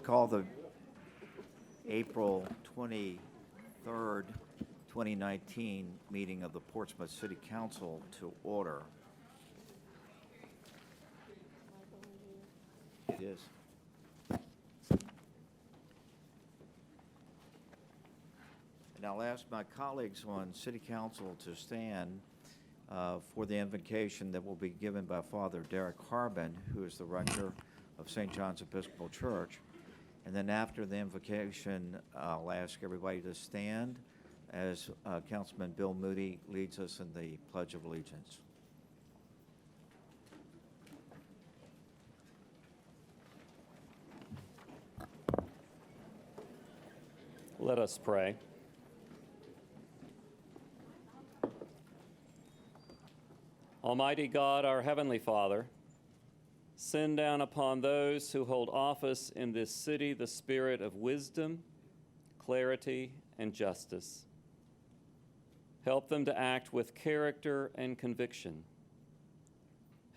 Call the April 23rd, 2019 meeting of the Portsmouth City Council to order. It is. And I'll ask my colleagues on City Council to stand for the invocation that will be given by Father Derek Harbin, who is the rector of St. John's Episcopal Church. And then after the invocation, I'll ask everybody to stand as Councilman Bill Moody leads us in the Pledge of Allegiance. Let us pray. Almighty God, our Heavenly Father, send down upon those who hold office in this city the spirit of wisdom, clarity, and justice. Help them to act with character and conviction.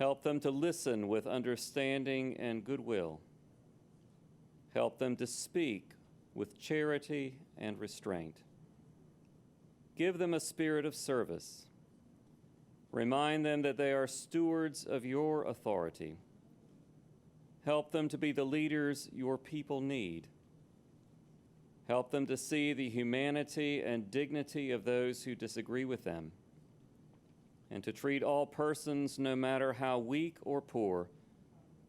Help them to listen with understanding and goodwill. Help them to speak with charity and restraint. Give them a spirit of service. Remind them that they are stewards of your authority. Help them to be the leaders your people need. Help them to see the humanity and dignity of those who disagree with them, and to treat all persons, no matter how weak or poor,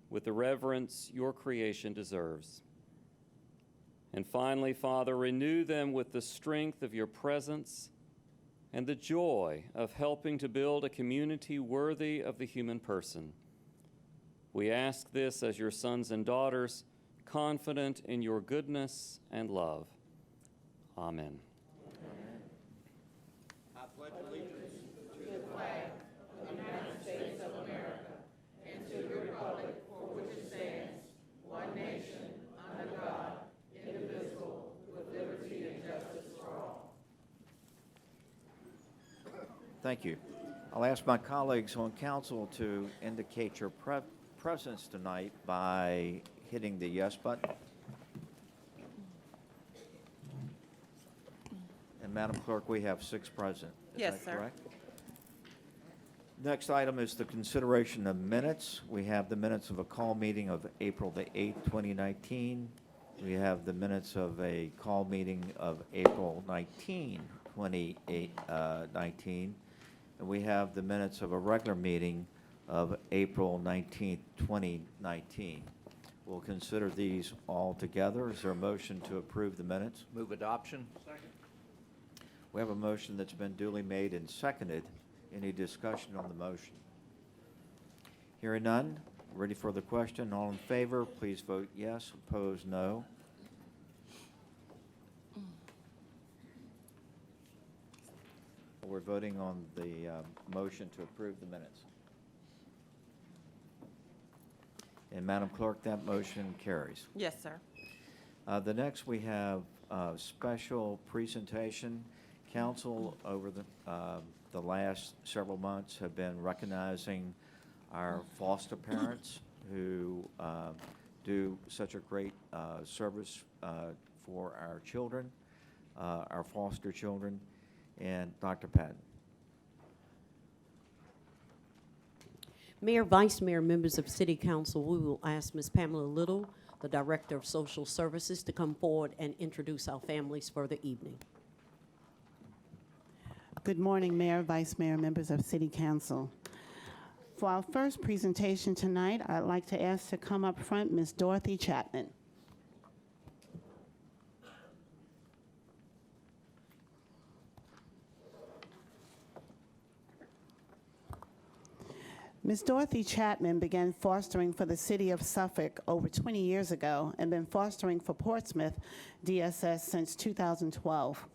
with the reverence your creation deserves. And finally, Father, renew them with the strength of your presence and the joy of helping to build a community worthy of the human person. We ask this as your sons and daughters, confident in your goodness and love. Amen. I pledge allegiance to the flag of the United States of America and to the republic for which it stands, one nation, under God, indivisible, with liberty and justice for all. Thank you. I'll ask my colleagues on council to indicate your presence tonight by hitting the yes button. And Madam Clerk, we have 6 present. Is Yes, that sir. correct? Next item is the consideration of minutes. We have the minutes of a call meeting of April the 8th, 2019. We have the minutes of a call meeting of April 19, 2019. And we have the minutes of a regular meeting of April 19th, 2019. We'll consider these all together. Is there a motion to approve the minutes? Move adoption. Second. We have a motion that's been duly made and seconded. Any discussion on the motion? Hearing none, ready for the question. All in favor, please vote yes. Opposed, no. We're voting on the motion to approve the minutes. And Madam Clerk, that motion carries. Yes, sir. The next, we have a special presentation. Council, over the last several months, have been recognizing our foster parents who do such a great service for our children, our foster children. And Dr. Patton. Mayor, Vice Mayor, members of City Council, we will ask Ms. Pamela Little, the Director of Social Services, to come forward and introduce our families for the evening. Good morning, Mayor, Vice Mayor, members of City Council. For our first presentation tonight, I'd like to ask to come up front Ms. Dorothy Chapman. Ms. Dorothy Chapman began fostering for the city of Suffolk over 20 years ago and been fostering for Portsmouth DSS since 2012.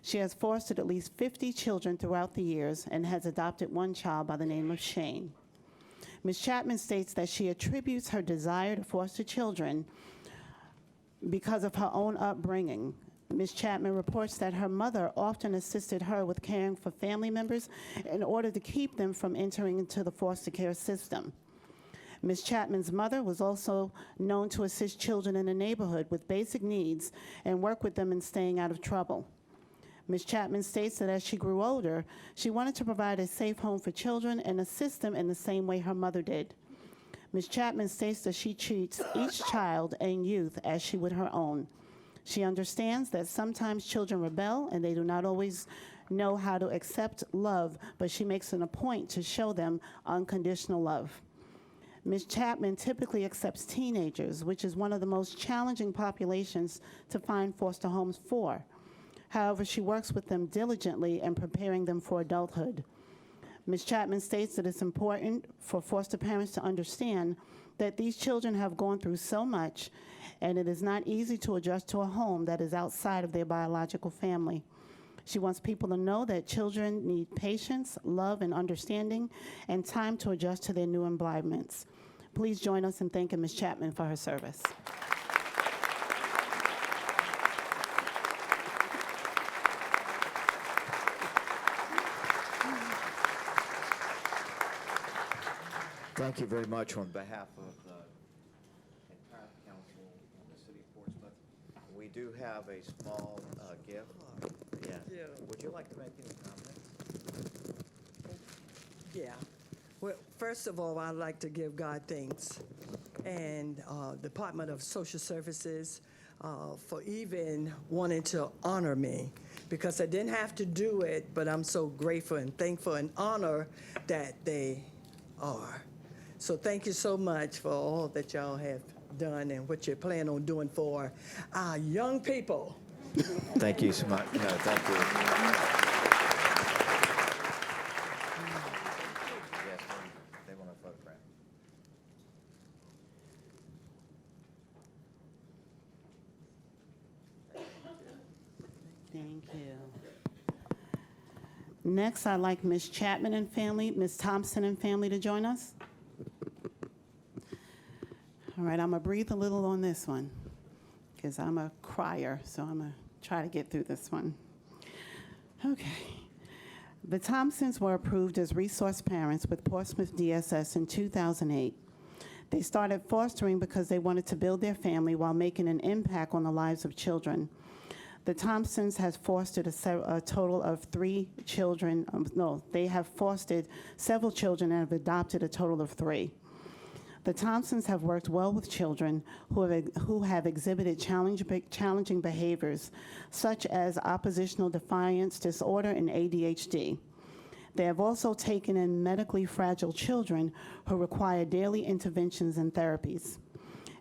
She has fostered at least 50 children throughout the years and has adopted one child by the name of Shane. Ms. Chapman states that she attributes her desire to foster children because of her own upbringing. Ms. Chapman reports that her mother often assisted her with caring for family members in order to keep them from entering into the foster care system. Ms. Chapman's mother was also known to assist children in the neighborhood with basic needs and work with them in staying out of trouble. Ms. Chapman states that as she grew older, she wanted to provide a safe home for children and assist them in the same way her mother did. Ms. Chapman states that she treats each child and youth as she would her own. She understands that sometimes children rebel and they do not always know how to accept love, but she makes it a point to show them unconditional love. Ms. Chapman typically accepts teenagers, which is one of the most challenging populations to find foster homes for. However, she works with them diligently in preparing them for adulthood. Ms. Chapman states that it's important for foster parents to understand that these children have gone through so much, and it is not easy to adjust to a home that is outside of their biological family. She wants people to know that children need patience, love, and understanding, and time to adjust to their new environments. Please join us in thanking Ms. Chapman for her service. Thank you very much on behalf of the entire council and the city of Portsmouth. We do have a small gift. Yeah. Would you like to make any comments? Yeah. Well, first of all, I'd like to give God thanks and Department of Social Services for even wanting to honor me, because I didn't have to do it, but I'm so grateful and thankful and honored that they are. So thank you so much for all that y'all have done and what you're planning on doing for our young people. Thank you so much. No, thank you. Yes, they want a photograph. Thank you. Next, I'd like Ms. Chapman and family, Ms. Thompson and family to join us. All right, I'm gonna breathe a little on this one because I'm a crier, so I'm gonna try to get through this one. Okay. The Thompsons were approved as resource parents with Portsmouth DSS in 2008. They started fostering because they wanted to build their family while making an impact on the lives of children. The Thompsons has fostered a total of 3 children. They have fostered several children and have adopted a total of 3. The Thompsons have worked well with children who have exhibited challenging behaviors, such as oppositional defiance disorder and ADHD. They have also taken in medically fragile children who require daily interventions and therapies.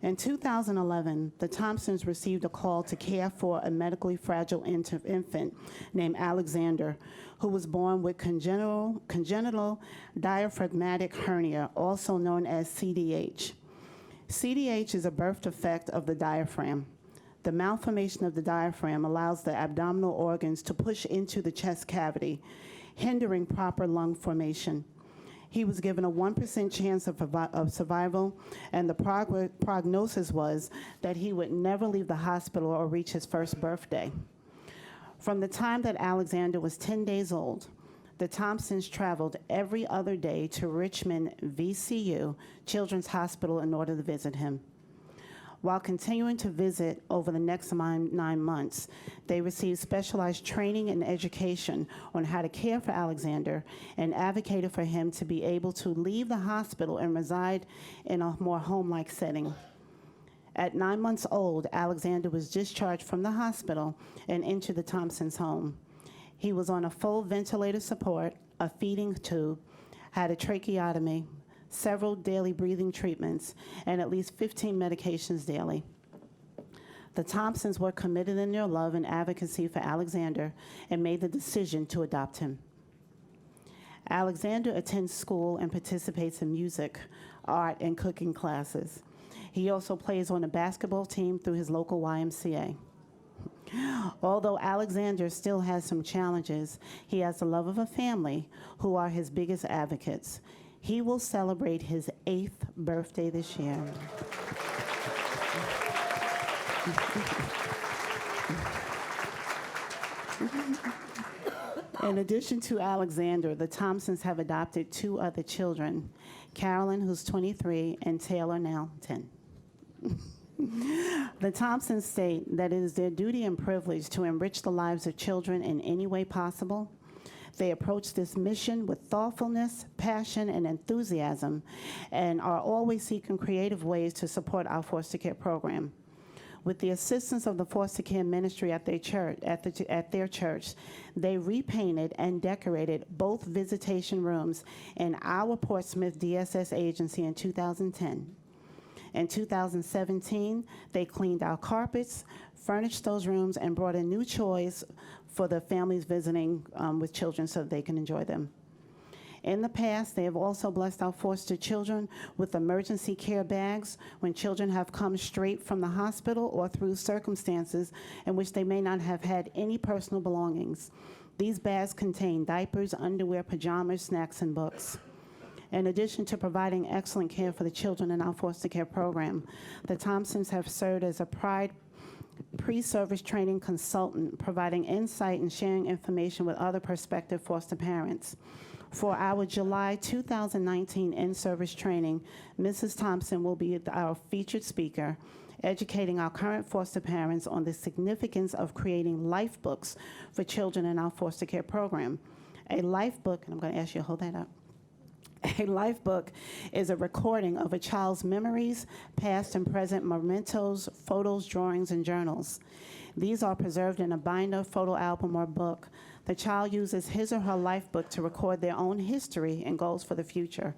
In 2011, the Thompsons received a call to care for a medically fragile infant named Alexander, who was born with congenital diaphragmatic hernia, also known as CDH. CDH is a birth defect of the diaphragm. The malformation of the diaphragm allows the abdominal organs to push into the chest cavity, hindering proper lung formation. He was given a 1% chance of survival, and the prognosis was that he would never leave the hospital or reach his first birthday. From the time that Alexander was 10 days old, the Thompsons traveled every other day to Richmond VCU Children's Hospital in order to visit him. While continuing to visit over the next 9 months, they received specialized training and education on how to care for Alexander and advocated for him to be able to leave the hospital and reside in a more home-like setting. At 9 months old, Alexander was discharged from the hospital and into the Thompsons' home. He was on a full ventilator support, a feeding tube, had a tracheotomy, several daily breathing treatments, and at least 15 medications daily. The Thompsons were committed in their love and advocacy for Alexander and made the decision to adopt him. Alexander attends school and participates in music, art, and cooking classes. He also plays on a basketball team through his local YMCA. Although Alexander still has some challenges, he has the love of a family who are his biggest advocates. He will celebrate his 8th birthday this year. In addition to Alexander, the Thompsons have adopted 2 other children, Carolyn, who's 23, and Taylor, now 10. The Thompsons state that it is their duty and privilege to enrich the lives of children in any way possible. They approach this mission with thoughtfulness, passion, and enthusiasm, and are always seeking creative ways to support our foster care program. With the assistance of the foster care ministry at their church, they repainted and decorated both visitation rooms in our Portsmouth DSS agency in 2010. In 2017, they cleaned our carpets, furnished those rooms, and brought in new toys for the families visiting with children so that they can enjoy them. In the past, they have also blessed our foster children with emergency care bags when children have come straight from the hospital or through circumstances in which they may not have had any personal belongings. These bags contain diapers, underwear, pajamas, snacks, and books. In addition to providing excellent care for the children in our foster care program, the Thompsons have served as a pre-service training consultant, providing insight and sharing information with other prospective foster parents. For our July 2019 in-service training, Mrs. Thompson will be our featured speaker, educating our current foster parents on the significance of creating life books for children in our foster care program. A life book, and I'm going to ask you to hold that up. A life book is a recording of a child's memories, past and present mementos, photos, drawings, and journals. These are preserved in a binder, photo album, or book. The child uses his or her life book to record their own history and goals for the future.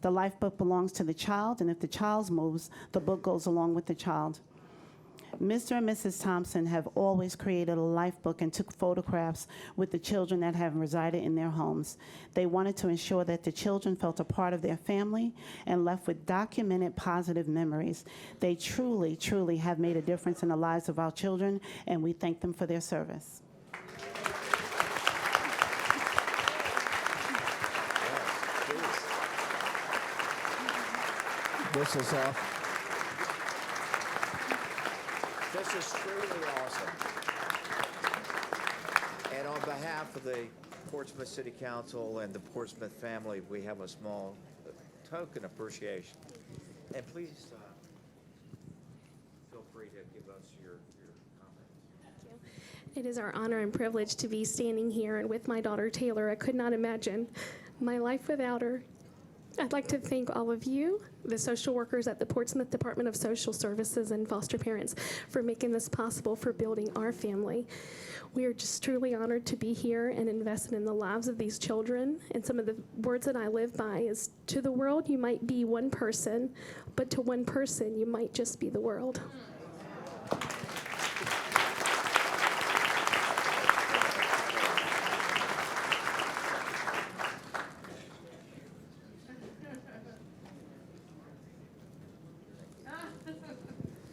The life book belongs to the child, and if the child moves, the book goes along with the child. Mr. and Mrs. Thompson have always created a life book and took photographs with the children that have resided in their homes. They wanted to ensure that the children felt a part of their family and left with documented positive memories. They truly, truly have made a difference in the lives of our children, and we thank them for their service. This is truly awesome. And on behalf of the Portsmouth City Council and the Portsmouth family, we have a small token appreciation. And please feel free to give us your comments. It is our honor and privilege to be standing here and with my daughter Taylor. I could not imagine my life without her. I'd like to thank all of you, the social workers at the Portsmouth Department of Social Services and foster parents, for making this possible, for building our family. We are just truly honored to be here and invested in the lives of these children. And some of the words that I live by is, to the world you might be one person, but to one person you might just be the world.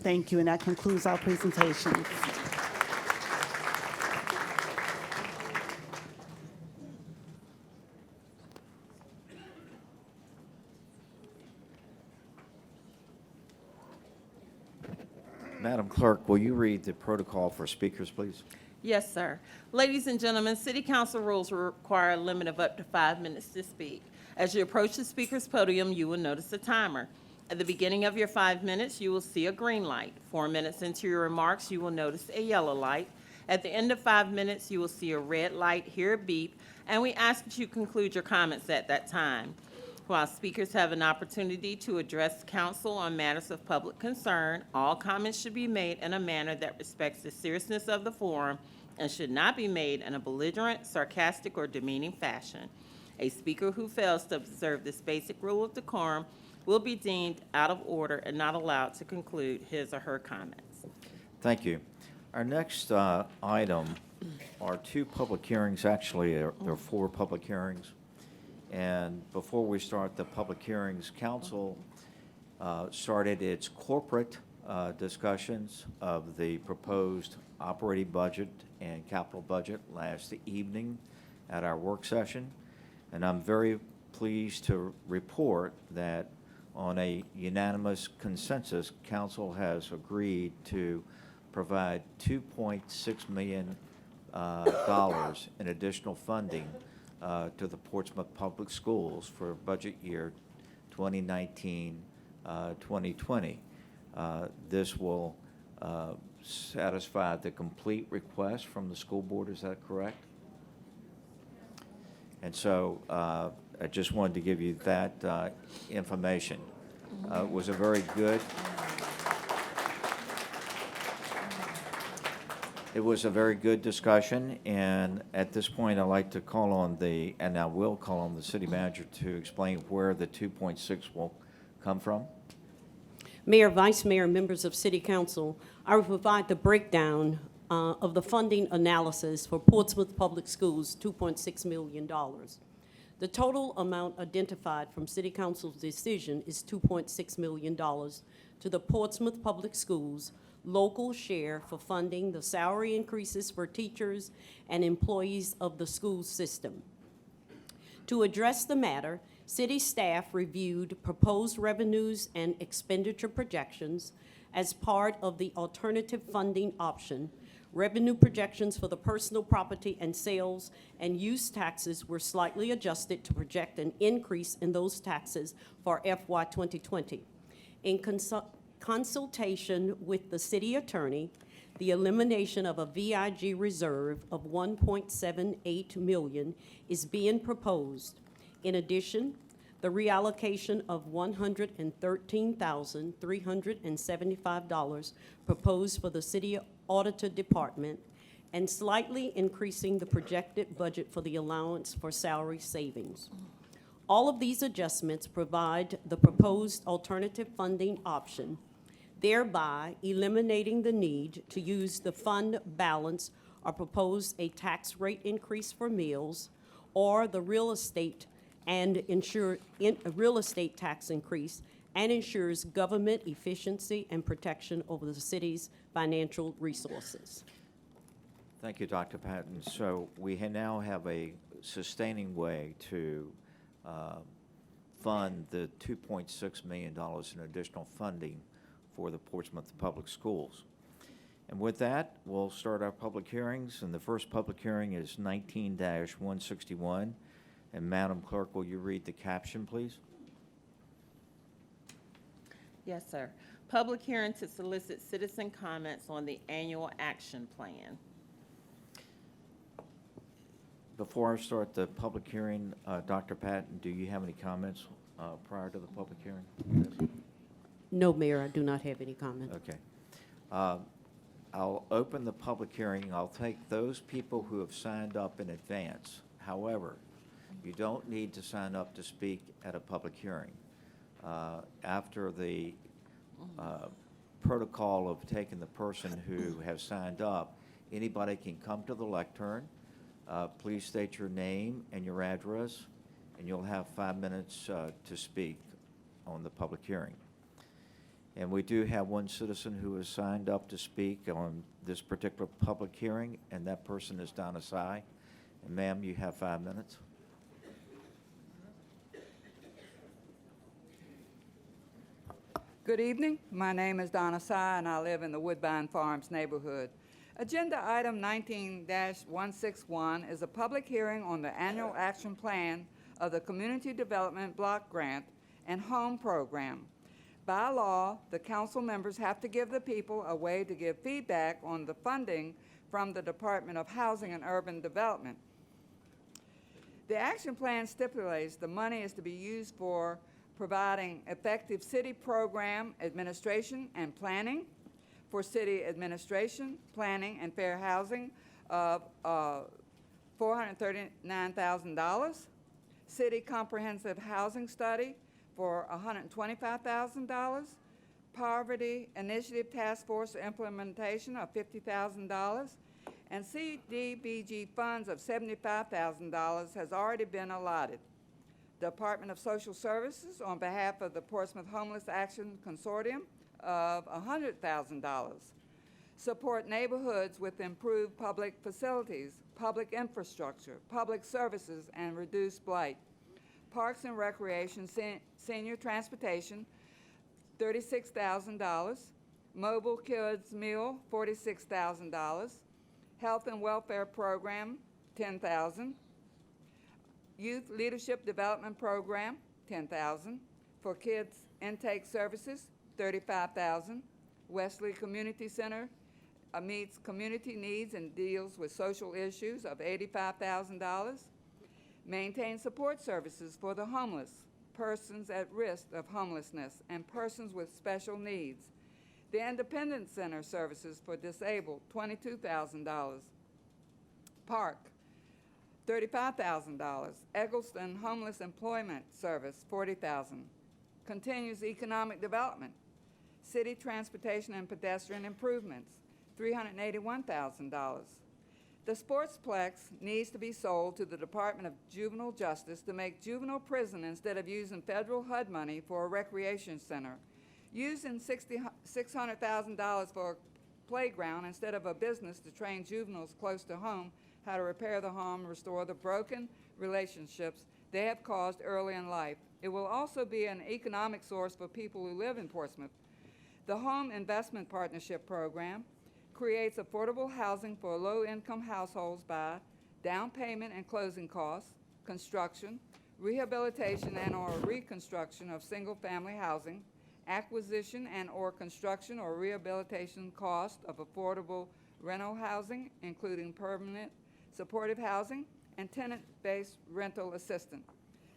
Thank you, and that concludes our presentation. Madam Clerk, will you read the protocol for speakers, please? Yes, sir. Ladies and gentlemen, City Council rules require a limit of up to 5 minutes to speak. As you approach the speaker's podium, you will notice a timer. At the beginning of your 5 minutes, you will see a green light. 4 minutes into your remarks, you will notice a yellow light. At the end of 5 minutes, you will see a red light, hear a beep, and we ask that you conclude your comments at that time. While speakers have an opportunity to address council on matters of public concern, all comments should be made in a manner that respects the seriousness of the forum and should not be made in a belligerent, sarcastic, or demeaning fashion. A speaker who fails to observe this basic rule of decorum will be deemed out of order and not allowed to conclude his or her comments. Thank you. Our next item are two public hearings. Actually, there are 4 public hearings. And before we start the public hearings, council started its corporate discussions of the proposed operating budget and capital budget last evening at our work session. And I'm very pleased to report that on a unanimous consensus, council has agreed to provide $2.6 million in additional funding to the Portsmouth Public Schools for budget year 2019, 2020. This will satisfy the complete request from the school board, is that correct? And so I just wanted to give you that information. It was a very good, discussion, and at this point, I'd like to call on and I will call on the city manager to explain where the 2.6 will come from. Mayor, Vice Mayor, members of City Council, I will provide the breakdown of the funding analysis for Portsmouth Public Schools, $2.6 million. The total amount identified from City Council's decision is $2.6 million to the Portsmouth Public Schools local share for funding the salary increases for teachers and employees of the school system. To address the matter, city staff reviewed proposed revenues and expenditure projections as part of the alternative funding option. Revenue projections for the personal property and sales and use taxes were slightly adjusted to project an increase in those taxes for FY 2020. In consultation with the city attorney, the elimination of a VIG reserve of $1.78 million is being proposed. In addition, the reallocation of $113,375 proposed for the city auditor department and slightly increasing the projected budget for the allowance for salary savings. All of these adjustments provide the proposed alternative funding option, thereby eliminating the need to use the fund balance or propose a tax rate increase for meals or the real estate tax increase, and ensures government efficiency and protection over the city's financial resources. Thank you, Dr. Patton. So we now have a sustaining way to fund the $2.6 million in additional funding for the Portsmouth Public Schools. And with that, we'll start our public hearings, and the first public hearing is 19-161. And Madam Clerk, will you read the caption, please? Yes, sir. Public hearing to solicit citizen comments on the annual action plan. Before I start the public hearing, Dr. Patton, do you have any comments prior to the public hearing? No, Mayor, I do not have any comment. Okay. I'll open the public hearing. I'll take those people who have signed up in advance. However, you don't need to sign up to speak at a public hearing. After the protocol of taking the person who has signed up, anybody can come to the lectern. Please state your name and your address, and you'll have 5 minutes to speak on the public hearing. And we do have one citizen who has signed up to speak on this particular public hearing, and that person is Donna Sy. And ma'am, you have 5 minutes. Good evening. My name is Donna Sy, and I live in the Woodbine Farms neighborhood. Agenda item 19-161 is a public hearing on the annual action plan of the Community Development Block Grant and Home Program. By law, the council members have to give the people a way to give feedback on the funding from the Department of Housing and Urban Development. The action plan stipulates the money is to be used for providing effective city program administration and planning, for city administration, planning, and fair housing of $439,000, city comprehensive housing study for $125,000, poverty initiative task force implementation of $50,000, and CDBG funds of $75,000 has already been allotted. Department of Social Services, on behalf of the Portsmouth Homeless Action Consortium, of $100,000. Support neighborhoods with improved public facilities, public infrastructure, public services, and reduce blight. Parks and Recreation, senior transportation, $36,000. Mobile Kids Meal, $46,000. Health and Welfare Program, $10,000. Youth Leadership Development Program, $10,000. For kids intake services, $35,000. Wesley Community Center meets community needs and deals with social issues of $85,000. Maintain support services for the homeless, persons at risk of homelessness, and persons with special needs. The Independence Center services for disabled, $22,000. Park, $35,000. Eggleston Homeless Employment Service, $40,000. Continues economic development. City transportation and pedestrian improvements, $381,000. The Sportsplex needs to be sold to the Department of Juvenile Justice to make juvenile prison instead of using federal HUD money for a recreation center. Using $600,000 for a playground instead of a business to train juveniles close to home how to repair the home, restore the broken relationships they have caused early in life. It will also be an economic source for people who live in Portsmouth. The Home Investment Partnership Program creates affordable housing for low-income households by down payment and closing costs, construction, rehabilitation and/or reconstruction of single-family housing, acquisition and/or construction or rehabilitation cost of affordable rental housing, including permanent supportive housing and tenant-based rental assistance.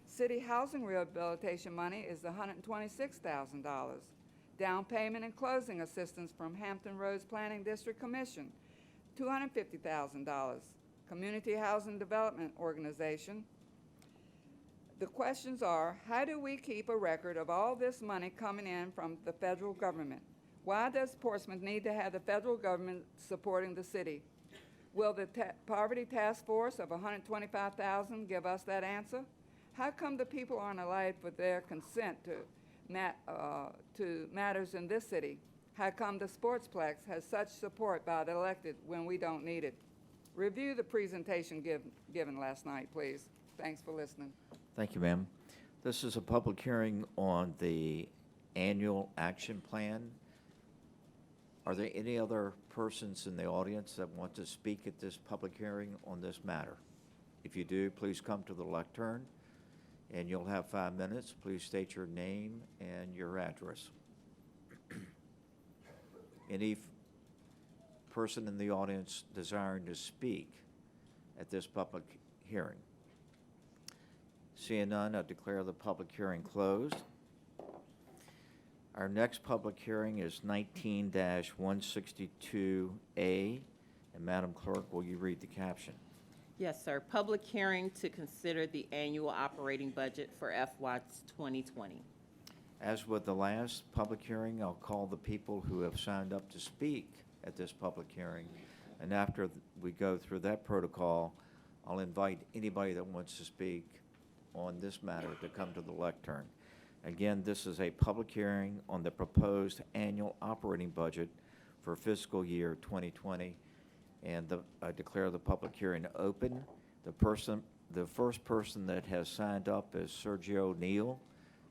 City housing rehabilitation money is $126,000. Down payment and closing assistance from Hampton Roads Planning District Commission, $250,000. Community Housing Development Organization. The questions are, how do we keep a record of all this money coming in from the federal government? Why does Portsmouth need to have the federal government supporting the city? Will the Poverty Task Force of $125,000 give us that answer? How come the people aren't allowed for their consent to matters in this city? How come the Sportsplex has such support by the elected when we don't need it? Review the presentation given last night, please. Thanks for listening. Thank you, ma'am. This is a public hearing on the annual action plan. Are there any other persons in the audience that want to speak at this public hearing on this matter? If you do, please come to the lectern, and you'll have 5 minutes. Please state your name and your address. Any person in the audience desiring to speak at this public hearing? Seeing none, I declare the public hearing closed. Our next public hearing is 19-162A. And Madam Clerk, will you read the caption? Yes, sir. Public hearing to consider the annual operating budget for FY 2020. As with the last public hearing, I'll call the people who have signed up to speak at this public hearing. And after we go through that protocol, I'll invite anybody that wants to speak on this matter to come to the lectern. Again, this is a public hearing on the proposed annual operating budget for fiscal year 2020. And I declare the public hearing open. The first person that has signed up is Sergio Neal.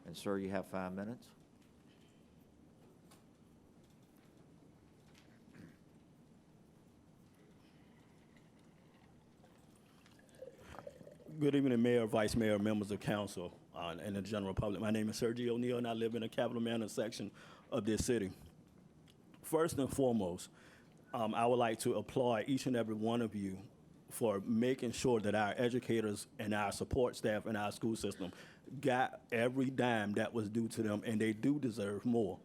And sir, you have 5 minutes. Good evening, Mayor, Vice Mayor, members of council, and the general public. My name is Sergio O'Neill, and I live in the Capitol Manor section of this city. First and foremost, I would like to applaud each and every one of you for making sure that our educators and our support staff in our school system got every dime that was due to them, and they do deserve more.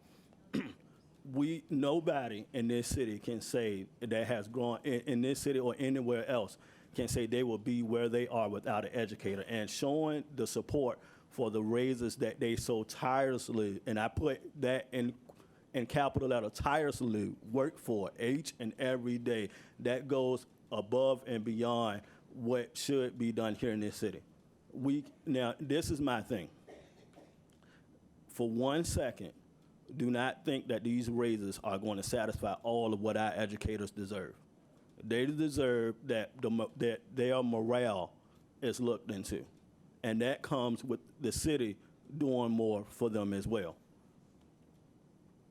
Nobody in this city can say that has grown in this city or anywhere else can say they will be where they are without an educator. And showing the support for the raises that they so tirelessly, and I put that in capital letter, tirelessly work for each and every day, that goes above and beyond what should be done here in this city. Now, this is my thing. For 1 second, do not think that these raises are going to satisfy all of what our educators deserve. They deserve that their morale is looked into. And that comes with the city doing more for them as well.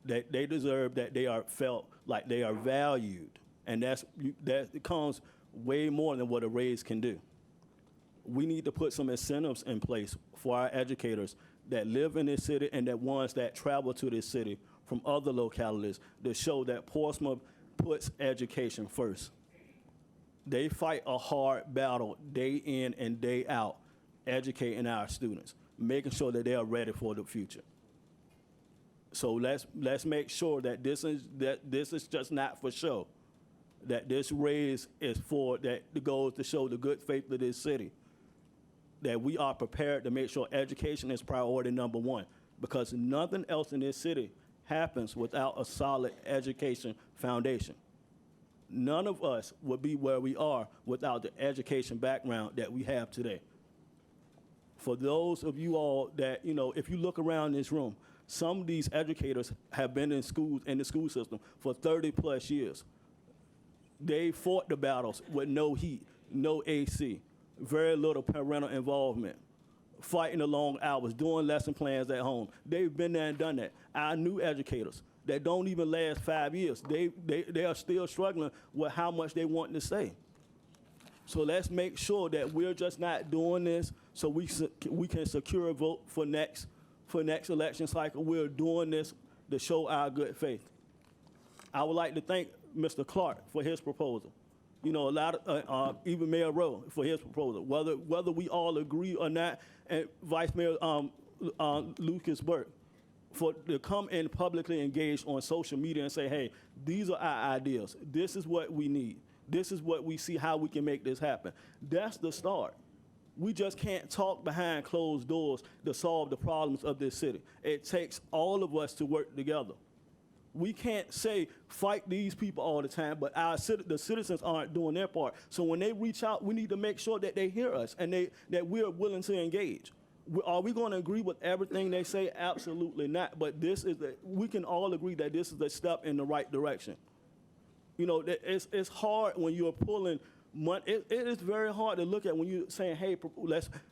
They deserve that they are felt like they are valued. And that comes way more than what a raise can do. We need to put some incentives in place for our educators that live in this city and the ones that travel to this city from other localities to show that Portsmouth puts education first. They fight a hard battle day in and day out, educating our students, making sure that they are ready for the future. So let's make sure that this is just not for show. That this raise is for that goes to show the good faith of this city. That we are prepared to make sure education is priority number one, because nothing else in this city happens without a solid education foundation. None of us would be where we are without the education background that we have today. For those of you all that, if you look around this room, some of these educators have been in the school system for 30 plus years. They fought the battles with no heat, no AC, very little parental involvement, fighting the long hours, doing lesson plans at home. They've been there and done that. Our new educators that don't even last 5 years, they are still struggling with how much they want to say. So let's make sure that we're just not doing this so we can secure a vote for next election cycle. We're doing this to show our good faith. I would like to thank Mr. Clark for his proposal. A lot of, even Mayor Rowe for his proposal. Whether we all agree or not, and Vice Mayor Lucas Burke, to come and publicly engage on social media and say, hey, these are our ideas. This is what we need. This is what we see how we can make this happen. That's the start. We just can't talk behind closed doors to solve the problems of this city. It takes all of us to work together. We can't say, fight these people all the time, but the citizens aren't doing their part. So when they reach out, we need to make sure that they hear us and that we're willing to engage. Are we going to agree with everything they say? Absolutely not. But we can all agree that this is a step in the right direction. It's hard when you're pulling money. It is very hard to look at when you're saying, hey,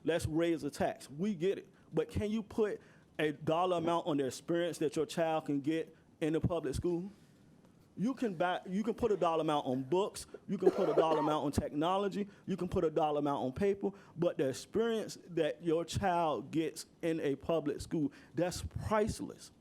let's raise a tax. We get it. But can you put a dollar amount on the experience that your child can get in the public school? You can put a dollar amount on books, you can put a dollar amount on technology, you can put a dollar amount on paper, but the experience that your child gets in a public school, that's priceless.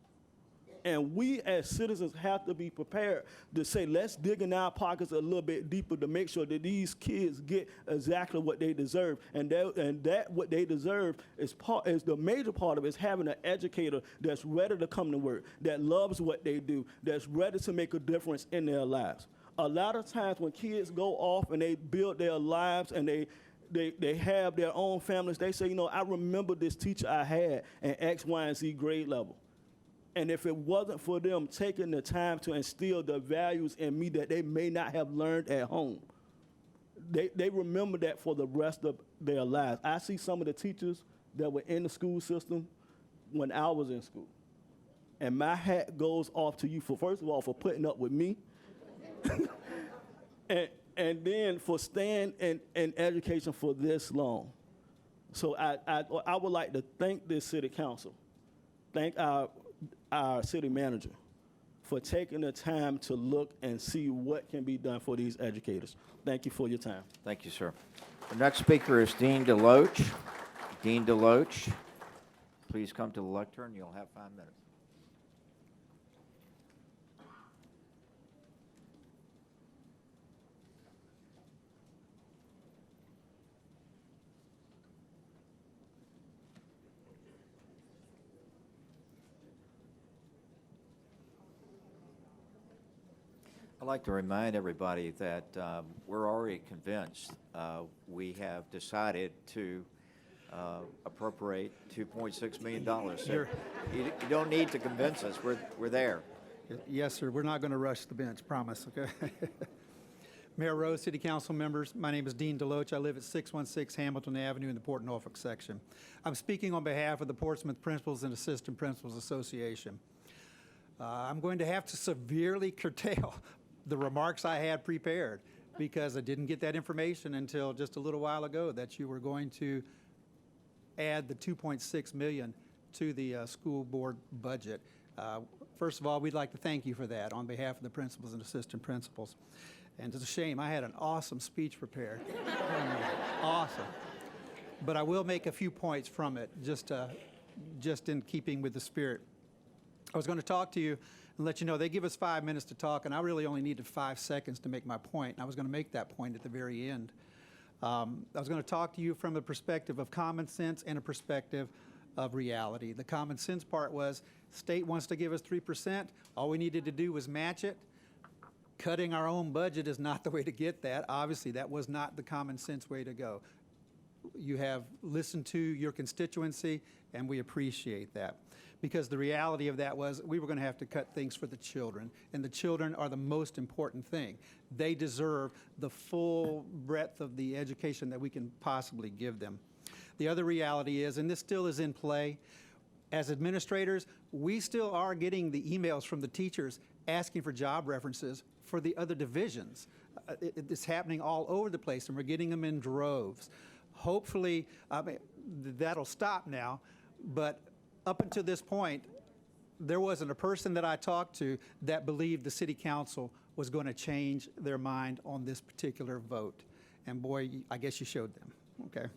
And we as citizens have to be prepared to say, let's dig in our pockets a little bit deeper to make sure that these kids get exactly what they deserve. And that what they deserve is the major part of it is having an educator that's ready to come to work, that loves what they do, that's ready to make a difference in their lives. A lot of times when kids go off and they build their lives and they have their own families, they say, I remember this teacher I had in X, Y, and Z grade level. And if it wasn't for them taking the time to instill the values in me that they may not have learned at home, they remember that for the rest of their lives. I see some of the teachers that were in the school system when I was in school. And my hat goes off to you, first of all, for putting up with me. and then for staying in education for this long. So I would like to thank this city council, thank our city manager for taking the time to look and see what can be done for these educators. Thank you for your time. Thank you, sir. The next speaker is Dean DeLoach. Dean DeLoach, please come to the lectern. You'll have 5 minutes. I'd like to remind everybody that we're already convinced. We have decided to appropriate $2.6 million. So you don't need to convince us. We're there. Yes, sir. We're not going to rush the bench, promise, okay? Mayor Rowe, City Council members, my name is Dean DeLoach. I live at 616 Hamilton Avenue in the Port Norfolk section. I'm speaking on behalf of the Portsmouth Principals and Assistant Principals Association. I'm going to have to severely curtail the remarks I had prepared because I didn't get that information until just a little while ago that you were going to add the $2.6 million to the school board budget. First of all, we'd like to thank you for that on behalf of the principals and assistant principals. And it's a shame, I had an awesome speech prepared. Awesome. But I will make a few points from it just to just in keeping with the spirit. I was going to talk to you and let you know they give us 5 minutes to talk, and I really only needed 5 seconds to make my point. And I was going to make that point at the very end. I was going to talk to you from a perspective of common sense and a perspective of reality. The common sense part was state wants to give us 3%. All we needed to do was match it. Cutting our own budget is not the way to get that. Obviously, that was not the common sense way to go. You have listened to your constituency, and we appreciate that. Because the reality of that was we were going to have to cut things for the children, and the children are the most important thing. They deserve the full breadth of the education that we can possibly give them. The other reality is, and this still is in play, as administrators, we still are getting the emails from the teachers asking for job references for the other divisions. It's happening all over the place, and we're getting them in droves. Hopefully, that'll stop now, but up until this point, there wasn't a person that I talked to that believed the city council was going to change their mind on this particular vote. And boy, I guess you showed them, okay?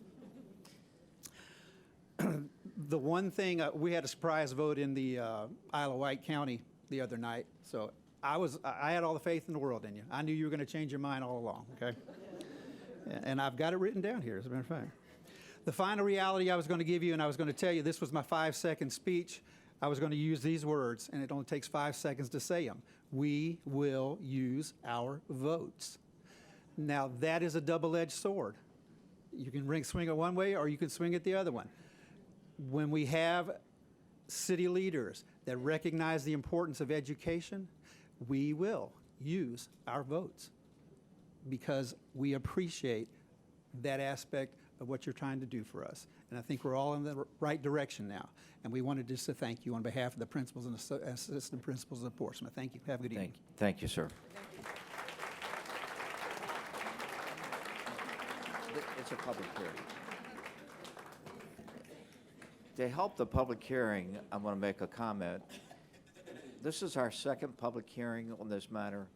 The one thing, we had a surprise vote in the Isle of Wight County the other night, so I had all the faith in the world in you. I knew you were going to change your mind all along, okay? And I've got it written down here, as a matter of fact. The final reality I was going to give you, and I was going to tell you, this was my 5-second speech. I was going to use these words, and it only takes 5 seconds to say them. We will use our votes. Now, that is a double-edged sword. You can swing it one way, or you can swing it the other one. When we have city leaders that recognize the importance of education, we will use our votes because we appreciate that aspect of what you're trying to do for us. And I think we're all in the right direction now. And we wanted just to thank you on behalf of the principals and assistant principals of Portsmouth. Thank you. Have a good evening. Thank you, sir. It's a public hearing. To help the public hearing, I'm going to make a comment. This is our second public hearing on this matter.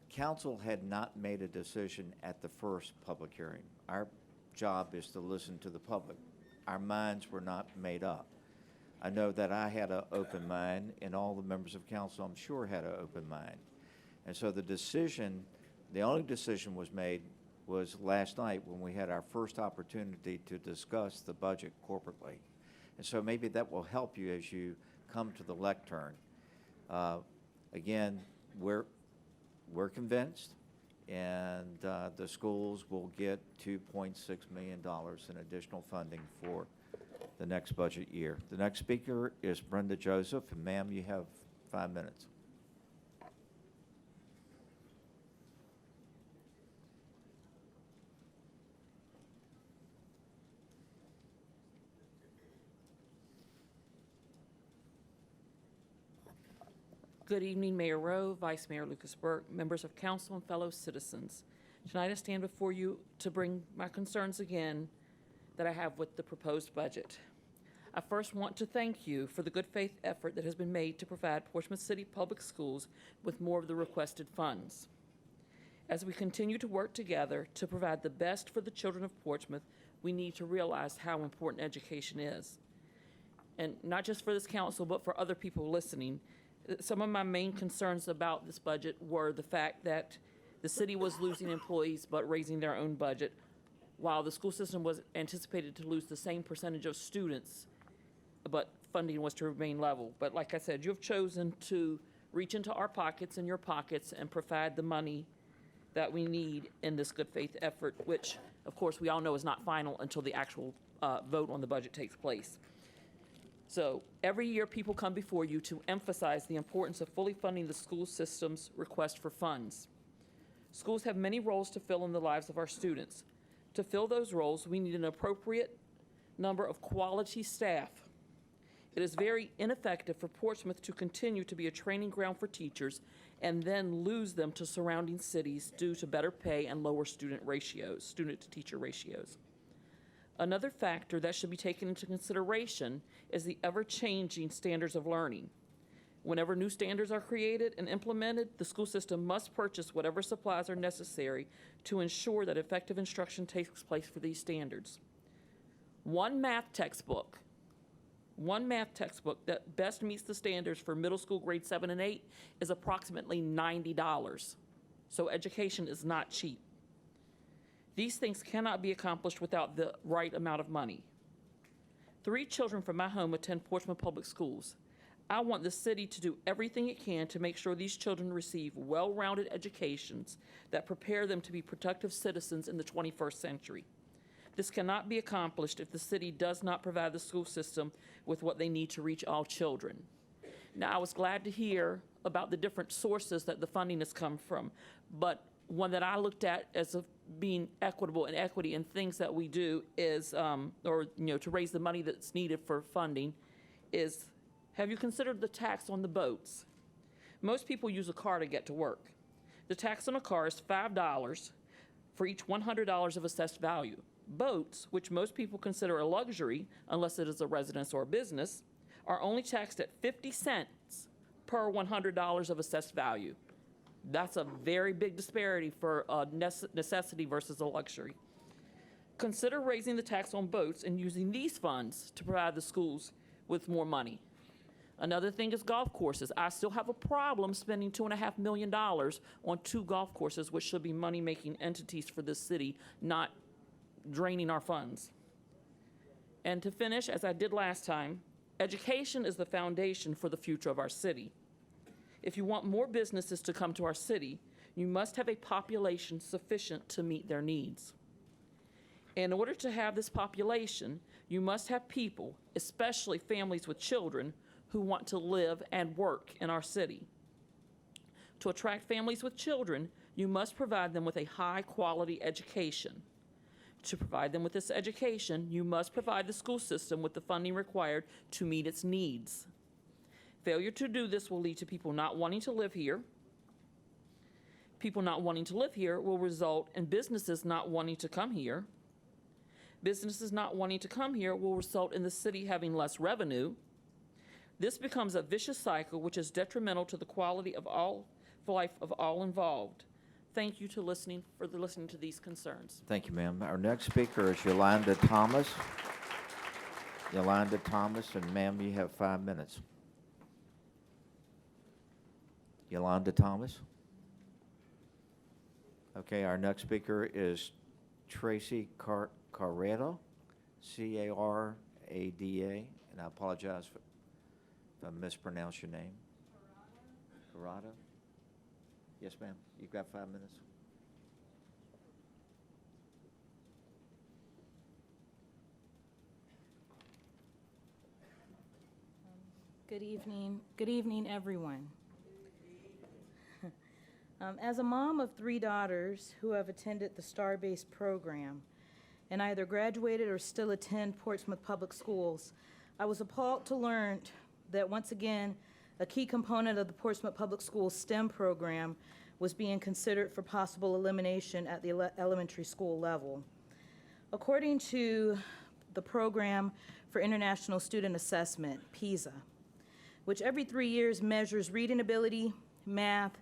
Council had not made a decision at the first public hearing. Our job is to listen to the public. Our minds were not made up. I know that I had an open mind, and all the members of council, I'm sure, had an open mind. And so the only decision was made was last night when we had our first opportunity to discuss the budget corporately. And so maybe that will help you as you come to the lectern. Again, we're convinced, and the schools will get $2.6 million in additional funding for the next budget year. The next speaker is Brenda Joseph, and ma'am, you have 5 minutes. Good evening, Mayor Rowe, Vice Mayor Lucas Burke, members of council, and fellow citizens. Tonight I stand before you to bring my concerns again that I have with the proposed budget. I first want to thank you for the good faith effort that has been made to provide Portsmouth City Public Schools with more of the requested funds. As we continue to work together to provide the best for the children of Portsmouth, we need to realize how important education is. And not just for this council, but for other people listening. Some of my main concerns about this budget were the fact that the city was losing employees but raising their own budget, while the school system was anticipated to lose the same percentage of students, but funding was to remain level. But like I said, you have chosen to reach into our pockets and your pockets and provide the money that we need in this good faith effort, which, of course, we all know is not final until the actual vote on the budget takes place. So every year, people come before you to emphasize the importance of fully funding the school system's request for funds. Schools have many roles to fill in the lives of our students. To fill those roles, we need an appropriate number of quality staff. It is very ineffective for Portsmouth to continue to be a training ground for teachers and then lose them to surrounding cities due to better pay and lower student-to-teacher ratios. Another factor that should be taken into consideration is the ever-changing standards of learning. Whenever new standards are created and implemented, the school system must purchase whatever supplies are necessary to ensure that effective instruction takes place for these standards. One math textbook One math textbook that best meets the standards for middle school grade 7 and 8 is approximately $90. So education is not cheap. These things cannot be accomplished without the right amount of money. 3 children from my home attend Portsmouth Public Schools. I want the city to do everything it can to make sure these children receive well-rounded educations that prepare them to be productive citizens in the 21st century. This cannot be accomplished if the city does not provide the school system with what they need to reach all children. Now, I was glad to hear about the different sources that the funding has come from, but one that I looked at as being equitable and equity in things that we do is, to raise the money that's needed for funding is, have you considered the tax on the boats? Most people use a car to get to work. The tax on a car is $5 for each $100 of assessed value. Boats, which most people consider a luxury, unless it is a residence or a business, are only taxed at 50 cents per $100 of assessed value. That's a very big disparity for a necessity versus a luxury. Consider raising the tax on boats and using these funds to provide the schools with more money. Another thing is golf courses. I still have a problem spending $2.5 million on 2 golf courses, which should be money-making entities for this city, not draining our funds. And to finish, as I did last time, education is the foundation for the future of our city. If you want more businesses to come to our city, you must have a population sufficient to meet their needs. In order to have this population, you must have people, especially families with children, who want to live and work in our city. To attract families with children, you must provide them with a high-quality education. To provide them with this education, you must provide the school system with the funding required to meet its needs. Failure to do this will lead to people not wanting to live here. People not wanting to live here will result in businesses not wanting to come here. Businesses not wanting to come here will result in the city having less revenue. This becomes a vicious cycle which is detrimental to the quality of life of all involved. Thank you for listening to these concerns. Thank you, ma'am. Our next speaker is Yolanda Thomas. Yolanda Thomas, and ma'am, you have 5 minutes. Yolanda Thomas. Okay, our next speaker is Tracy Carrera, Carada, and I apologize if I mispronounce your name. Carada? Yes, ma'am. You've got 5 minutes. Good evening. Good evening, everyone. As a mom of 3 daughters who have attended the STAR-based program and either graduated or still attend Portsmouth Public Schools, I was appalled to learn that once again, a key component of the Portsmouth Public Schools STEM program was being considered for possible elimination at the elementary school level. According to the Program for International Student Assessment, PISA, which every 3 years measures reading ability, math,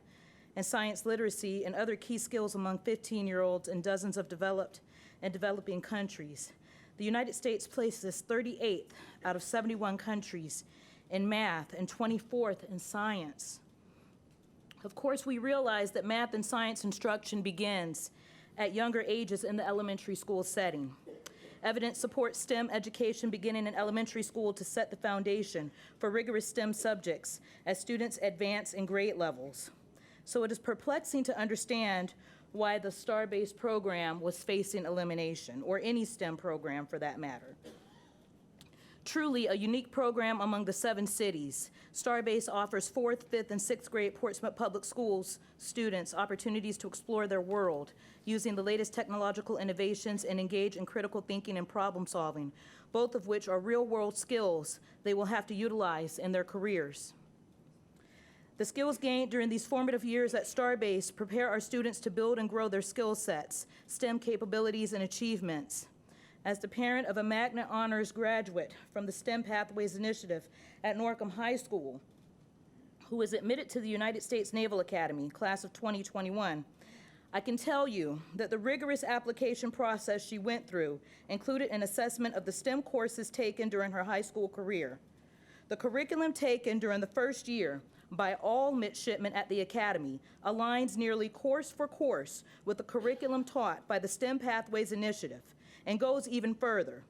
and science literacy and other key skills among 15-year-olds in dozens of developed and developing countries, the United States places 38th out of 71 countries in math and 24th in science. Of course, we realize that math and science instruction begins at younger ages in the elementary school setting. Evidence supports STEM education beginning in elementary school to set the foundation for rigorous STEM subjects as students advance in grade levels. So it is perplexing to understand why the STAR-based program was facing elimination, or any STEM program for that matter. Truly a unique program among the 7 cities, STAR-based offers 4th, 5th, and 6th grade Portsmouth Public Schools students opportunities to explore their world using the latest technological innovations and engage in critical thinking and problem solving, both of which are real-world skills they will have to utilize in their careers. The skills gained during these formative years at STAR-based prepare our students to build and grow their skill sets, STEM capabilities, and achievements. As the parent of a Magna Honors graduate from the STEM Pathways Initiative at Norcom High School, who was admitted to the United States Naval Academy, class of 2021, I can tell you that the rigorous application process she went through included an assessment of the STEM courses taken during her high school career. The curriculum taken during the first year by all midshipmen at the Academy aligns nearly course for course with the curriculum taught by the STEM Pathways Initiative and goes even further.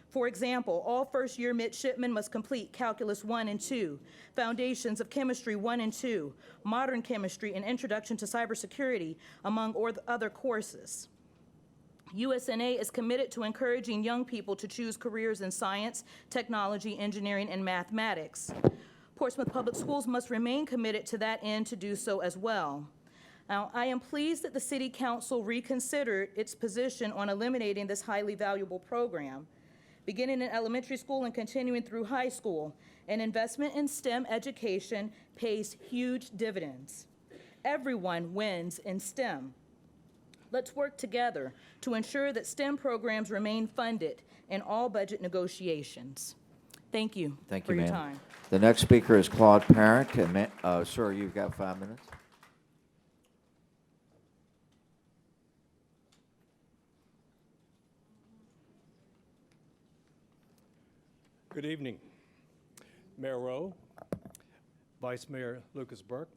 For example, all first-year midshipmen must complete Calculus 1 and 2, Foundations of Chemistry 1 and 2, Modern Chemistry, and Introduction to Cybersecurity, among other courses. USNA is committed to encouraging young people to choose careers in science, technology, engineering, and mathematics. Portsmouth Public Schools must remain committed to that end to do so as well. Now, I am pleased that the City Council reconsidered its position on eliminating this highly valuable program. Beginning in elementary school and continuing through high school, an investment in STEM education pays huge dividends. Everyone wins in STEM. Let's work together to ensure that STEM programs remain funded in all budget negotiations. Thank you Thank for you, your ma'am. time. The next speaker is Claude Parent, and sir, you've got 5 minutes. Good evening, Mayor Rowe, Vice Mayor Lucas Burke,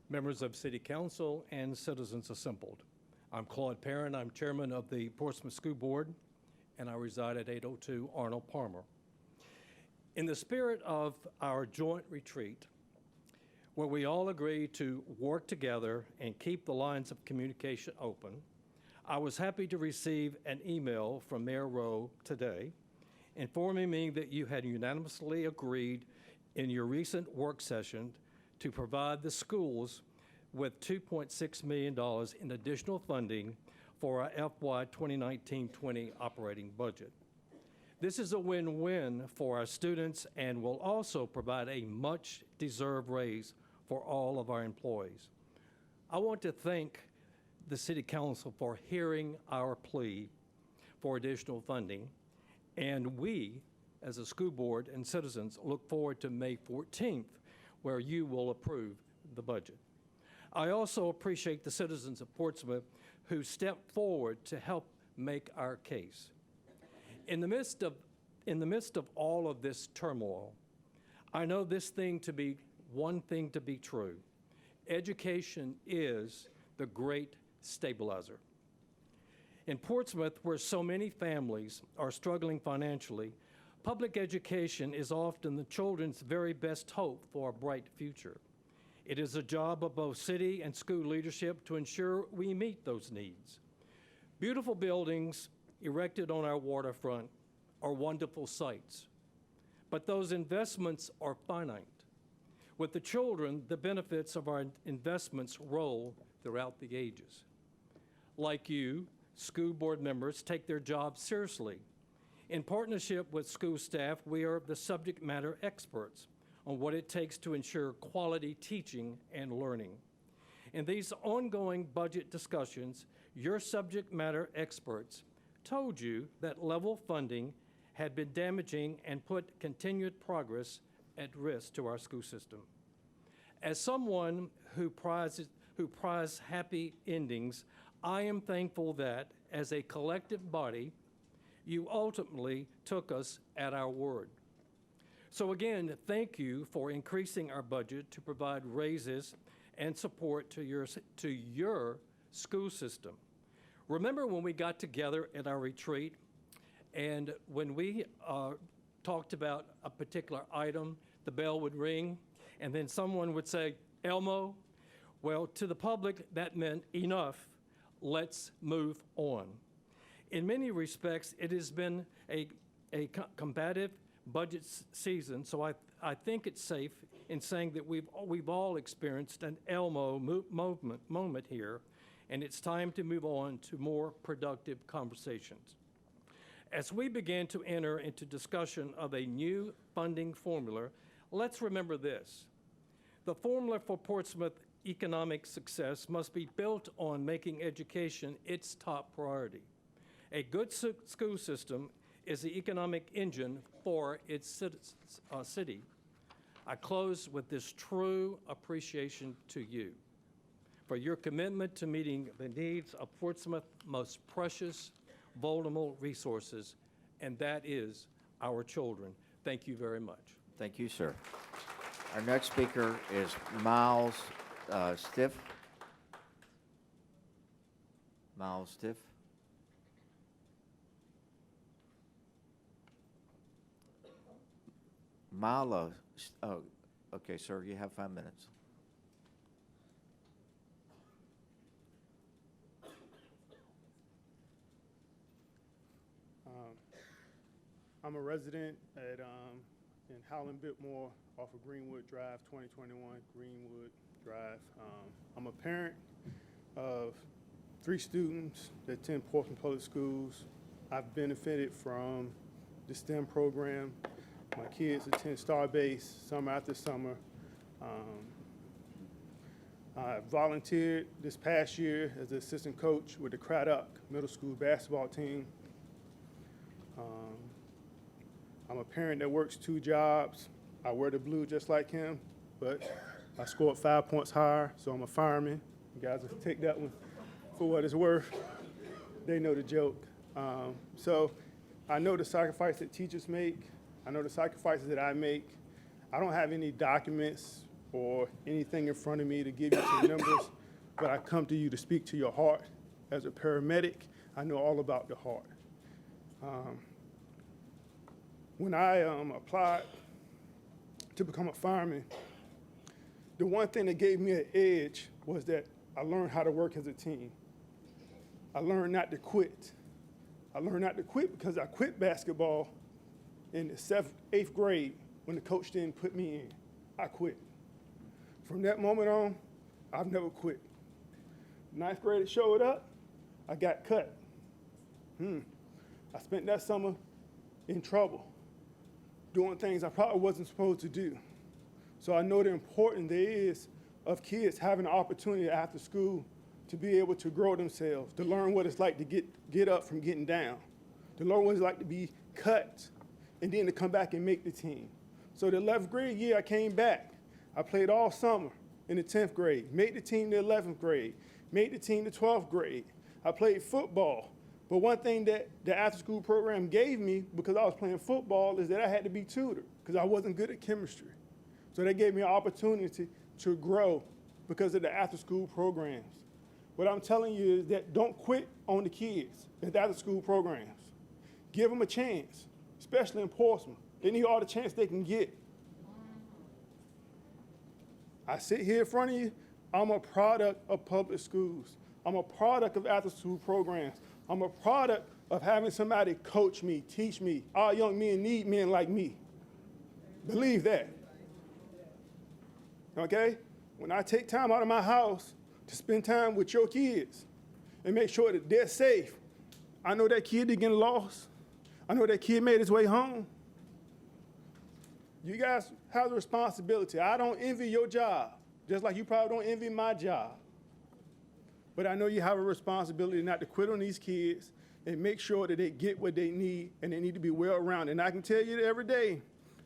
members of City Council, and citizens assembled. I'm Claude Parent. I'm chairman of the Portsmouth School Board, and I reside at 802 Arnold Palmer. In the spirit of our joint retreat, where we all agree to work together and keep the lines of communication open, I was happy to receive an email from Mayor Rowe today informing me that you had unanimously agreed in your recent work session to provide the schools with $2.6 million in additional funding for our FY 2019-20 operating budget. This is a win-win for our students and will also provide a much-deserved raise for all of our employees. I want to thank the City Council for hearing our plea for additional funding, and we, as a school board and citizens, look forward to May 14th, where you will approve the budget. I also appreciate the citizens of Portsmouth who stepped forward to help make our case. In the midst of all of this turmoil, I know one thing to be true. Education is the great stabilizer. In Portsmouth, where so many families are struggling financially, public education is often the children's very best hope for a bright future. It is a job of both city and school leadership to ensure we meet those needs. Beautiful buildings erected on our waterfront are wonderful sights, but those investments are finite. With the children, the benefits of our investments roll throughout the ages. Like you, school board members take their jobs seriously. In partnership with school staff, we are the subject matter experts on what it takes to ensure quality teaching and learning. In these ongoing budget discussions, your subject matter experts told you that level funding had been damaging and put continued progress at risk to our school system. As someone who prizes happy endings, I am thankful that, as a collective body, you ultimately took us at our word. So again, thank you for increasing our budget to provide raises and support to your school system. Remember when we got together at our retreat, and when we talked about a particular item, the bell would ring, and then someone would say, Elmo? Well, to the public, that meant enough. Let's move on. In many respects, it has been a combative budget season, so I think it's safe in saying that we've all experienced an Elmo moment here, and it's time to move on to more productive conversations. As we begin to enter into discussion of a new funding formula, let's remember this. The formula for Portsmouth economic success must be built on making education its top priority. A good school system is the economic engine for its city. I close with this true appreciation to you. for your commitment to meeting the needs of Portsmouth's most precious, vulnerable resources, and that is our children. Thank you very much. Thank you, sir. Our next speaker is Miles Stiff. Miles Stiff. Milo, oh, okay, sir, you have 5 minutes. I'm a resident at in Howland Bitmore off of Greenwood Drive, 2021 Greenwood Drive. I'm a parent of 3 students that attend Portsmouth Public Schools. I've benefited from the STEM program. My kids attend Starbase summer after summer. I volunteered this past year as an assistant coach with the Craddock Middle School basketball team. I'm a parent that works 2 jobs. I wear the blue just like him, but I scored 5 points higher, so I'm a fireman. You guys will take that one for what it's worth. They know the joke. So I know the sacrifice that teachers make. I know the sacrifices that I make. I don't have any documents or anything in front of me to give you some numbers, but I come to you to speak to your heart. As a paramedic, I know all about the heart. When I applied to become a fireman, the one thing that gave me an edge was that I learned how to work as a team. I learned not to quit. I learned not to quit because I quit basketball in the 7th, 8th grade when the coach didn't put me in. I quit. From that moment on, I've never quit. 9th grade it showed up, I got cut. I spent that summer in trouble, doing things I probably wasn't supposed to do. So I know the importance there is of kids having an opportunity after school to be able to grow themselves, to learn what it's like to get up from getting down, to learn what it's like to be cut, and then to come back and make the team. So the 11th grade year I came back. I played all summer in the 10th grade, made the team the 11th grade, made the team the 12th grade. I played football. But one thing that the after-school program gave me, because I was playing football, is that I had to be tutored, because I wasn't good at chemistry. So they gave me an opportunity to grow because of the after-school programs. What I'm telling you is that don't quit on the kids at the after-school programs. Give them a chance, especially in Portsmouth. They need all the chance they can get. I sit here in front of you, I'm a product of public schools. I'm a product of after-school programs. I'm a product of having somebody coach me, teach me. Our young men need men like me. Believe that. Okay? When I take time out of my house to spend time with your kids and make sure that they're safe, I know that kid didn't get lost. I know that kid made his way home. You guys have the responsibility. I don't envy your job, just like you probably don't envy my job. But I know you have a responsibility not to quit on these kids and make sure that they get what they need, and they need to be well-rounded. And I can tell you that every day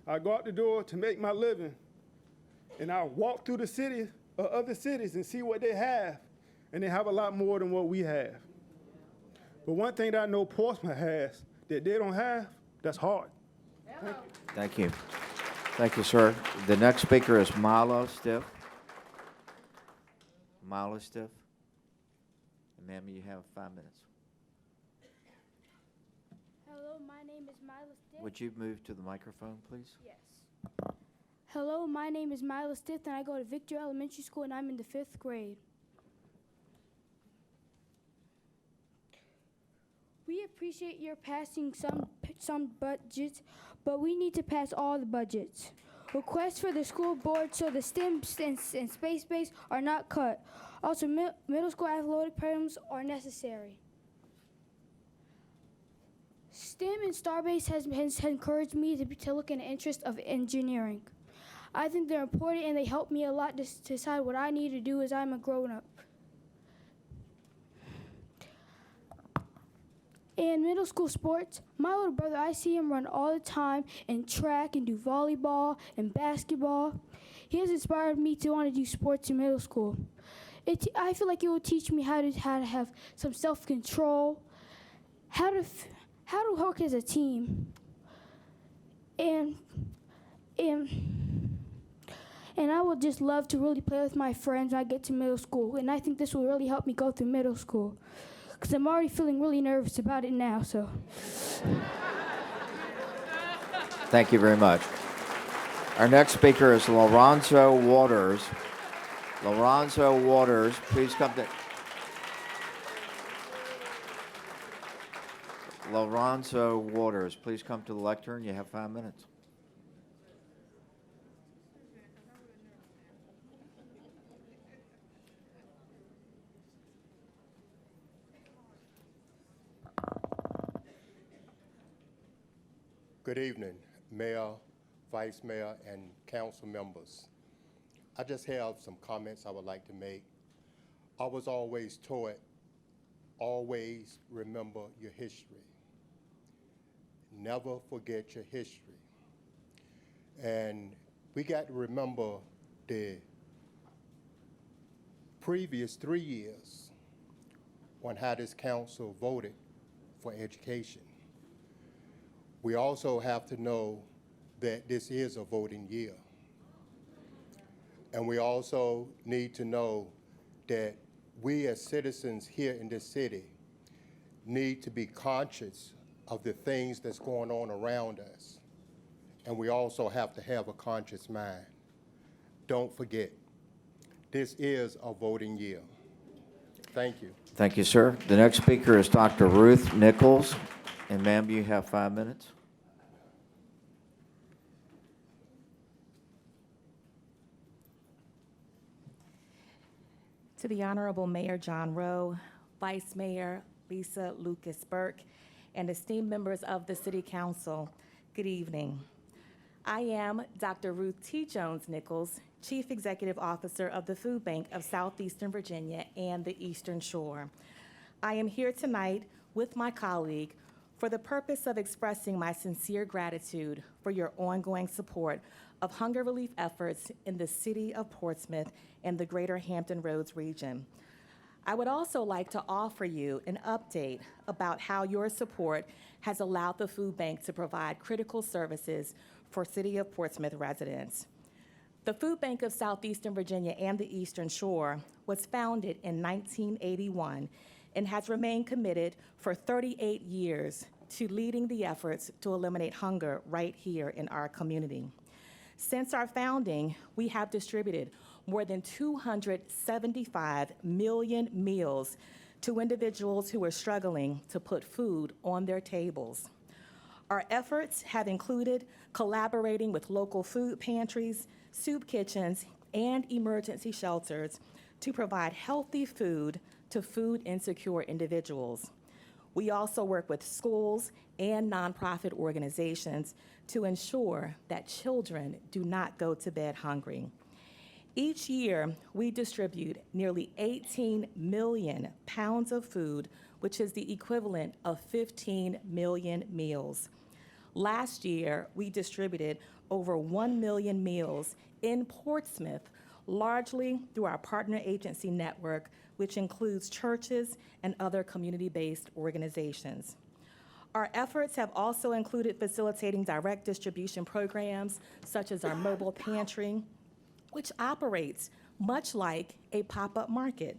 I go out the door to make my living, and I walk through the city or other cities and see what they have, and they have a lot more than what we have. But one thing that I know Portsmouth has that they don't have, that's heart. Thank you. Thank you, sir. The next speaker is Milo Stiff. Milo Stiff. Ma'am, you have 5 minutes. Hello, my name is Milo Stiff. Would you move to the microphone, please? Yes. Hello, my name is Milo Stiff, and I go to Victor Elementary School, and I'm in the 5th grade. We appreciate your passing some budgets, but we need to pass all the budgets. Requests for the school board so the STEM and space base are not cut. Also, middle school athletic programs are necessary. STEM and Starbase has encouraged me to look in the interest of engineering. I think they're important, and they help me a lot to decide what I need to do as I'm a grown-up. In middle school sports, my little brother, I see him run all the time in track and do volleyball and basketball. He has inspired me to want to do sports in middle school. I feel like it will teach me how to have some self-control, how to work as a team, and I would just love to really play with my friends when I get to middle school. And I think this will really help me go through middle school, because I'm already feeling really nervous about it now. So. Thank you very much. Our next speaker is Lorenzo Waters. Lorenzo Waters, please come to. Lorenzo Waters, please come to the lectern. You have 5 minutes. Good evening, Mayor, Vice Mayor, and council members. I just have some comments I would like to make. I was always taught, always remember your history. Never forget your history. And we got to remember the previous 3 years on how this council voted for education. We also have to know that this is a voting year. And we also need to know that we as citizens here in this city need to be conscious of the things that's going on around us. And we also have to have a conscious mind. Don't forget, this is a voting year. Thank you. Thank you, sir. The next speaker is Dr. Ruth Nichols. And ma'am, you have 5 minutes. To the Honorable Mayor John Rowe, Vice Mayor Lisa Lucas Burke, and esteemed members of the City Council, good evening. I am Dr. Ruth T. Jones Nichols, Chief Executive Officer of the Food Bank of Southeastern Virginia and the Eastern Shore. I am here tonight with my colleague for the purpose of expressing my sincere gratitude for your ongoing support of hunger relief efforts in the city of Portsmouth and the greater Hampton Roads region. I would also like to offer you an update about how your support has allowed the food bank to provide critical services for City of Portsmouth residents. The Food Bank of Southeastern Virginia and the Eastern Shore was founded in 1981 and has remained committed for 38 years to leading the efforts to eliminate hunger right here in our community. Since our founding, we have distributed more than 275 million meals to individuals who are struggling to put food on their tables. Our efforts have included collaborating with local food pantries, soup kitchens, and emergency shelters to provide healthy food to food insecure individuals. We also work with schools and nonprofit organizations to ensure that children do not go to bed hungry. Each year, we distribute nearly 18 million pounds of food, which is the equivalent of 15 million meals. Last year, we distributed over 1 million meals in Portsmouth, largely through our partner agency network, which includes churches and other community-based organizations. Our efforts have also included facilitating direct distribution programs, such as our mobile pantry, which operates much like a pop-up market.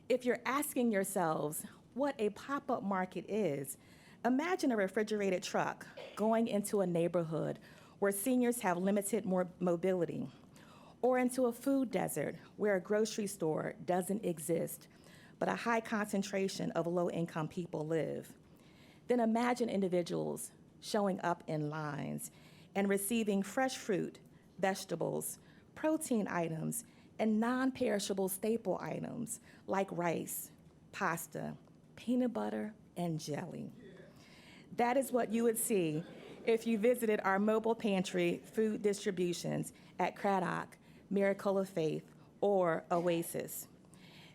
If you're asking yourselves what a pop-up market is, imagine a refrigerated truck going into a neighborhood where seniors have limited mobility, or into a food desert where a grocery store doesn't exist, but a high concentration of low-income people live. Then imagine individuals showing up in lines and receiving fresh fruit, vegetables, protein items, and non-perishable staple items like rice, pasta, peanut butter, and jelly. That is what you would see if you visited our mobile pantry food distributions at Craddock, Miracle of Faith, or Oasis.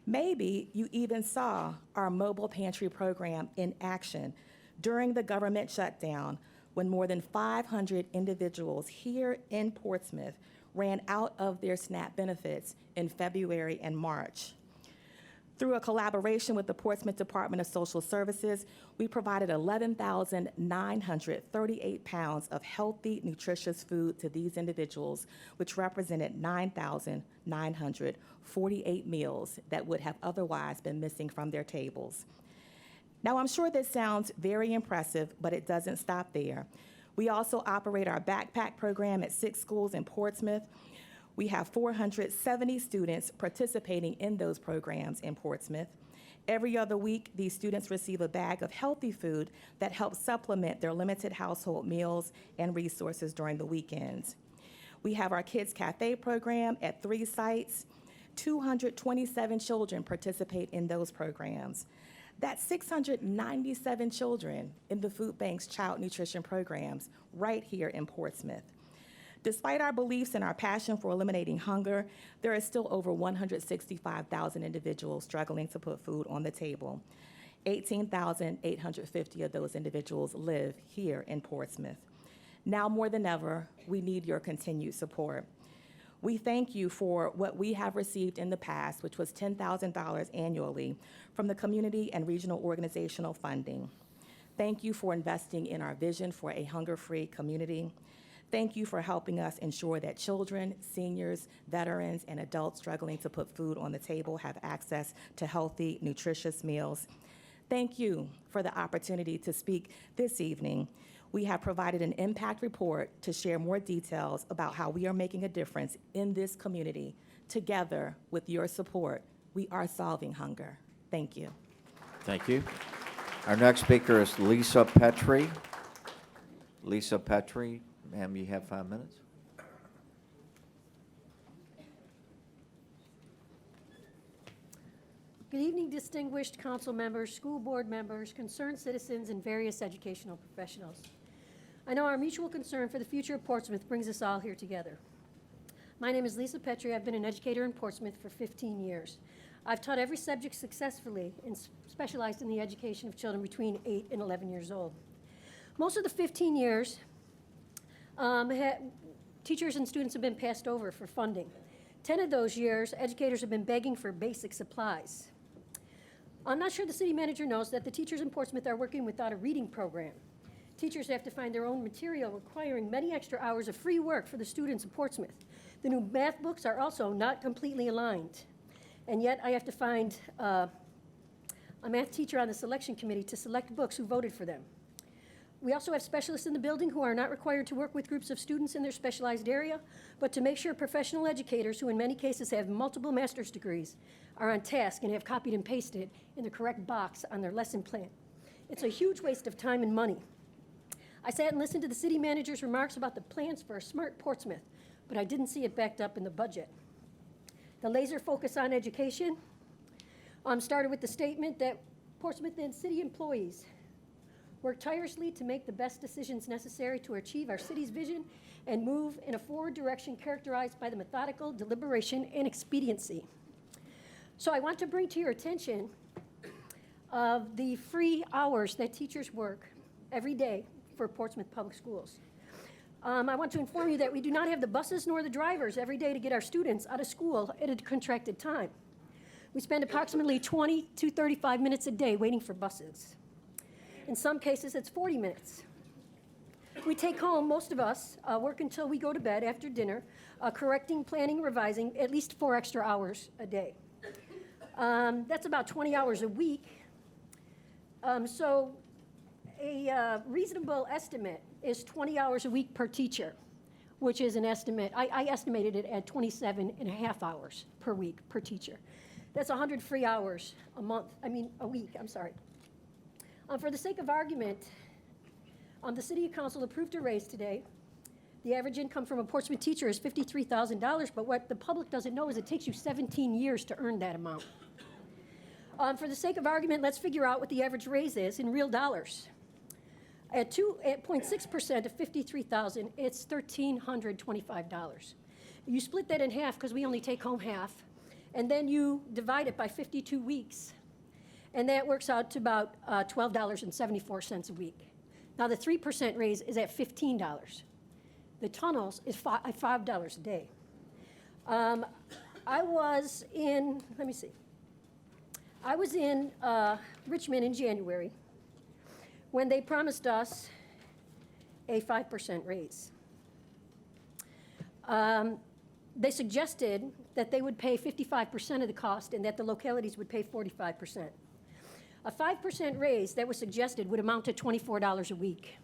Maybe you even saw our mobile pantry program in action during the government shutdown when more than 500 individuals here in Portsmouth ran out of their SNAP benefits in February and March. Through a collaboration with the Portsmouth Department of Social Services, we provided 11,938 pounds of healthy, nutritious food to these individuals, which represented 9,948 meals that would have otherwise been missing from their tables. Now, I'm sure this sounds very impressive, but it doesn't stop there. We also operate our backpack program at 6 schools in Portsmouth. We have 470 students participating in those programs in Portsmouth. Every other week, these students receive a bag of healthy food that helps supplement their limited household meals and resources during the weekends. We have our Kids Cafe program at 3 sites. 227 children participate in those programs. That's 697 children in the food bank's child nutrition programs right here in Portsmouth. Despite our beliefs and our passion for eliminating hunger, there are still over 165,000 individuals struggling to put food on the table. 18,850 of those individuals live here in Portsmouth. Now more than ever, we need your continued support. We thank you for what we have received in the past, which was $10,000 annually from the community and regional organizational funding. Thank you for investing in our vision for a hunger-free community. Thank you for helping us ensure that children, seniors, veterans, and adults struggling to put food on the table have access to healthy, nutritious meals. Thank you for the opportunity to speak this evening. We have provided an impact report to share more details about how we are making a difference in this community. Together, with your support, we are solving hunger. Thank you. Thank you. Our next speaker is Lisa Petrie. Lisa Petrie. Ma'am, you have 5 minutes. Good evening, distinguished council members, school board members, concerned citizens, and various educational professionals. I know our mutual concern for the future of Portsmouth brings us all here together. My name is Lisa Petrie. I've been an educator in Portsmouth for 15 years. I've taught every subject successfully and specialized in the education of children between 8 and 11 years old. Most of the 15 years, teachers and students have been passed over for funding. 10 of those years, educators have been begging for basic supplies. I'm not sure the city manager knows that the teachers in Portsmouth are working without a reading program. Teachers have to find their own material, requiring many extra hours of free work for the students in Portsmouth. The new math books are also not completely aligned. And yet I have to find a math teacher on the selection committee to select books who voted for them. We also have specialists in the building who are not required to work with groups of students in their specialized area, but to make sure professional educators, who in many cases have multiple master's degrees, are on task and have copied and pasted in the correct box on their lesson plan. It's a huge waste of time and money. I sat and listened to the city manager's remarks about the plans for a smart Portsmouth, but I didn't see it backed up in the budget. The laser focus on education started with the statement that Portsmouth and city employees work tirelessly to make the best decisions necessary to achieve our city's vision and move in a forward direction characterized by the methodical deliberation and expediency. So I want to bring to your attention of the free hours that teachers work every day for Portsmouth Public Schools. I want to inform you that we do not have the buses nor the drivers every day to get our students out of school at a contracted time. We spend approximately 20 to 35 minutes a day waiting for buses. In some cases, it's 40 minutes. We take home, most of us, work until we go to bed after dinner, correcting, planning, revising, at least 4 extra hours a day. That's about 20 hours a week. So a reasonable estimate is 20 hours a week per teacher, which is an estimate. I estimated it at 27 and a half hours per week per teacher. That's 100 free hours a week, I'm sorry. For the sake of argument, the City Council approved a raise today. The average income from a Portsmouth teacher is $53,000, but what the public doesn't know is it takes you 17 years to earn that amount. For the sake of argument, let's figure out what the average raise is in real dollars. At 0.6% of $53,000, it's $1,325. You split that in half, because we only take home half, and then you divide it by 52 weeks. And that works out to about $12.74 a week. Now, the 3% raise is at $15. The tunnels is $5 a day. I was in I was in Richmond in January when they promised us a 5% raise. They suggested that they would pay 55% of the cost and that the localities would pay 45%. A 5% raise that was suggested would amount to $24 a week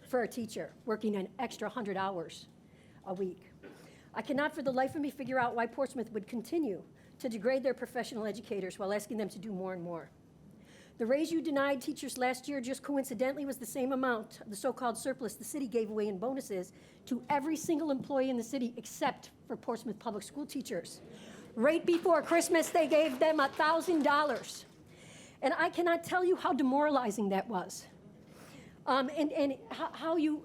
for a teacher working an extra 100 hours a week. I cannot for the life of me figure out why Portsmouth would continue to degrade their professional educators while asking them to do more and more. The raise you denied teachers last year just coincidentally was the same amount of the so-called surplus the city gave away in bonuses to every single employee in the city except for Portsmouth public school teachers. Right before Christmas, they gave them $1,000. And I cannot tell you how demoralizing that was. And how you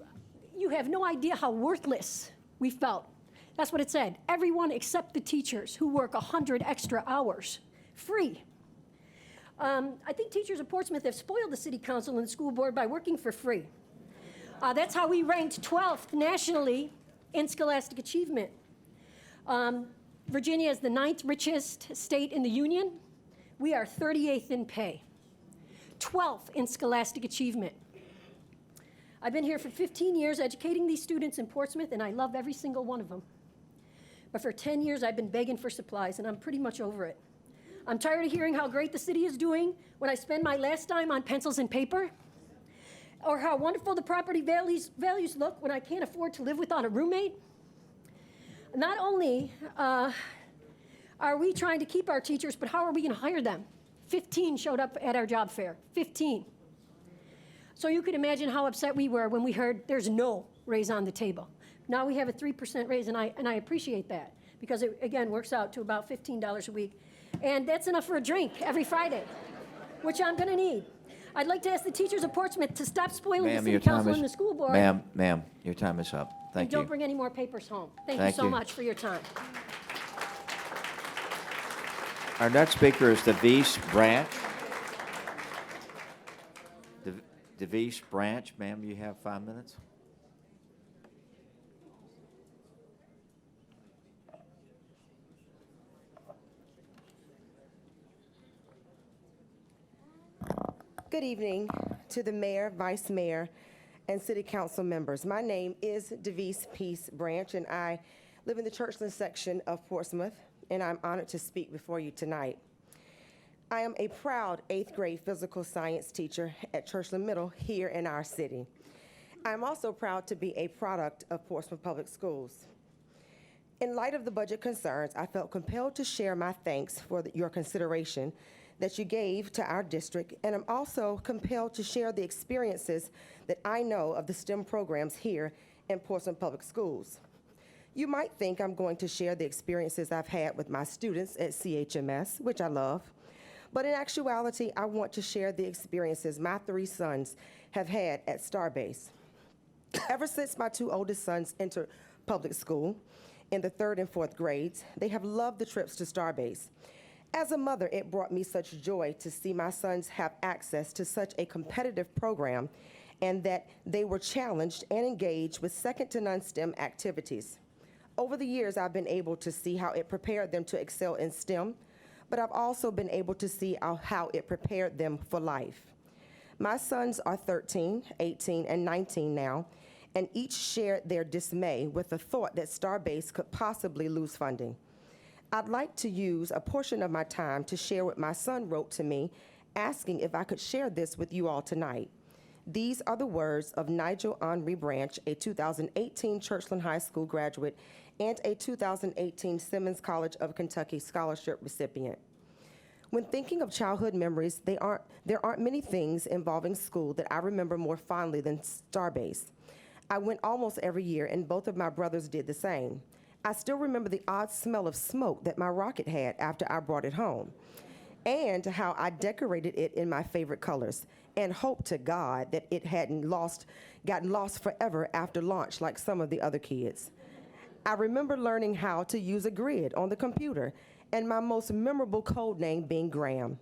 have no idea how worthless we felt. That's what it said. Everyone except the teachers who work 100 extra hours, free. I think teachers of Portsmouth have spoiled the city council and the school board by working for free. That's how we ranked 12th nationally in scholastic achievement. Virginia is the 9th richest state in the union. We are 38th in pay, 12th in scholastic achievement. I've been here for 15 years educating these students in Portsmouth, and I love every single one of them. But for 10 years, I've been begging for supplies, and I'm pretty much over it. I'm tired of hearing how great the city is doing when I spend my last dime on pencils and paper, or how wonderful the property values look when I can't afford to live without a roommate. Not only are we trying to keep our teachers, but how are we going to hire them? 15 showed up at our job fair, 15. So you can imagine how upset we were when we heard there's no raise on the table. Now we have a 3% raise, and I appreciate that because it, again, works out to about $15 a week. And that's enough for a drink every Friday, which I'm going to need. I'd like to ask the teachers of Portsmouth to stop spoiling the city council and the school board. Ma'am, your time is up. Thank And you. don't bring any more papers home. Thank you Thank so you. much for your time. Our next speaker is DeVise Branch. DeVise Branch, ma'am, you have 5 minutes. Good evening to the mayor, vice mayor, and city council members. My name is DeVise Peace Branch, and I live in the Churchland section of Portsmouth, and I'm honored to speak before you tonight. I am a proud 8th grade physical science teacher at Churchland Middle here in our city. I'm also proud to be a product of Portsmouth Public Schools. In light of the budget concerns, I felt compelled to share my thanks for your consideration that you gave to our district, and I'm also compelled to share the experiences that I know of the STEM programs here in Portsmouth Public Schools. You might think I'm going to share the experiences I've had with my students at CHMS, which I love, but in actuality, I want to share the experiences my 3 sons have had at Starbase. Ever since my 2 oldest sons entered public school in the 3rd and 4th grades, they have loved the trips to Starbase. As a mother, it brought me such joy to see my sons have access to such a competitive program and that they were challenged and engaged with second-to-none STEM activities. Over the years, I've been able to see how it prepared them to excel in STEM, but I've also been able to see how it prepared them for life. My sons are 13, 18, and 19 now, and each shared their dismay with the thought that Starbase could possibly lose funding. I'd like to use a portion of my time to share what my son wrote to me, asking if I could share this with you all tonight. These are the words of Nigel Henry Branch, a 2018 Churchland High School graduate and a 2018 Simmons College of Kentucky scholarship recipient. When thinking of childhood memories, there aren't many things involving school that I remember more fondly than Starbase. I went almost every year, and both of my brothers did the same. I still remember the odd smell of smoke that my rocket had after I brought it home, and how I decorated it in my favorite colors, and hoped to God that it hadn't gotten lost forever after launch like some of the other kids. I remember learning how to use a grid on the computer, and my most memorable code name being Graham.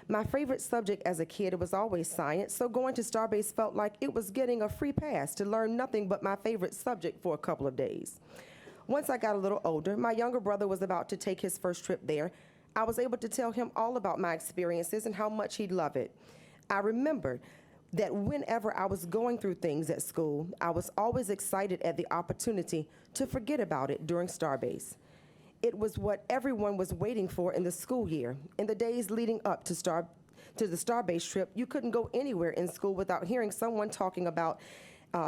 My favorite subject as a kid was always science, so going to Starbase felt like it was getting a free pass to learn nothing but my favorite subject for a couple of days. Once I got a little older, my younger brother was about to take his first trip there. I was able to tell him all about my experiences and how much he'd love it. I remembered that whenever I was going through things at school, I was always excited at the opportunity to forget about it during Starbase. It was what everyone was waiting for in the school year. In the days leading up to the Starbase trip, you couldn't go anywhere in school without hearing someone talking about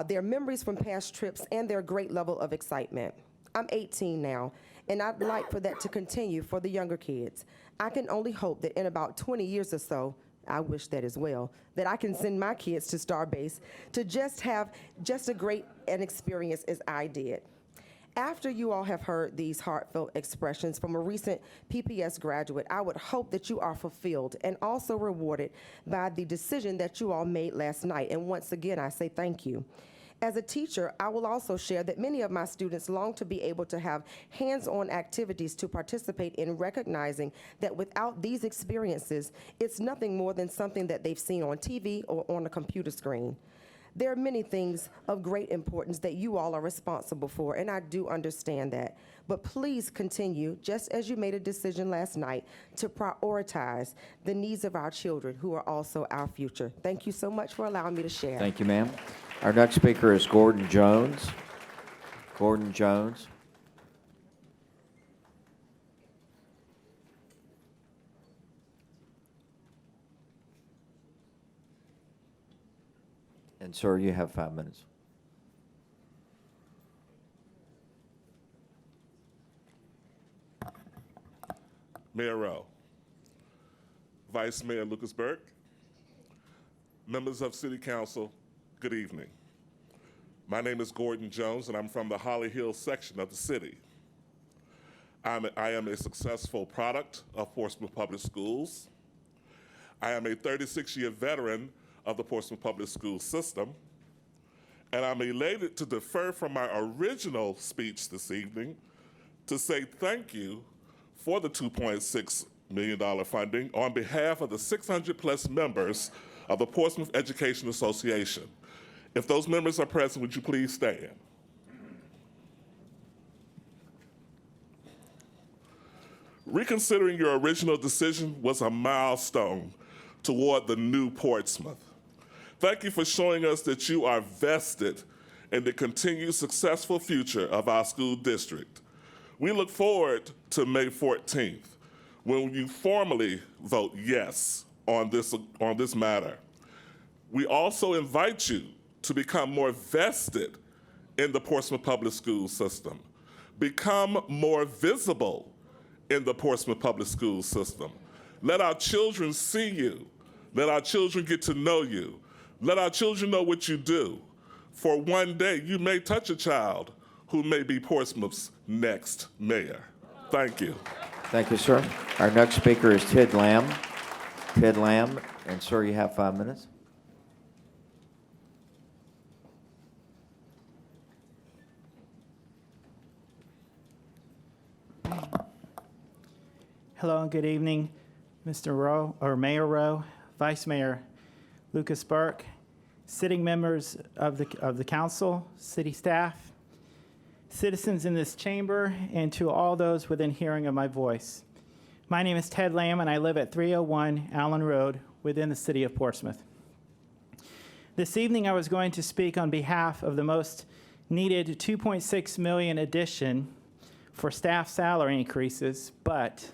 their memories from past trips and their great level of excitement. I'm 18 now, and I'd like for that to continue for the younger kids. I can only hope that in about 20 years or so, I wish that as well, that I can send my kids to Starbase to just have just a great an experience as I did. After you all have heard these heartfelt expressions from a recent PPS graduate, I would hope that you are fulfilled and also rewarded by the decision that you all made last night. And once again, I say thank you. As a teacher, I will also share that many of my students long to be able to have hands-on activities to participate in, recognizing that without these experiences, it's nothing more than something that they've seen on TV or on a computer screen. There are many things of great importance that you all are responsible for, and I do understand that. But please continue, just as you made a decision last night, to prioritize the needs of our children, who are also our future. Thank you so much for allowing me to share. Thank you, ma'am. Our next speaker is Gordon Jones. Gordon Jones. And sir, you have 5 minutes. Mayor Rowe, Vice Mayor Lucas Burke, members of City Council, good evening. My name is Gordon Jones, and I'm from the Holly Hills section of the city. I am a successful product of Portsmouth Public Schools. I am a 36-year veteran of the Portsmouth Public School system, and I'm elated to defer from my original speech this evening to say thank you for the $2.6 million funding on behalf of the 600+ members of the Portsmouth Education Association. If those members are present, would you please stand? Reconsidering your original decision was a milestone toward the new Portsmouth. Thank you for showing us that you are vested in the continued successful future of our school district. We look forward to May 14th, when you formally vote yes on this matter. We also invite you to become more vested in the Portsmouth Public School system. Become more visible in the Portsmouth Public School system. Let our children see you. Let our children get to know you. Let our children know what you do. For one day, you may touch a child who may be Portsmouth's next mayor. Thank you. Thank you, sir. Our next speaker is Ted Lamb. Ted Lamb, and sir, you have 5 minutes. Hello and good evening, Mr. Rowe, or Mayor Rowe, Vice Mayor Lucas Burke, sitting members of the council, city staff, citizens in this chamber, and to all those within hearing of my voice. My name is Ted Lamb, and I live at 301 Allen Road within the city of Portsmouth. This evening, I was going to speak on behalf of the most needed $2.6 million addition for staff salary increases, but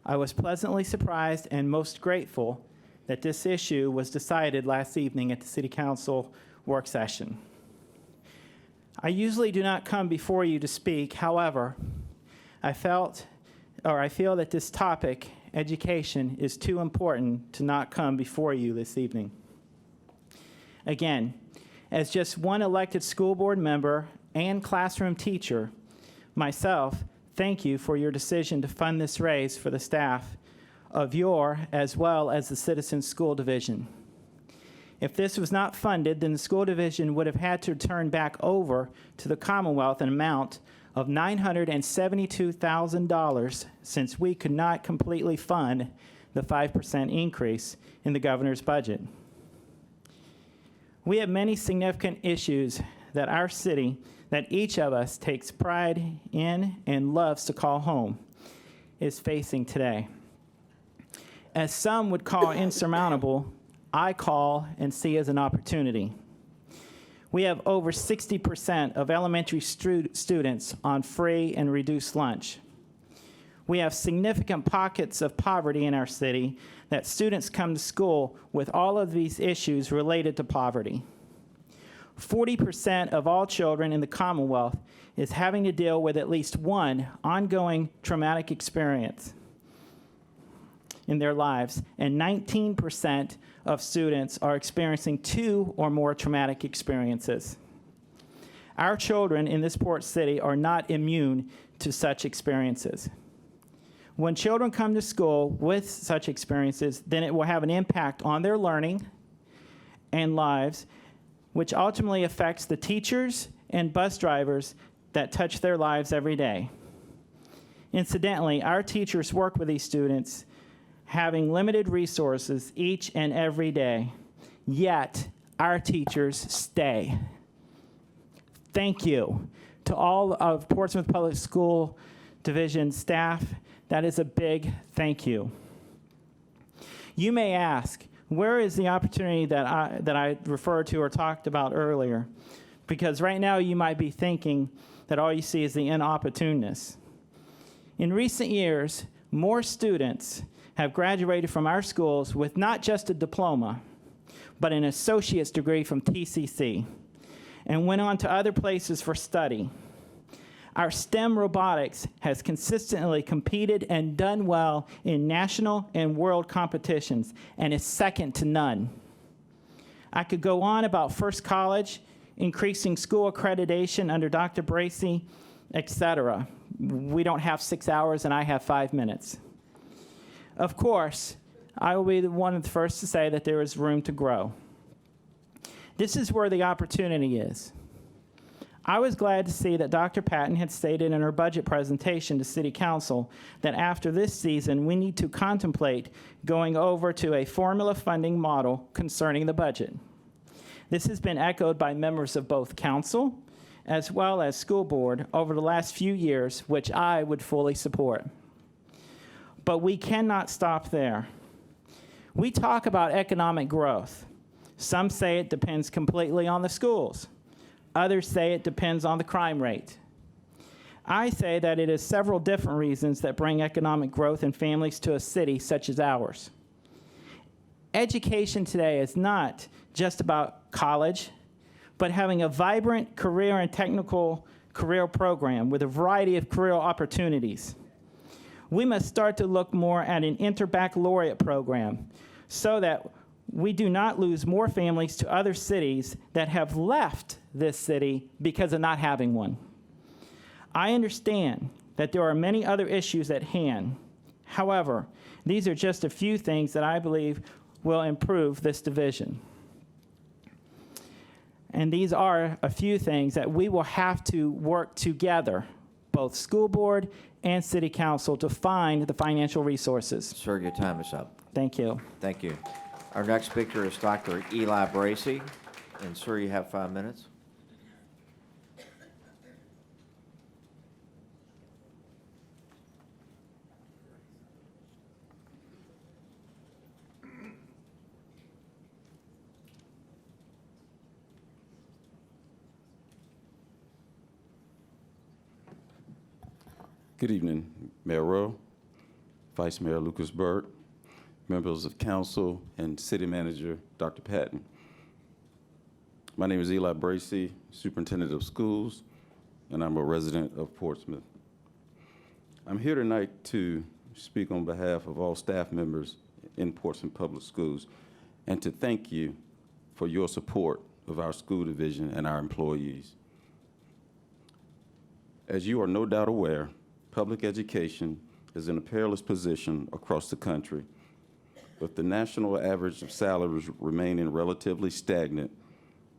I was pleasantly surprised and most grateful that this issue was decided last evening at the City Council work session. I usually do not come before you to speak. However, I feel that this topic, education, is too important to not come before you this evening. Again, as just one elected school board member and classroom teacher, myself, thank you for your decision to fund this raise for the staff of your, as well as the Citizen School Division. If this was not funded, then the school division would have had to turn back over to the Commonwealth an amount of $972,000 since we could not completely fund the 5% increase in the governor's budget. We have many significant issues that our city, that each of us takes pride in and loves to call home, is facing today. as some would call insurmountable, I call and see as an opportunity. We have over 60% of elementary students on free and reduced lunch. We have significant pockets of poverty in our city that students come to school with all of these issues related to poverty. 40% of all children in the Commonwealth is having to deal with at least one ongoing traumatic experience in their lives, and 19% of students are experiencing 2 or more traumatic experiences. Our children in this port city are not immune to such experiences. When children come to school with such experiences, then it will have an impact on their learning and lives, which ultimately affects the teachers and bus drivers that touch their lives every day. Incidentally, our teachers work with these students having limited resources each and every day, yet our teachers stay. Thank you to all of Portsmouth Public School Division staff. That is a big thank you. You may ask, where is the opportunity that I referred to or talked about earlier? Because right now you might be thinking that all you see is the inopportuneness. In recent years, more students have graduated from our schools with not just a diploma, but an associate's degree from TCC, and went on to other places for study. Our STEM robotics has consistently competed and done well in national and world competitions and is second to none. I could go on about First College, increasing school accreditation under Dr. Bracy, etc. We don't have 6 hours and I have 5 minutes. Of course, I will be one of the first to say that there is room to grow. This is where the opportunity is. I was glad to see that Dr. Patton had stated in her budget presentation to City Council that after this season, we need to contemplate going over to a formula funding model concerning the budget. This has been echoed by members of both council as well as school board over the last few years, which I would fully support. But we cannot stop there. We talk about economic growth. Some say it depends completely on the schools. Others say it depends on the crime rate. I say that it is several different reasons that bring economic growth and families to a city such as ours. Education today is not just about college, but having a vibrant career and technical career program with a variety of career opportunities. We must start to look more at an interbaccalaureate program so that we do not lose more families to other cities that have left this city because of not having one. I understand that there are many other issues at hand. However, these are just a few things that I believe will improve this division. And these are a few things that we will have to work together, both school board and city council, to find the financial resources. Sir, your time is up. Thank you. Thank you. Our next speaker is Dr. Eli Bracy. And sir, you have 5 minutes. Good evening, Mayor Rowe, Vice Mayor Lucas Burke, members of council, and City Manager Dr. Patton. My name is Eli Bracy, Superintendent of Schools, and I'm a resident of Portsmouth. I'm here tonight to speak on behalf of all staff members in Portsmouth Public Schools and to thank you for your support of our school division and our employees. As you are no doubt aware, public education is in a perilous position across the country. With the national average of salaries remaining relatively stagnant,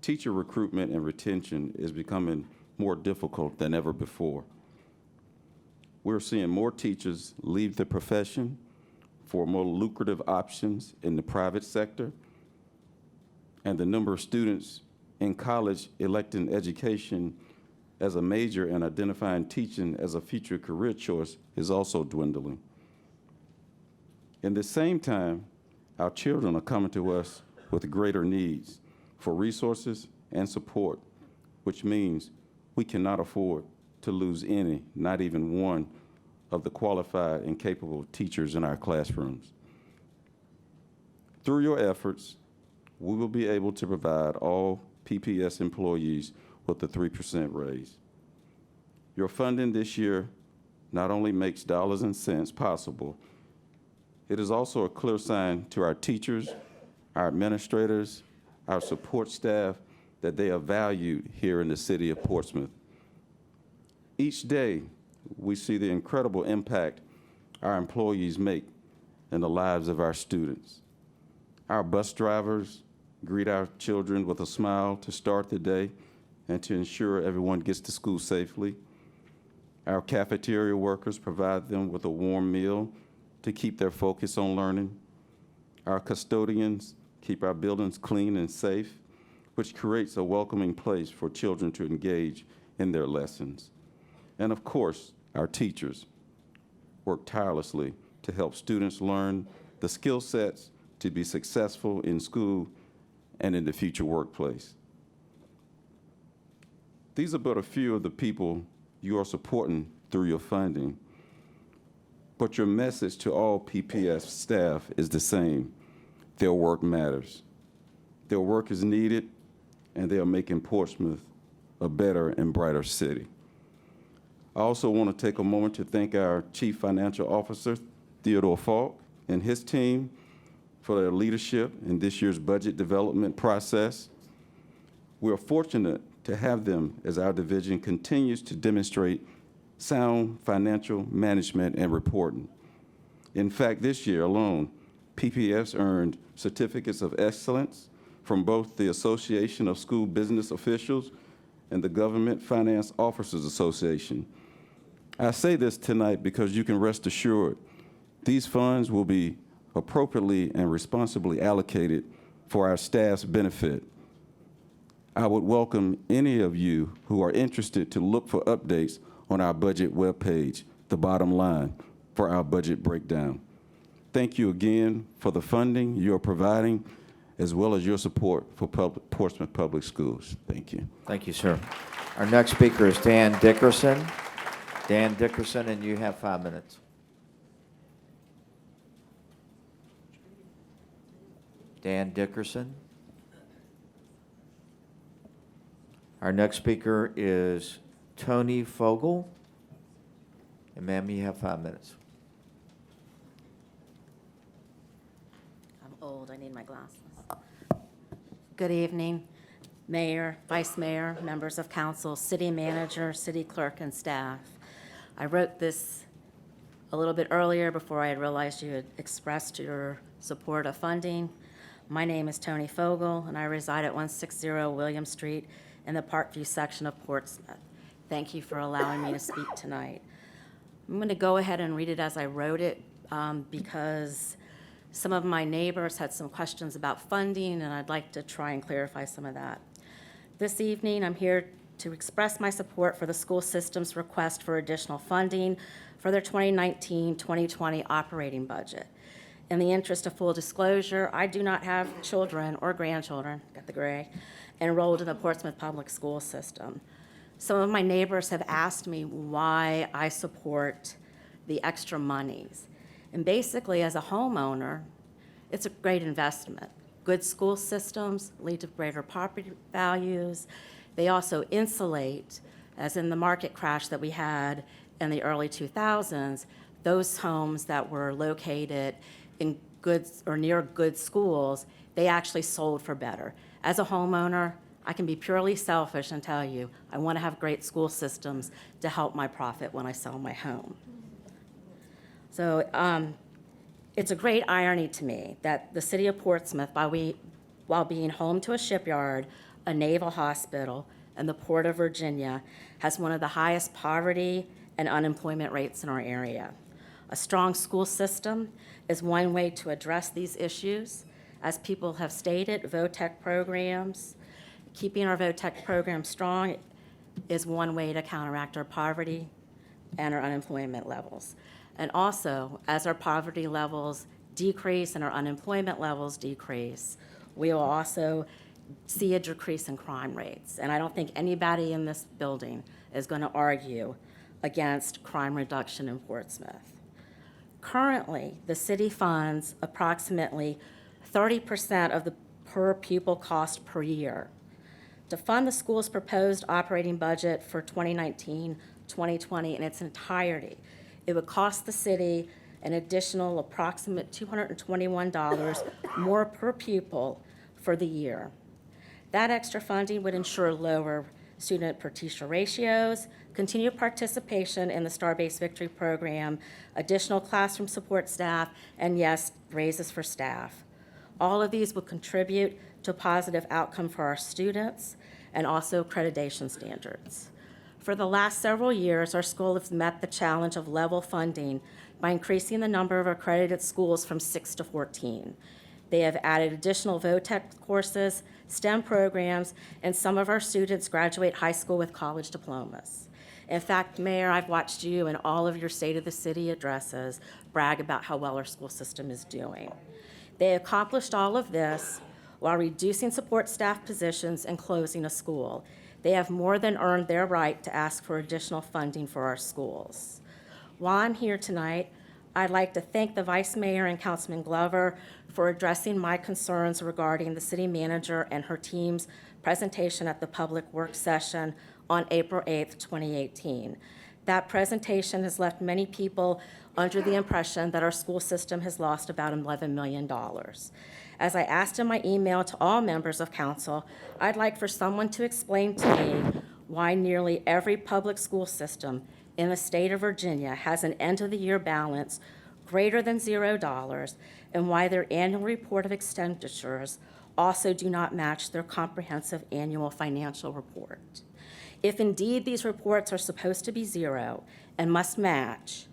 teacher recruitment and retention is becoming more difficult than ever before. We're seeing more teachers leave the profession for more lucrative options in the private sector, and the number of students in college electing education as a major and identifying teaching as a future career choice is also dwindling. In the same time, our children are coming to us with greater needs for resources and support, which means we cannot afford to lose any, not even one, of the qualified and capable teachers in our classrooms. Through your efforts, we will be able to provide all PPS employees with a 3% raise. Your funding this year not only makes dollars and cents possible, it is also a clear sign to our teachers, our administrators, our support staff that they are valued here in the city of Portsmouth. Each day, we see the incredible impact our employees make in the lives of our students. Our bus drivers greet our children with a smile to start the day and to ensure everyone gets to school safely. Our cafeteria workers provide them with a warm meal to keep their focus on learning. Our custodians keep our buildings clean and safe, which creates a welcoming place for children to engage in their lessons. And of course, our teachers work tirelessly to help students learn the skill sets to be successful in school and in the future workplace. These are but a few of the people you are supporting through your funding, but your message to all PPS staff is the same. Their work matters. Their work is needed, and they are making Portsmouth a better and brighter city. I also want to take a moment to thank our Chief Financial Officer, Theodore Falk, and his team for their leadership in this year's budget development process. We are fortunate to have them as our division continues to demonstrate sound financial management and reporting. In fact, this year alone, PPS earned certificates of excellence from both the Association of School Business Officials and the Government Finance Officers Association. I say this tonight because you can rest assured these funds will be appropriately and responsibly allocated for our staff's benefit. I would welcome any of you who are interested to look for updates on our budget webpage, the bottom line, for our budget breakdown. Thank you again for the funding you are providing, as well as your support for Portsmouth Public Schools. Thank you. Thank you, sir. Our next speaker is Dan Dickerson. Dan Dickerson, and you have 5 minutes. Dan Dickerson. Our next speaker is Tony Fogel. And ma'am, you have 5 minutes. I'm old, I need my glasses. Good evening, Mayor, Vice Mayor, members of council, city manager, city clerk, and staff. I wrote this a little bit earlier before I had realized you had expressed your support of funding. My name is Tony Fogel, and I reside at 160 William Street in the Parkview section of Portsmouth. Thank you for allowing me to speak tonight. I'm going to go ahead and read it as I wrote it because some of my neighbors had some questions about funding, and I'd like to try and clarify some of that. This evening, I'm here to express my support for the school system's request for additional funding for their 2019-2020 operating budget. In the interest of full disclosure, I do not have children or grandchildren, got the gray, enrolled in the Portsmouth Public School System. Some of my neighbors have asked me why I support the extra monies. And basically, as a homeowner, it's a great investment. Good school systems lead to greater property values. They also insulate, as in the market crash that we had in the early 2000s, those homes that were located in good or near good schools, they actually sold for better. As a homeowner, I can be purely selfish and tell you, I want to have great school systems to help my profit when I sell my home. So it's a great irony to me that the city of Portsmouth, while being home to a shipyard, a naval hospital, and the Port of Virginia, has one of the highest poverty and unemployment rates in our area. A strong school system is one way to address these issues. As people have stated, VOTEC programs, keeping our VOTEC program strong is one way to counteract our poverty and our unemployment levels. And also, as our poverty levels decrease and our unemployment levels decrease, we will also see a decrease in crime rates. And I don't think anybody in this building is going to argue against crime reduction in Portsmouth. Currently, the city funds approximately 30% of the per pupil cost per year. To fund the school's proposed operating budget for 2019-2020 in its entirety, it would cost the city an additional approximate $221 more per pupil for the year. That extra funding would ensure lower student per teacher ratios, continued participation in the Star-Based Victory program, additional classroom support staff, and yes, raises for staff. All of these would contribute to a positive outcome for our students and also accreditation standards. For the last several years, our school has met the challenge of level funding by increasing the number of accredited schools from 6 to 14. They have added additional VOTEC courses, STEM programs, and some of our students graduate high school with college diplomas. In fact, Mayor, I've watched you and all of your State of the City addresses brag about how well our school system is doing. They accomplished all of this while reducing support staff positions and closing a school. They have more than earned their right to ask for additional funding for our schools. While I'm here tonight, I'd like to thank the Vice Mayor and Councilman Glover for addressing my concerns regarding the city manager and her team's presentation at the public work session on April 8th, 2018. That presentation has left many people under the impression that our school system has lost about $11 million. As I asked in my email to all members of council, I'd like for someone to explain to me why nearly every public school system in the state of Virginia has an end-of-the-year balance greater than $0 and why their annual report of expenditures also do not match their comprehensive annual financial report. If indeed these reports are supposed to be zero and must match,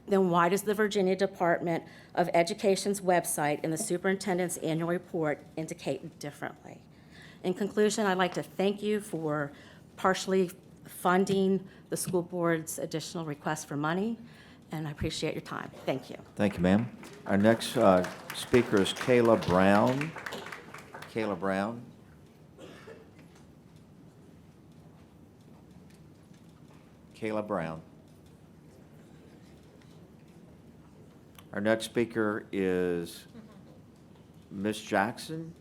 then why does the Virginia Department of Education's website in the superintendent's annual report indicate differently? In conclusion, I'd like to thank you for partially funding the school board's additional request for money, and I appreciate your time. Thank you. Thank you, ma'am. Our next speaker is Kayla Brown. Kayla Brown. Kayla Brown. Our next speaker is Ms. Jackson,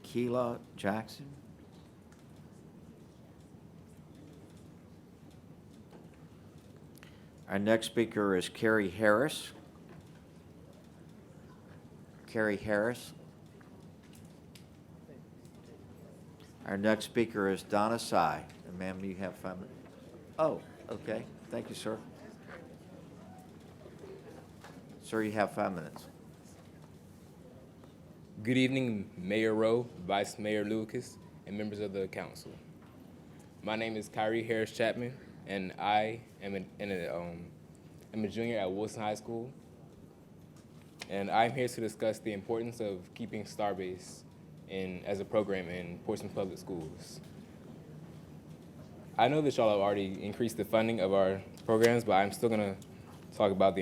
Keela Jackson. Our next speaker is Carrie Harris. Carrie Harris. Our next speaker is Donna Sy. And ma'am, you have 5 minutes. Oh, okay. Thank you, sir. Sir, you have 5 minutes. Good evening, Mayor Rowe, Vice Mayor Lucas, and members of the council. My name is Kyrie Harris Chapman, and I am a junior at Wilson High School. And I'm here to discuss the importance of keeping Starbase as a program in Portsmouth Public Schools. I know that y'all have already increased the funding of our programs, but I'm still gonna talk about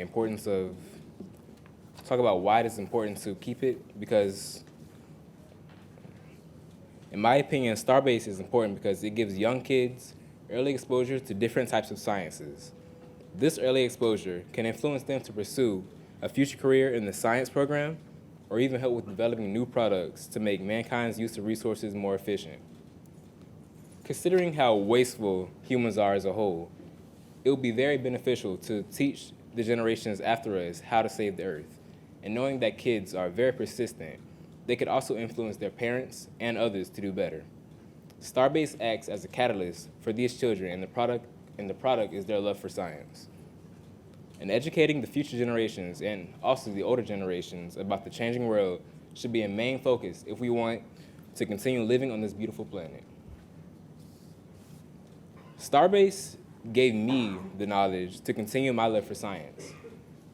why it is important to keep it, because in my opinion, Starbase is important because it gives young kids early exposure to different types of sciences. This early exposure can influence them to pursue a future career in the science program or even help with developing new products to make mankind's use of resources more efficient. Considering how wasteful humans are as a whole, it would be very beneficial to teach the generations after us how to save the earth. And knowing that kids are very persistent, they could also influence their parents and others to do better. Starbase acts as a catalyst for these children, and the product is their love for science. And educating the future generations and also the older generations about the changing world should be a main focus if we want to continue living on this beautiful planet. Starbase gave me the knowledge to continue my love for science.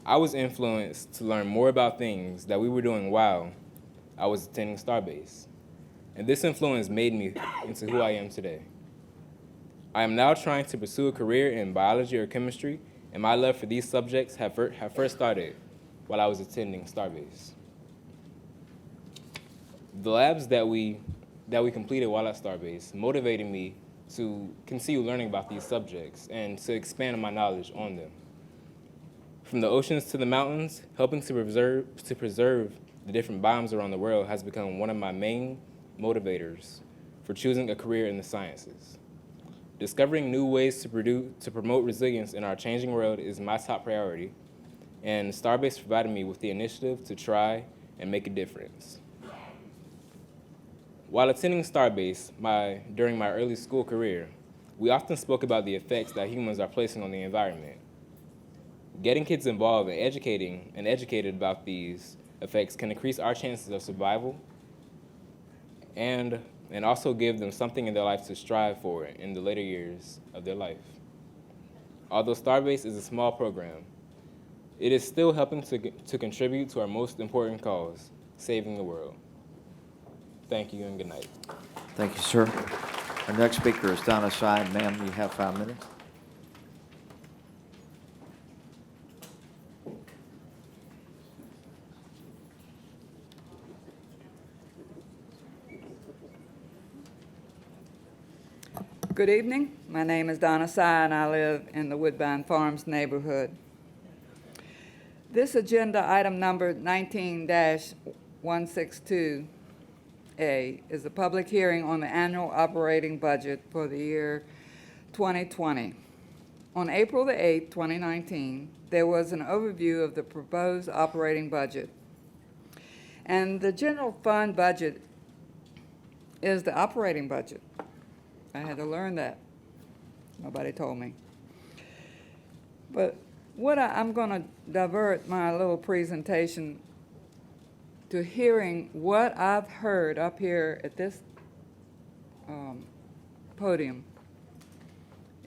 I was influenced to learn more about things that we were doing while I was attending Starbase. And this influence made me into who I am today. I am now trying to pursue a career in biology or chemistry, and my love for these subjects have first started while I was attending Starbase. The labs that we completed while at Starbase motivated me to continue learning about these subjects and to expand my knowledge on them. From the oceans to the mountains, helping to preserve the different biomes around the world has become one of my main motivators for choosing a career in the sciences. Discovering new ways to promote resilience in our changing world is my top priority, and Starbase provided me with the initiative to try and make a difference. While attending Starbase during my early school career, we often spoke about the effects that humans are placing on the environment. Getting kids involved and educated about these effects can increase our chances of survival and also give them something in their life to strive for in the later years of their life. Although Starbase is a small program, it is still helping to contribute to our most important cause, saving the world. Thank you and good night. Thank you, sir. Our next speaker is Donna Sy. Ma'am, you have 5 minutes. Good evening. My name is Donna Sy, and I live in the Woodbine Farms neighborhood. This agenda item number 19-162A is a public hearing on the annual operating budget for the year 2020. On April the 8th, 2019, there was an overview of the proposed operating budget. And the general fund budget is the operating budget. I had to learn that. Nobody told me. But I'm going to divert my little presentation to hearing what I've heard up here at this podium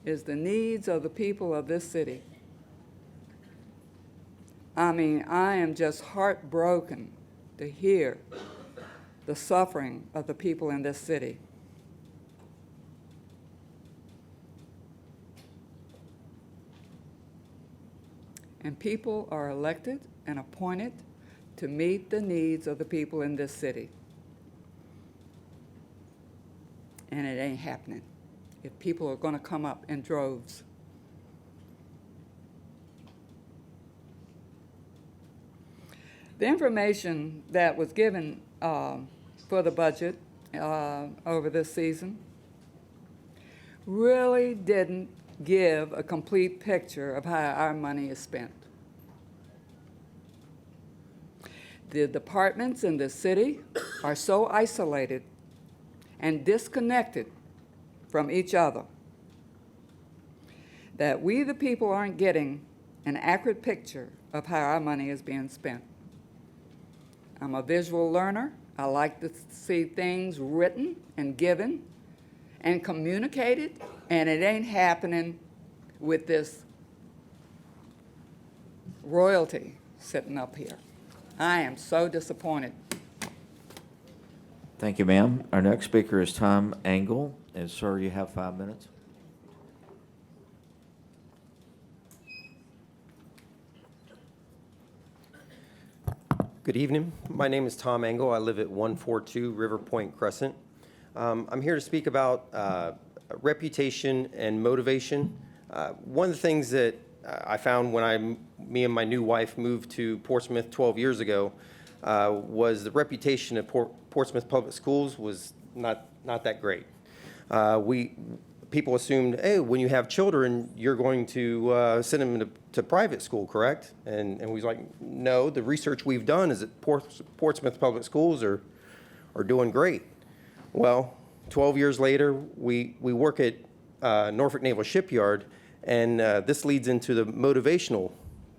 is the needs of the people of this city. I mean, I am just heartbroken to hear the suffering of the people in this city. And people are elected and appointed to meet the needs of the people in this city. And it ain't happening if people are going to come up in droves. The information that was given for the budget over this season really didn't give a complete picture of how our money is spent. The departments in the city are so isolated and disconnected from each other that we, the people, aren't getting an accurate picture of how our money is being spent. I'm a visual learner. I like to see things written and given and communicated, and it ain't happening with this royalty sitting up here. I am so disappointed. Thank you, ma'am. Our next speaker is Tom Engel. And sir, you have 5 minutes. Good evening. My name is Tom Engel. I live at 142 River Point Crescent. I'm here to speak about reputation and motivation. One of the things that I found when me and my new wife moved to Portsmouth 12 years ago was the reputation of Portsmouth Public Schools was not that great. People assumed, hey, when you have children, you're going to send them to private school, correct? And we was like, no, the research we've done is that Portsmouth Public Schools are doing great. Well, 12 years later, we work at Norfolk Naval Shipyard, and this leads into the motivational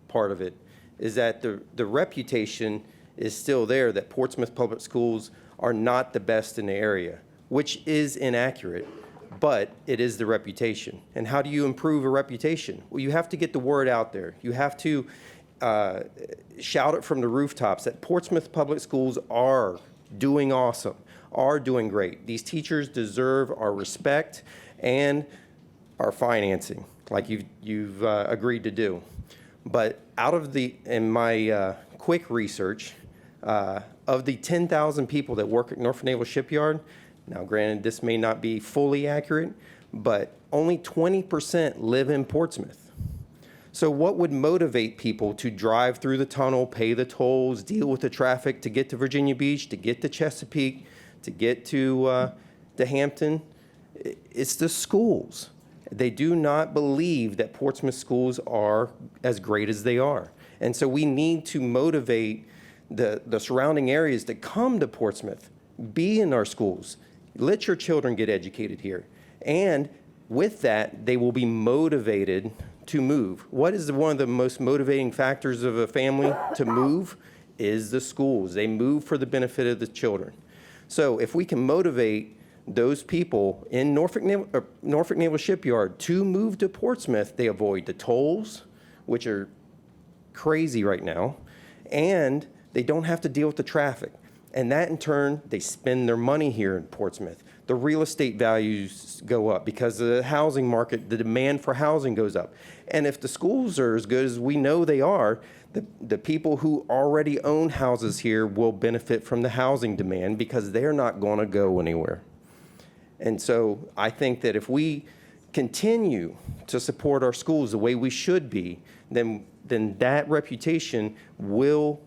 part of it, is that the reputation is still there that Portsmouth Public Schools are not the best in the area, which is inaccurate, but it is the reputation. And how do you improve a reputation? Well, you have to get the word out there. You have to shout it from the rooftops that Portsmouth Public Schools are doing awesome, are doing great. These teachers deserve our respect and our financing, like you've agreed to do. But in my quick research, of the 10,000 people that work at Norfolk Naval Shipyard, now granted, this may not be fully accurate, but only 20% live in Portsmouth. So what would motivate people to drive through the tunnel, pay the tolls, deal with the traffic to get to Virginia Beach, to get to Chesapeake, to get to Hampton? It's the schools. They do not believe that Portsmouth schools are as great as they are. And so we need to motivate the surrounding areas to come to Portsmouth, be in our schools, let your children get educated here. And with that, they will be motivated to move. What is one of the most motivating factors of a family to move? Is the schools. They move for the benefit of the children. So if we can motivate those people in Norfolk Naval Shipyard to move to Portsmouth, they avoid the tolls, which are crazy right now, and they don't have to deal with the traffic. And that in turn, they spend their money here in Portsmouth. The real estate values go up because the housing market, the demand for housing goes up. And if the schools are as good as we know they are, the people who already own houses here will benefit from the housing demand because they're not going to go anywhere. And so I think that if we continue to support our schools the way we should be, then that reputation will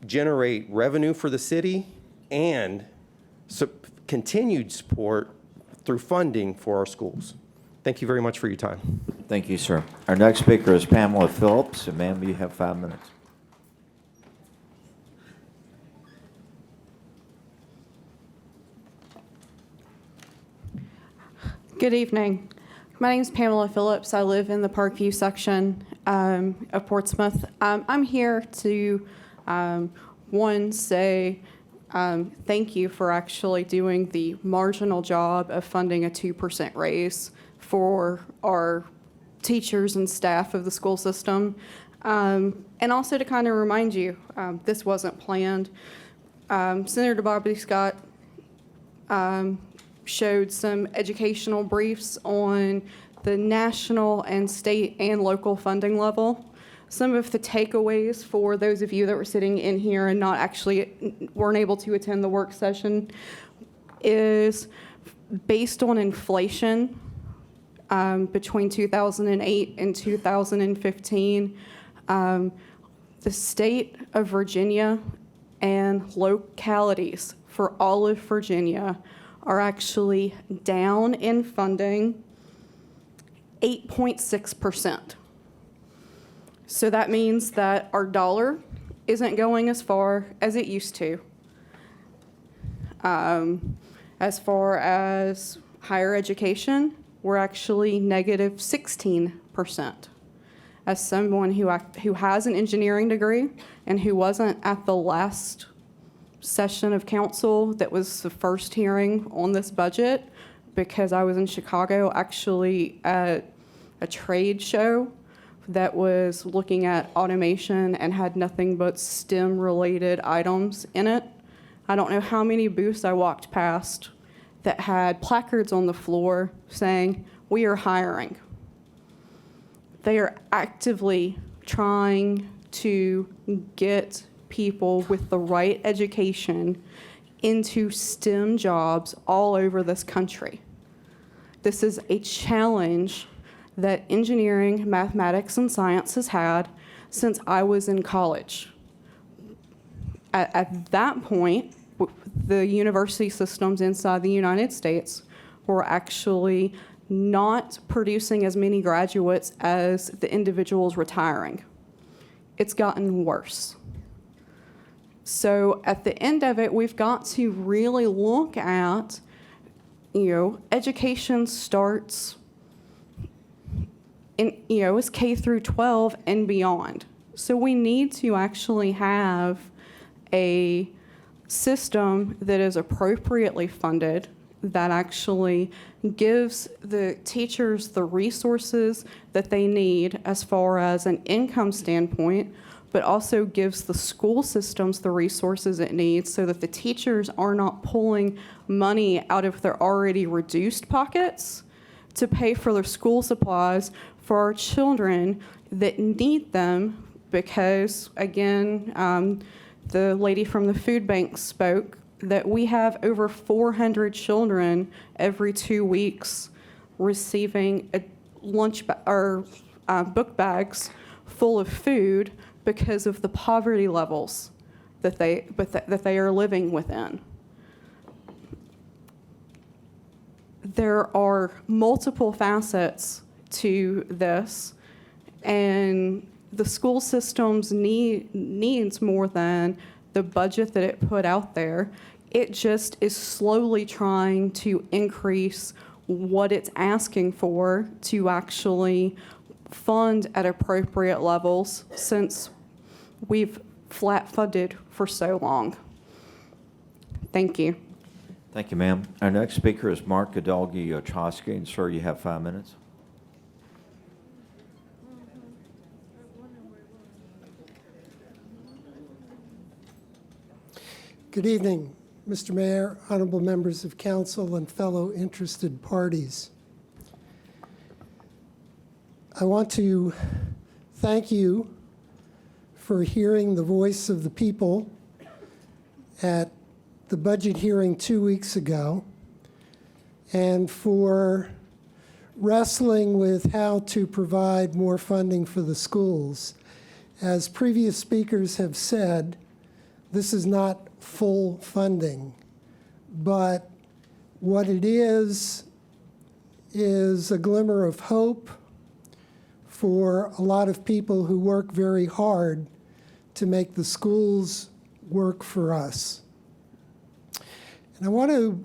generate revenue for the city and continued support through funding for our schools. Thank you very much for your time. Thank you, sir. Our next speaker is Pamela Phillips, and ma'am, you have 5 minutes. Good evening. My name is Pamela Phillips. I live in the Parkview section of Portsmouth. I'm here to, say thank you for actually doing the marginal job of funding a 2% raise for our teachers and staff of the school system. And also to kind of remind you, this wasn't planned. Senator Bobby Scott showed some educational briefs on the national and state and local funding level. Some of the takeaways for those of you that were sitting in here and not actually weren't able to attend the work session is based on inflation between 2008 and 2015, the state of Virginia and localities for all of Virginia are actually down in funding 8.6%. So that means that our dollar isn't going as far as it used to. As far as higher education, we're actually negative 16%. As someone who has an engineering degree and who wasn't at the last session of council that was the first hearing on this budget, because I was in Chicago actually at a trade show that was looking at automation and had nothing but STEM-related items in it. I don't know how many booths I walked past that had placards on the floor saying, "We are hiring." They are actively trying to get people with the right education into STEM jobs all over this country. This is a challenge that engineering, mathematics, and science has had since I was in college. At that point, the university systems inside the United States were actually not producing as many graduates as the individuals retiring. It's gotten worse. So at the end of it, we've got to really look at, education starts in, is K through 12 and beyond. So we need to actually have a system that is appropriately funded, that actually gives the teachers the resources that they need as far as an income standpoint, but also gives the school systems the resources it needs so that the teachers are not pulling money out of their already reduced pockets to pay for their school supplies for our children that need them because, again, the lady from the food bank spoke that we have over 400 children every 2 weeks receiving a book bags full of food because of the poverty levels that they are living within. There are multiple facets to this, and the school systems needs more than the budget that it put out there. It just is slowly trying to increase what it's asking for to actually fund at appropriate levels, since we've flat funded for so long. Thank you. Thank you, ma'am. Our next speaker is Mark Godolgi-Ochosky, and sir, you have 5 minutes. Good evening, Mr. Mayor, honorable members of council, and fellow interested parties. I want to thank you for hearing the voice of the people at the budget hearing 2 weeks ago, and for wrestling with how to provide more funding for the schools. As previous speakers have said, this is not full funding, but what it is a glimmer of hope for a lot of people who work very hard to make the schools work for us. And I want to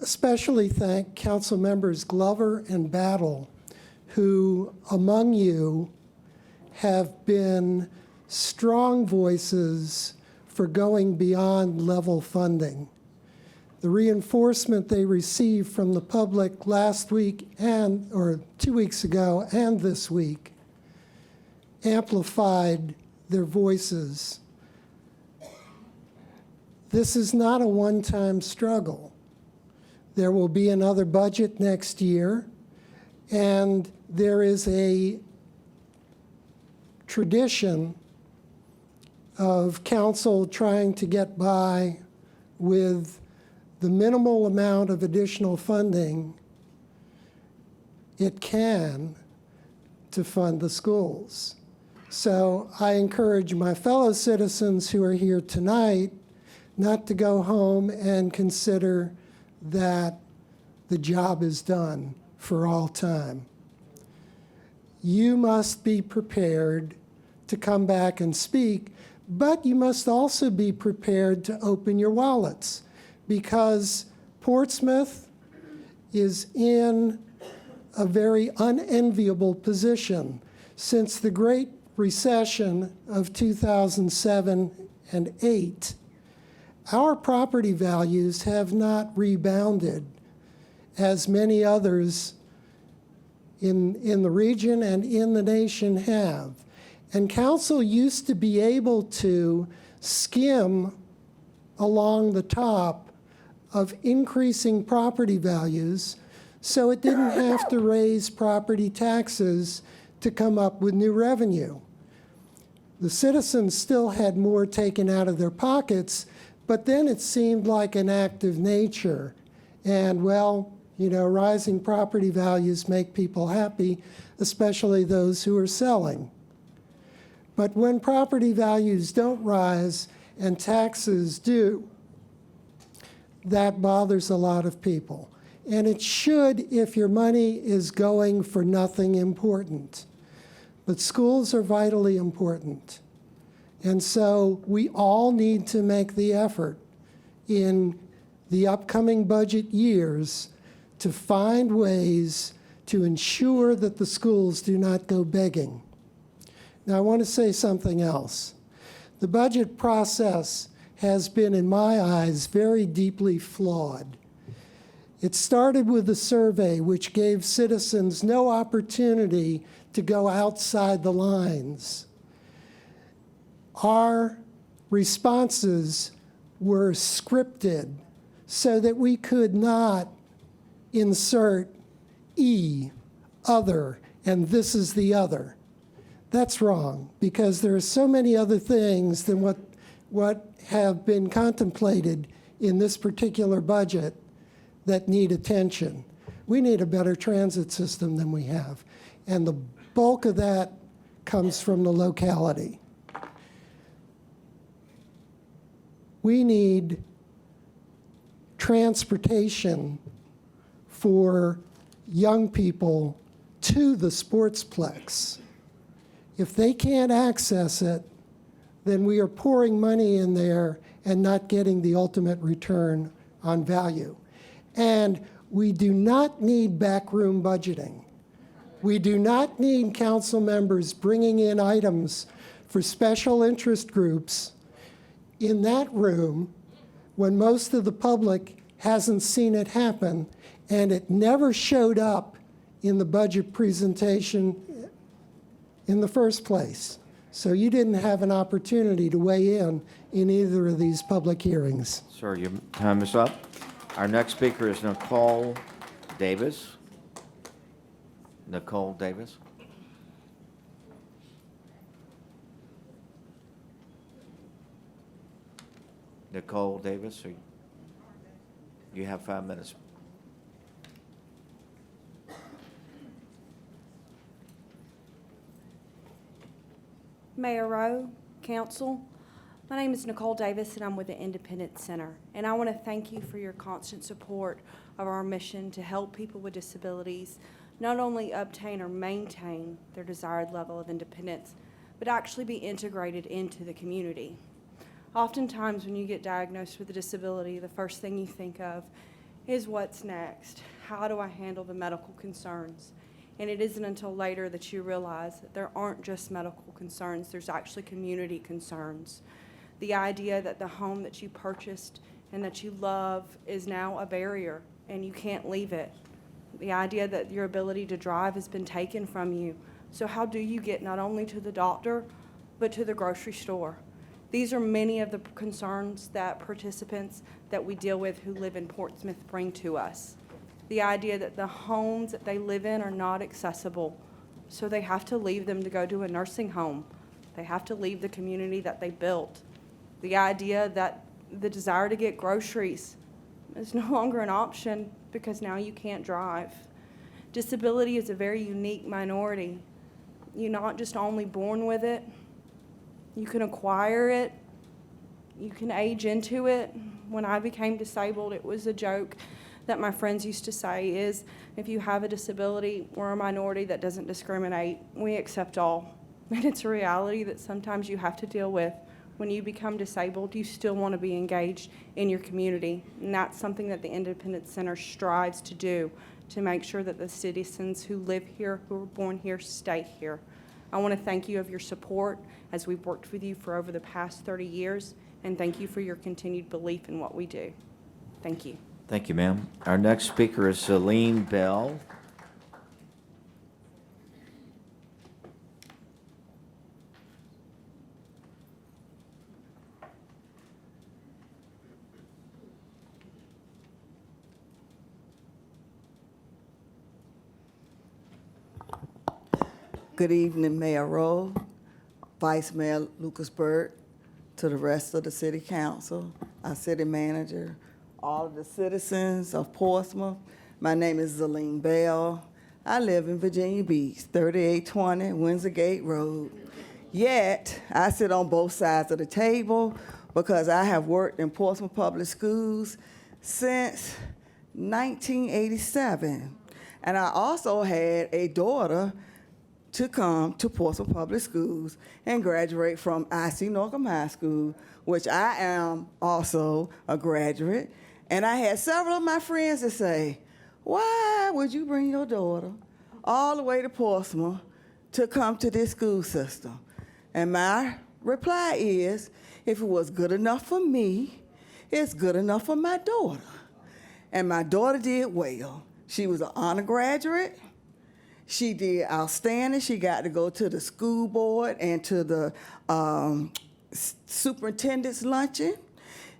especially thank Council Members Glover and Battle, who among you have been strong voices for going beyond level funding. The reinforcement they received from the public last week or 2 weeks ago and this week amplified their voices. This is not a one-time struggle. There will be another budget next year, and there is a tradition of council trying to get by with the minimal amount of additional funding it can to fund the schools. So I encourage my fellow citizens who are here tonight not to go home and consider that the job is done for all time. You must be prepared to come back and speak, but you must also be prepared to open your wallets, because Portsmouth is in a very unenviable position. Since the Great Recession of 2007 and 8, our property values have not rebounded as many others in the region and in the nation have. And council used to be able to skim along the top of increasing property values, so it didn't have to raise property taxes to come up with new revenue. The citizens still had more taken out of their pockets, but then it seemed like an act of nature. And well, you know, rising property values make people happy, especially those who are selling. But when property values don't rise and taxes do, that bothers a lot of people. And it should if your money is going for nothing important. But schools are vitally important. And so we all need to make the effort in the upcoming budget years to find ways to ensure that the schools do not go begging. Now, I want to say something else. The budget process has been, in my eyes, very deeply flawed. It started with a survey which gave citizens no opportunity to go outside the lines. Our responses were scripted so that we could not insert E, other, and this is the other. That's wrong, because there are so many other things than what have been contemplated in this particular budget that need attention. We need a better transit system than we have, and the bulk of that comes from the locality. We need transportation for young people to the sportsplex. If they can't access it, then we are pouring money in there and not getting the ultimate return on value. And we do not need backroom budgeting. We do not need council members bringing in items for special interest groups in that room when most of the public hasn't seen it happen, and it never showed up in the budget presentation in the first place. So you didn't have an opportunity to weigh in either of these public hearings. Sir, your time is up. Our next speaker is Nicole Davis. Nicole Davis. Nicole Davis, you have 5 minutes. Mayor Rowe, Council, my name is Nicole Davis, and I'm with the Independent Center. And I want to thank you for your constant support of our mission to help people with disabilities not only obtain or maintain their desired level of independence, but actually be integrated into the community. Oftentimes when you get diagnosed with a disability, the first thing you think of is what's next? How do I handle the medical concerns? And it isn't until later that you realize that there aren't just medical concerns, there's actually community concerns. The idea that the home that you purchased and that you love is now a barrier and you can't leave it. The idea that your ability to drive has been taken from you. So how do you get not only to the doctor, but to the grocery store? These are many of the concerns that participants that we deal with who live in Portsmouth bring to us. The idea that the homes that they live in are not accessible, so they have to leave them to go to a nursing home. They have to leave the community that they built. The idea that the desire to get groceries is no longer an option because now you can't drive. Disability is a very unique minority. You're not just only born with it, you can acquire it, you can age into it. When I became disabled, it was a joke that my friends used to say is, if you have a disability, we're a minority that doesn't discriminate. We accept all. And it's a reality that sometimes you have to deal with. When you become disabled, you still want to be engaged in your community. And that's something that the Independent Center strives to do, to make sure that the citizens who live here, who were born here, stay here. I want to thank you of your support as we've worked with you for over the past 30 years, and thank you for your continued belief in what we do. Thank you. Thank you, ma'am. Our next speaker is Celine Bell. Good evening, Mayor Rowe, Vice Mayor Lucasburg, to the rest of the City Council, our City Manager, all of the citizens of Portsmouth. My name is Celine Bell. I live in Virginia Beach, 3820 Windsor Gate Road. Yet, I sit on both sides of the table because I have worked in Portsmouth Public Schools since 1987. And I also had a daughter to come to Portsmouth Public Schools and graduate from IC Norcom High School, which I am also a graduate. And I had several of my friends that say, why would you bring your daughter all the way to Portsmouth to come to this school system? And my reply is, if it was good enough for me, it's good enough for my daughter. And my daughter did well. She was an honor graduate. She did outstanding. She got to go to the school board and to the superintendent's luncheon.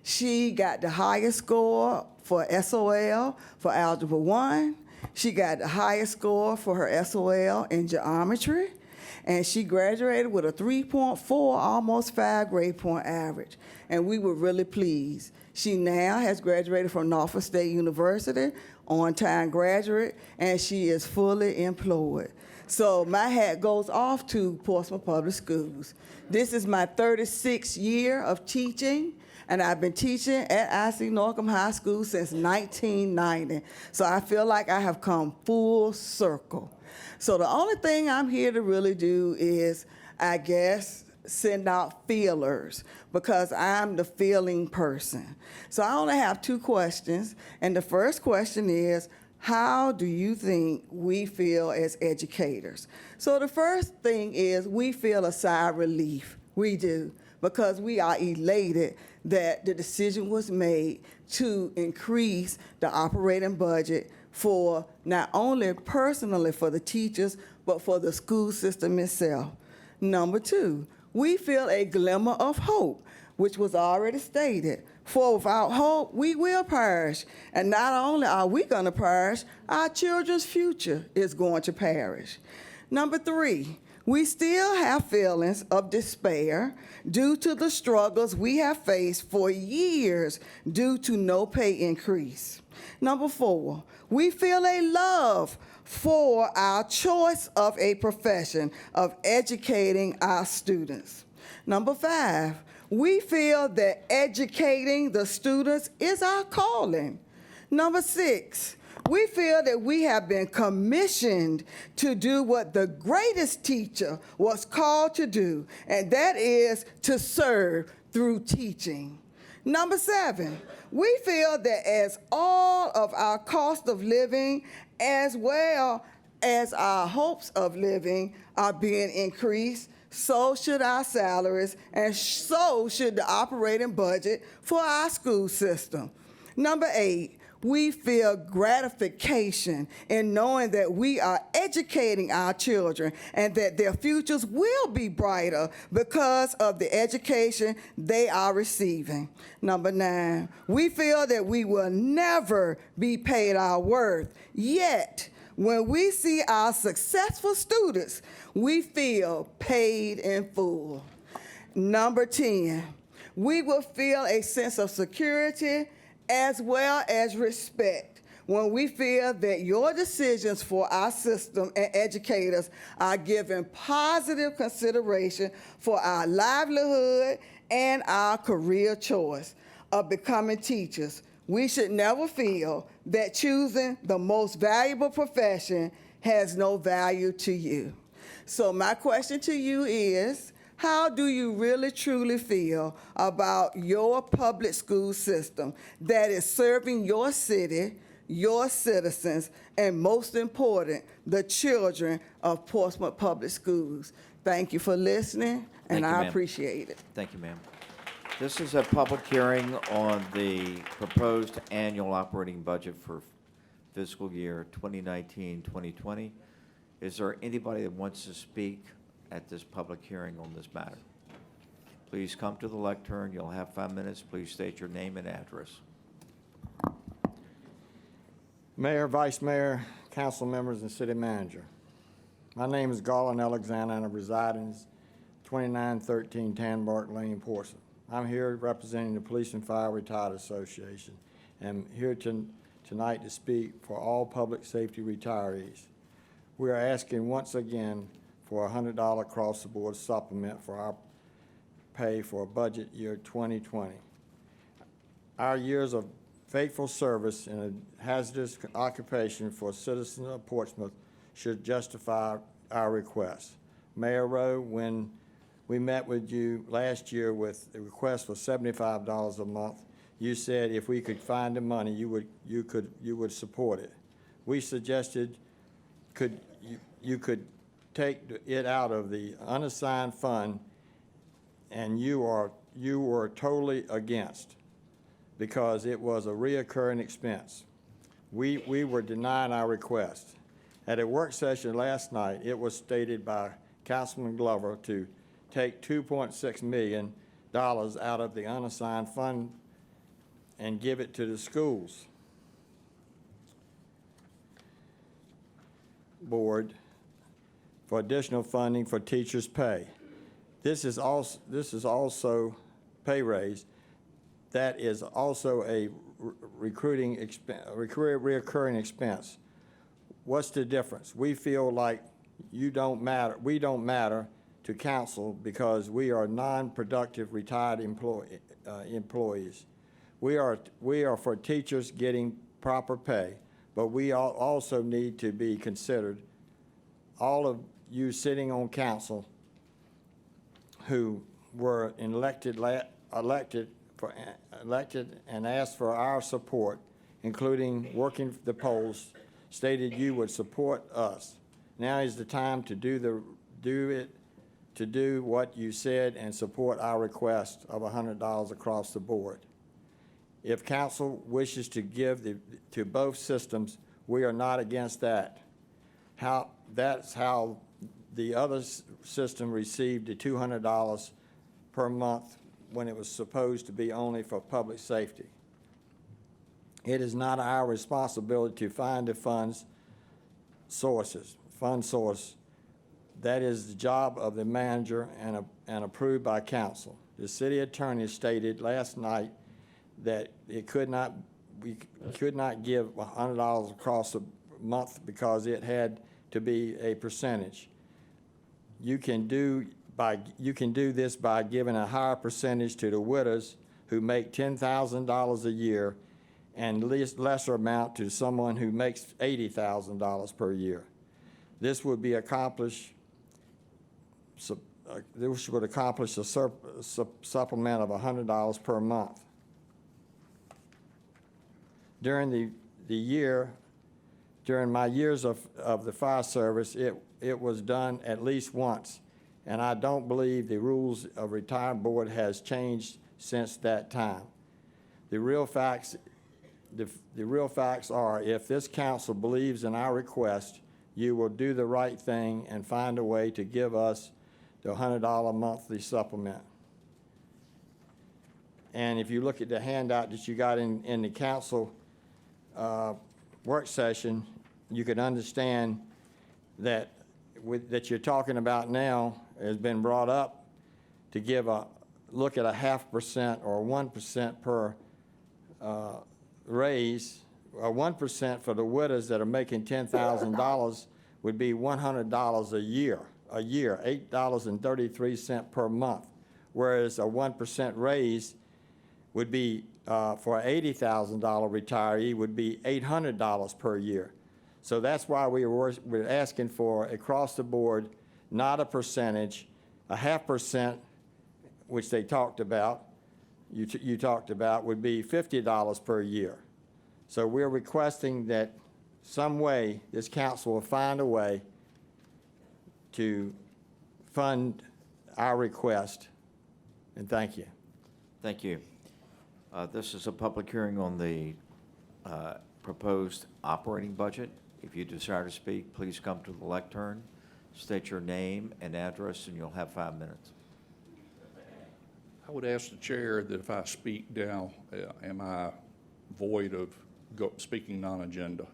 She got the highest score for SOL for Algebra 1. She got the highest score for her SOL in geometry. and she graduated with a 3.4, almost 5 grade point average, and we were really pleased. She now has graduated from Norfolk State University, on-time graduate, and she is fully employed. So my hat goes off to Portsmouth Public Schools. This is my 36th year of teaching, and I've been teaching at IC Norcom High School since 1990. So I feel like I have come full circle. So the only thing I'm here to really do is, I guess, send out feelers, because I'm the feeling person. So I only have 2 questions, and the first question is, how do you think we feel as educators? So the first thing is, we feel a sigh of relief. We do, because we are elated that the decision was made to increase the operating budget for not only personally for the teachers, but for the school system itself. Number 2, we feel a glimmer of hope, which was already stated. For without hope, we will perish. And not only are we going to perish, our children's future is going to perish. Number 3, we still have feelings of despair due to the struggles we have faced for years due to no pay increase. Number 4, we feel a love for our choice of a profession of educating our students. Number 5, we feel that educating the students is our calling. Number 6, we feel that we have been commissioned to do what the greatest teacher was called to do, and that is to serve through teaching. Number 7, we feel that as all of our cost of living as well as our hopes of living are being increased, so should our salaries, and so should the operating budget for our school system. Number 8, we feel gratification in knowing that we are educating our children and that their futures will be brighter because of the education they are receiving. Number 9, we feel that we will never be paid our worth, yet when we see our successful students, we feel paid in full. Number 10, we will feel a sense of security as well as respect when we feel that your decisions for our system and educators are given positive consideration for our livelihood and our career choice of becoming teachers. We should never feel that choosing the most valuable profession has no value to you. So my question to you is, how do you really truly feel about your public school system that is serving your city, your citizens, and most important, the children of Portsmouth Public Schools? Thank you for listening, and I appreciate it. Thank you, ma'am. This is a public hearing on the proposed annual operating budget for fiscal year 2019-2020. Is there anybody that wants to speak at this public hearing on this matter? Please come to the lectern. You'll have 5 minutes. Please state your name and address. Mayor, Vice Mayor, council members, and city manager. My name is Garland Alexander, and I reside in 2913 Tanbark Lane, Portsmouth. I'm here representing the Police and Fire Retired Association, and I'm here tonight to speak for all public safety retirees. We are asking once again for a $100 across-the-board supplement for our pay for budget year 2020. Our years of faithful service in a hazardous occupation for citizens of Portsmouth should justify our request. Mayor Rowe, when we met with you last year with a request for $75 a month, you said if we could find the money, you would support it. We suggested you could take it out of the unassigned fund, and you were totally against, because it was a reoccurring expense. We were denied our request. At a work session last night, it was stated by Councilman Glover to take $2.6 million out of the unassigned fund and give it to the schools board for additional funding for teachers' pay. This is also pay raise. That is also a recruiting reoccurring expense. What's the difference? We feel like we don't matter to council because we are non-productive retired employees. We are for teachers getting proper pay, but we also need to be considered. All of you sitting on council who were elected and asked for our support, including working the polls, stated you would support us. Now is the time to do what you said and support our request of $100 across the board. If council wishes to give to both systems, we are not against that. That's how the other system received the $200 per month when it was supposed to be only for public safety. It is not our responsibility to find the fund source. That is the job of the manager and approved by council. The city attorney stated last night that we could not give $100 across the month because it had to be a percentage. You can do this by giving a higher percentage to the widows who make $10,000 a year and lesser amount to someone who makes $80,000 per year. This would accomplish a supplement of $100 per month. During my years of the fire service, it was done at least once, and I don't believe the rules of retirement board has changed since that time. The real facts are, if this council believes in our request, you will do the right thing and find a way to give us the $100 monthly supplement. And if you look at the handout that you got in the council work session, you could understand that that you're talking about now has been brought up to give look at a 0.5% or 1% per raise. 1% for the widows that are making $10,000 would be $100 a year, $8.33 per month, whereas a 1% raise would be for an $80,000 retiree would be $800 per year. So that's why we're asking for across the board, not a percentage, a 0.5%, which they talked about, you talked about, would be $50 per year. So we're requesting that some way this council will find a way to fund our request, and thank you. Thank you. This is a public hearing on the proposed operating budget. If you desire to speak, please come to the lectern, state your name and address, and you'll have 5 minutes. I would ask the chair that if I speak now, am I void of speaking non-agenda?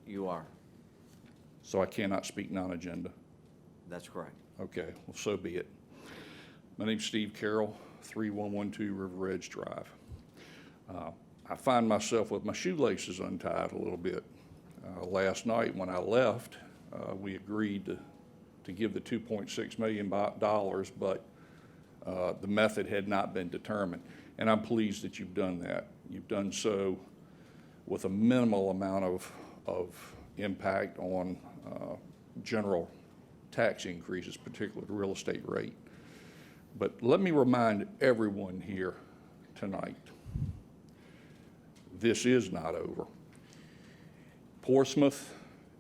You are. So I cannot speak non-agenda? That's correct. Okay, well, so be it. My name's Steve Carroll, 3112 River Edge Drive. I find myself with my shoelaces untied a little bit. Last night when I left, we agreed to give the $2.6 million, but the method had not been determined. And I'm pleased that you've done that. You've done so with a minimal amount of impact on general tax increases, particularly the real estate rate. But let me remind everyone here tonight, this is not over. Portsmouth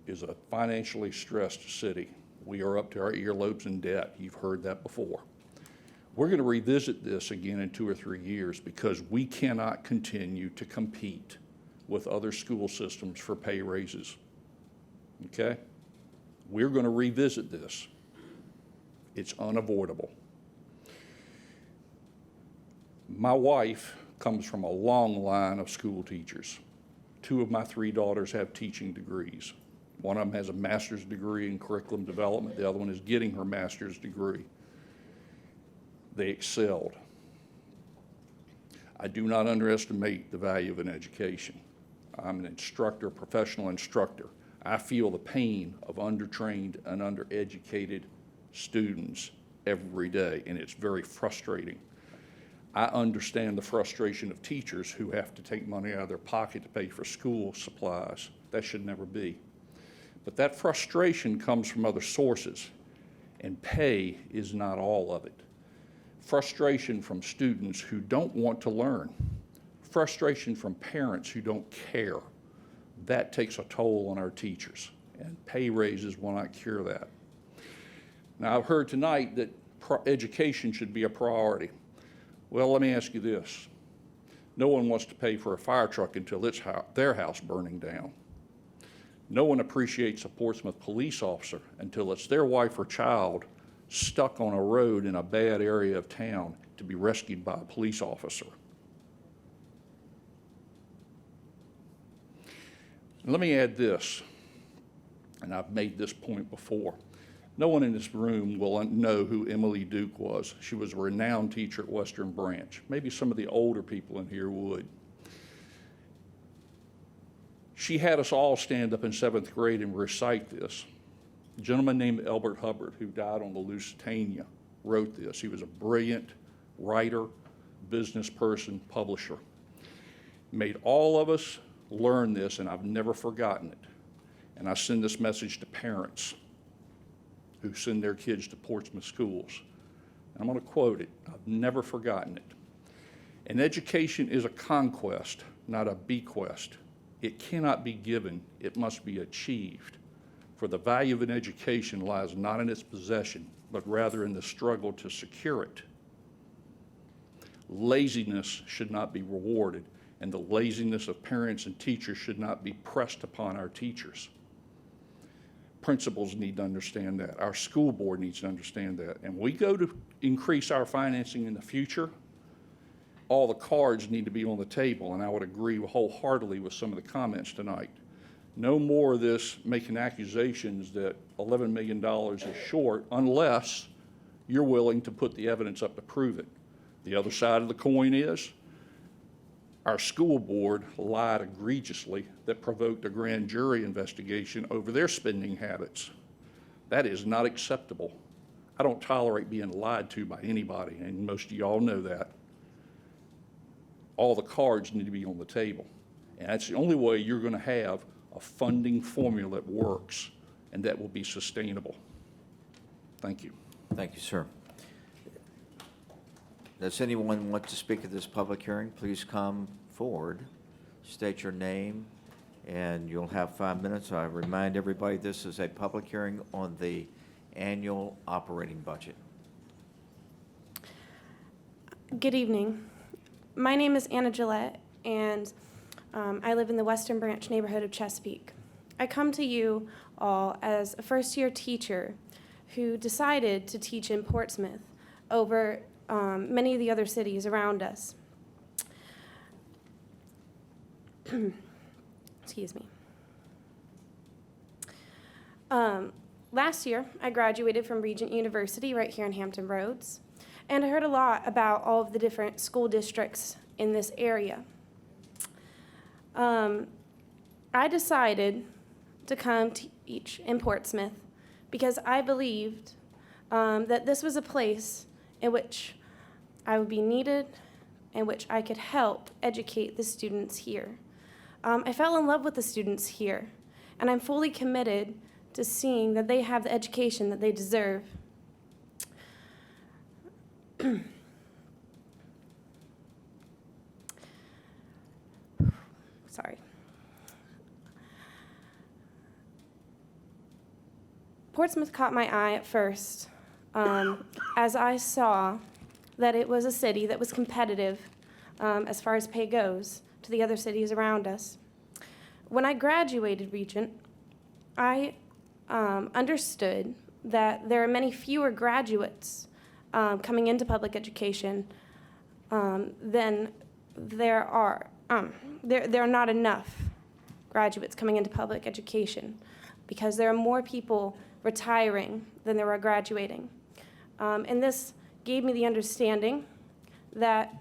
is a financially stressed city. We are up to our earlobes in debt. You've heard that before. We're going to revisit this again in 2 or 3 years because we cannot continue to compete with other school systems for pay raises. Okay? We're going to revisit this. It's unavoidable. My wife comes from a long line of school teachers. 2 of my 3 daughters have teaching degrees. One of them has a master's degree in curriculum development. The other one is getting her master's degree. They excelled. I do not underestimate the value of an education. I'm an instructor, professional instructor. I feel the pain of undertrained and undereducated students every day, and it's very frustrating. I understand the frustration of teachers who have to take money out of their pocket to pay for school supplies. That should never be. But that frustration comes from other sources, and pay is not all of it. Frustration from students who don't want to learn. Frustration from parents who don't care. That takes a toll on our teachers, and pay raises will not cure that. Now, I've heard tonight that education should be a priority. Well, let me ask you this. No one wants to pay for a fire truck until it's their house burning down. No one appreciates a Portsmouth police officer until it's their wife or child stuck on a road in a bad area of town to be rescued by a police officer. Let me add this, and I've made this point before. No one in this room will know who Emily Duke was. She was a renowned teacher at Western Branch. Maybe some of the older people in here would. She had us all stand up in 7th grade and recite this. A gentleman named Elbert Hubbard, who died on the Lusitania, wrote this. He was a brilliant writer, business person, publisher. Made all of us learn this, and I've never forgotten it. And I send this message to parents who send their kids to Portsmouth schools. I'm going to quote it. I've never forgotten it. An education is a conquest, not a bequest. It cannot be given, it must be achieved. For the value of an education lies not in its possession, but rather in the struggle to secure it. Laziness should not be rewarded, and the laziness of parents and teachers should not be pressed upon our teachers. Principals need to understand that. Our school board needs to understand that. And we go to increase our financing in the future, all the cards need to be on the table, and I would agree wholeheartedly with some of the comments tonight. No more of this making accusations that $11 million is short unless you're willing to put the evidence up to prove it. The other side of the coin is our school board lied egregiously that provoked a grand jury investigation over their spending habits. That is not acceptable. I don't tolerate being lied to by anybody, and most of y'all know that. All the cards need to be on the table. And that's the only way you're going to have a funding formula that works and that will be sustainable. Thank you. Thank you, sir. Does anyone want to speak at this public hearing? Please come forward, state your name, and you'll have 5 minutes. I remind everybody this is a public hearing on the annual operating budget. Good evening. My name is Anna Gillette, and I live in the Western Branch neighborhood of Chesapeake. I come to you all as a first-year teacher who decided to teach in Portsmouth over many of the other cities around us. Excuse me. Last year, I graduated from Regent University right here in Hampton Roads, and I heard a lot about all of the different school districts in this area. I decided to come teach in Portsmouth because I believed that this was a place in which I would be needed, in which I could help educate the students here. I fell in love with the students here, and I'm fully committed to seeing that they have the education that they deserve. Sorry. Portsmouth caught my eye at first, as I saw that it was a city that was competitive as far as pay goes to the other cities around us. When I graduated Regent, I understood that there are many fewer graduates coming into public education than there are. There are not enough graduates coming into public education because there are more people retiring than there are graduating. And this gave me the understanding that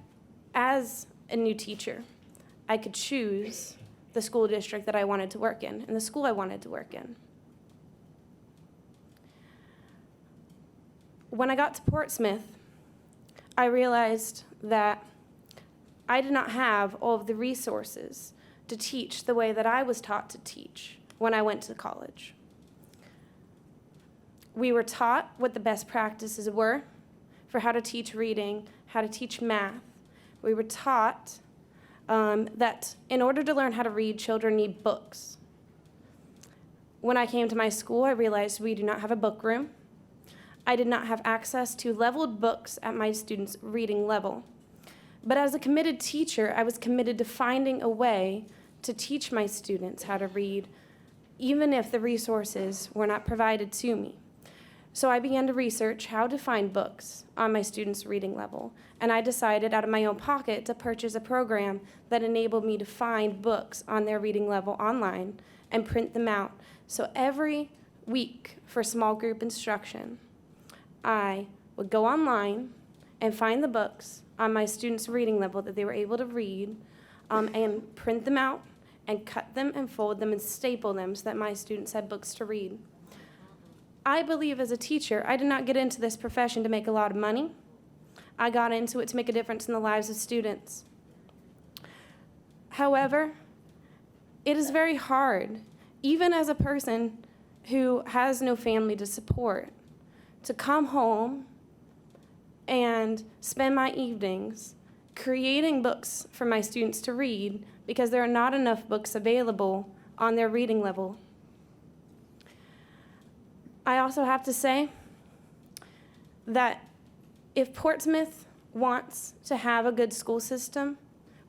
as a new teacher, I could choose the school district that I wanted to work in and the school I wanted to work in. When I got to Portsmouth, I realized that I did not have all of the resources to teach the way that I was taught to teach when I went to college. We were taught what the best practices were for how to teach reading, how to teach math. We were taught that in order to learn how to read, children need books. When I came to my school, I realized we do not have a book room. I did not have access to leveled books at my students' reading level. But as a committed teacher, I was committed to finding a way to teach my students how to read, even if the resources were not provided to me. So I began to research how to find books on my students' reading level, and I decided out of my own pocket to purchase a program that enabled me to find books on their reading level online and print them out. So every week for small group instruction, I would go online and find the books on my students' reading level that they were able to read, and print them out and cut them and fold them and staple them so that my students had books to read. I believe as a teacher, I did not get into this profession to make a lot of money. I got into it to make a difference in the lives of students. However, it is very hard, even as a person who has no family to support, to come home and spend my evenings creating books for my students to read because there are not enough books available on their reading level. I also have to say that if Portsmouth wants to have a good school system,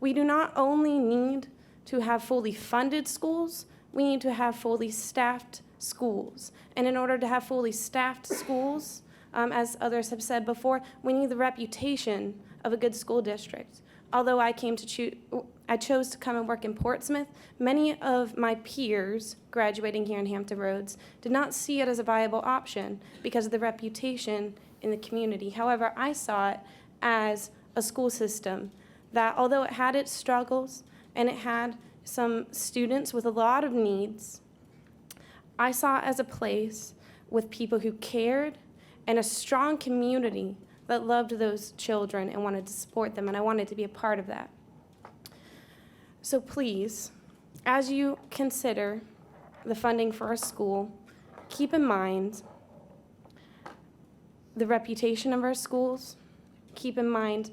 we do not only need to have fully funded schools, we need to have fully staffed schools. And in order to have fully staffed schools, as others have said before, we need the reputation of a good school district. Although I chose to come and work in Portsmouth, many of my peers graduating here in Hampton Roads did not see it as a viable option because of the reputation in the community. However, I saw it as a school system that, although it had its struggles and it had some students with a lot of needs, I saw it as a place with people who cared and a strong community that loved those children and wanted to support them, and I wanted to be a part of that. So please, as you consider the funding for our school, keep in mind the reputation of our schools, keep in mind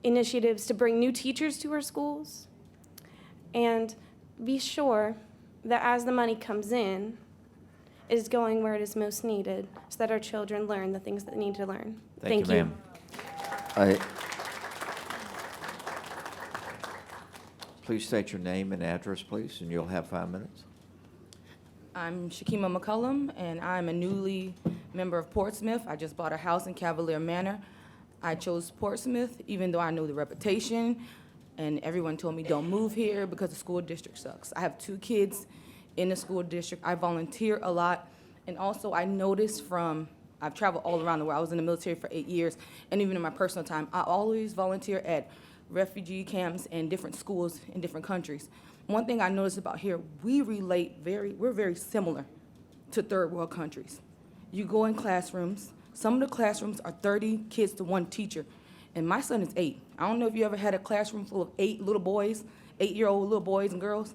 initiatives to bring new teachers to our schools, and be sure that as the money comes in, it is going where it is most needed so that our children learn the things that they need to learn. Thank you. Ma'am. Please state your name and address, please, and you'll have 5 minutes. I'm Shakima McCullum, and I'm a newly member of Portsmouth. I just bought a house in Cavalier Manor. I chose Portsmouth even though I knew the reputation, and everyone told me don't move here because the school district sucks. I have 2 kids in the school district. I volunteer a lot, and also I noticed I've traveled all around the world. I was in the military for 8 years, and even in my personal time, I always volunteer at refugee camps and different schools in different countries. One thing I noticed about here, we're very similar to third world countries. You go in classrooms, some of the classrooms are 30 kids to 1 teacher, and my son is 8. I don't know if you ever had a classroom full of 8 little boys, 8-year-old little boys and girls.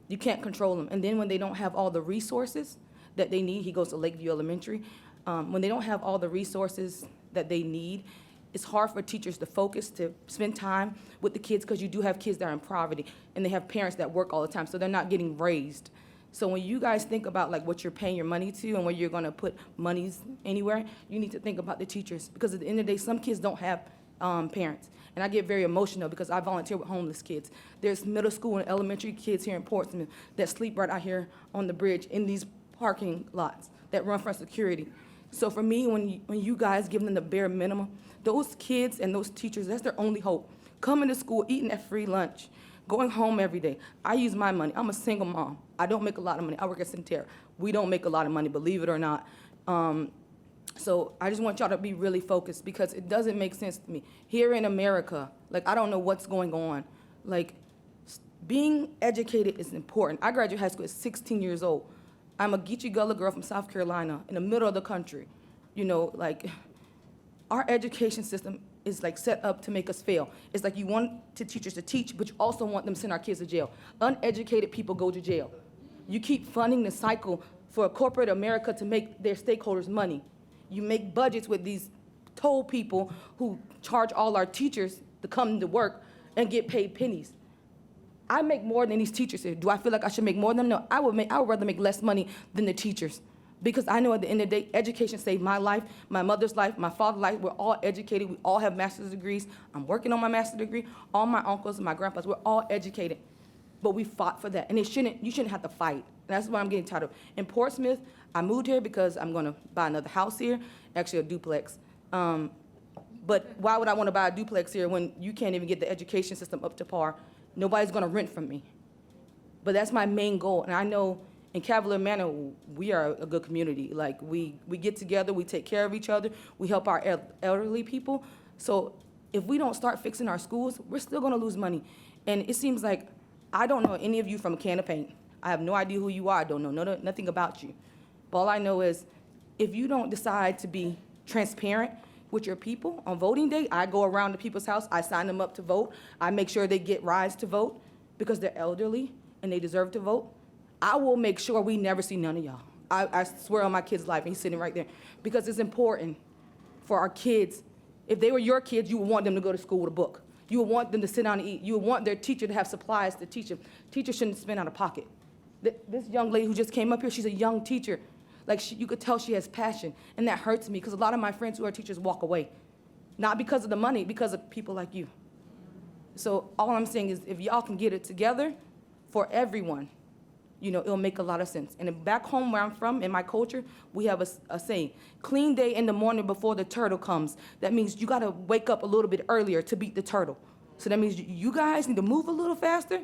You can't control them. And then when they don't have all the resources that they need, he goes to Lakeview Elementary, when they don't have all the resources that they need, it's hard for teachers to focus, to spend time with the kids, because you do have kids that are in poverty, and they have parents that work all the time, so they're not getting raised. So when you guys think about like what you're paying your money to and where you're gonna put monies anywhere, you need to think about the teachers, because at the end of the day, some kids don't have parents. And I get very emotional because I volunteer with homeless kids. There's middle school and elementary kids here in Portsmouth that sleep right out here on the bridge in these parking lots that run from security. So for me, when you guys give them the bare minimum, those kids and those teachers, that's their only hope. Coming to school, eating that free lunch, going home every day. I use my money. I'm a single mom. I don't make a lot of money. I work at Centerra. We don't make a lot of money, believe it or not. So I just want y'all to be really focused because it doesn't make sense to me. Here in America, like, I don't know what's going on. Like, being educated is important. I graduated high school at 16 years old. I'm a Geechee Gullah girl from South Carolina in the middle of the country. You know, like, our education system is like set up to make us fail. It's like you want the teachers to teach, but you also want them to send our kids to jail. Uneducated people go to jail. You keep funding the cycle for corporate America to make their stakeholders money. You make budgets with these toll people who charge all our teachers to come to work and get paid pennies. I make more than these teachers here. Do I feel like I should make more than them? No, I would rather make less money than the teachers. Because I know at the end of the day, education saved my life, my mother's life, my father's life. We're all educated. We all have master's degrees. I'm working on my master's degree. All my uncles and my grandpas, we're all educated. But we fought for that. And you shouldn't have to fight. And that's what I'm getting tired of. In Portsmouth, I moved here because I'm going to buy another house here, actually a duplex. But why would I want to buy a duplex here when you can't even get the education system up to par? Nobody's going to rent from me. But that's my main goal. And I know in Cavalier Manor, we are a good community. Like, we get together, we take care of each other, we help our elderly people. So if we don't start fixing our schools, we're still going to lose money. And it seems like I don't know any of you from a can of paint. I have no idea who you are. I don't know nothing about you. But all I know is if you don't decide to be transparent with your people on voting day, I go around to people's house, I sign them up to vote, I make sure they get rides to vote because they're elderly and they deserve to vote. I will make sure we never see none of y'all. I swear on my kid's life, and he's sitting right there, because it's important for our kids. If they were your kids, you would want them to go to school with a book. You would want them to sit down and eat. You would want their teacher to have supplies to teach them. Teachers shouldn't spend out of pocket. This young lady who just came up here, she's a young teacher. Like, you could tell she has passion, and that hurts me because a lot of my friends who are teachers walk away. Not because of the money, because of people like you. So all I'm saying is if y'all can get it together for everyone, you know, it'll make a lot of sense. And back home where I'm from, in my culture, we have a saying, clean day in the morning before the turtle comes. That means you gotta wake up a little bit earlier to beat the turtle. So that means you guys need to move a little faster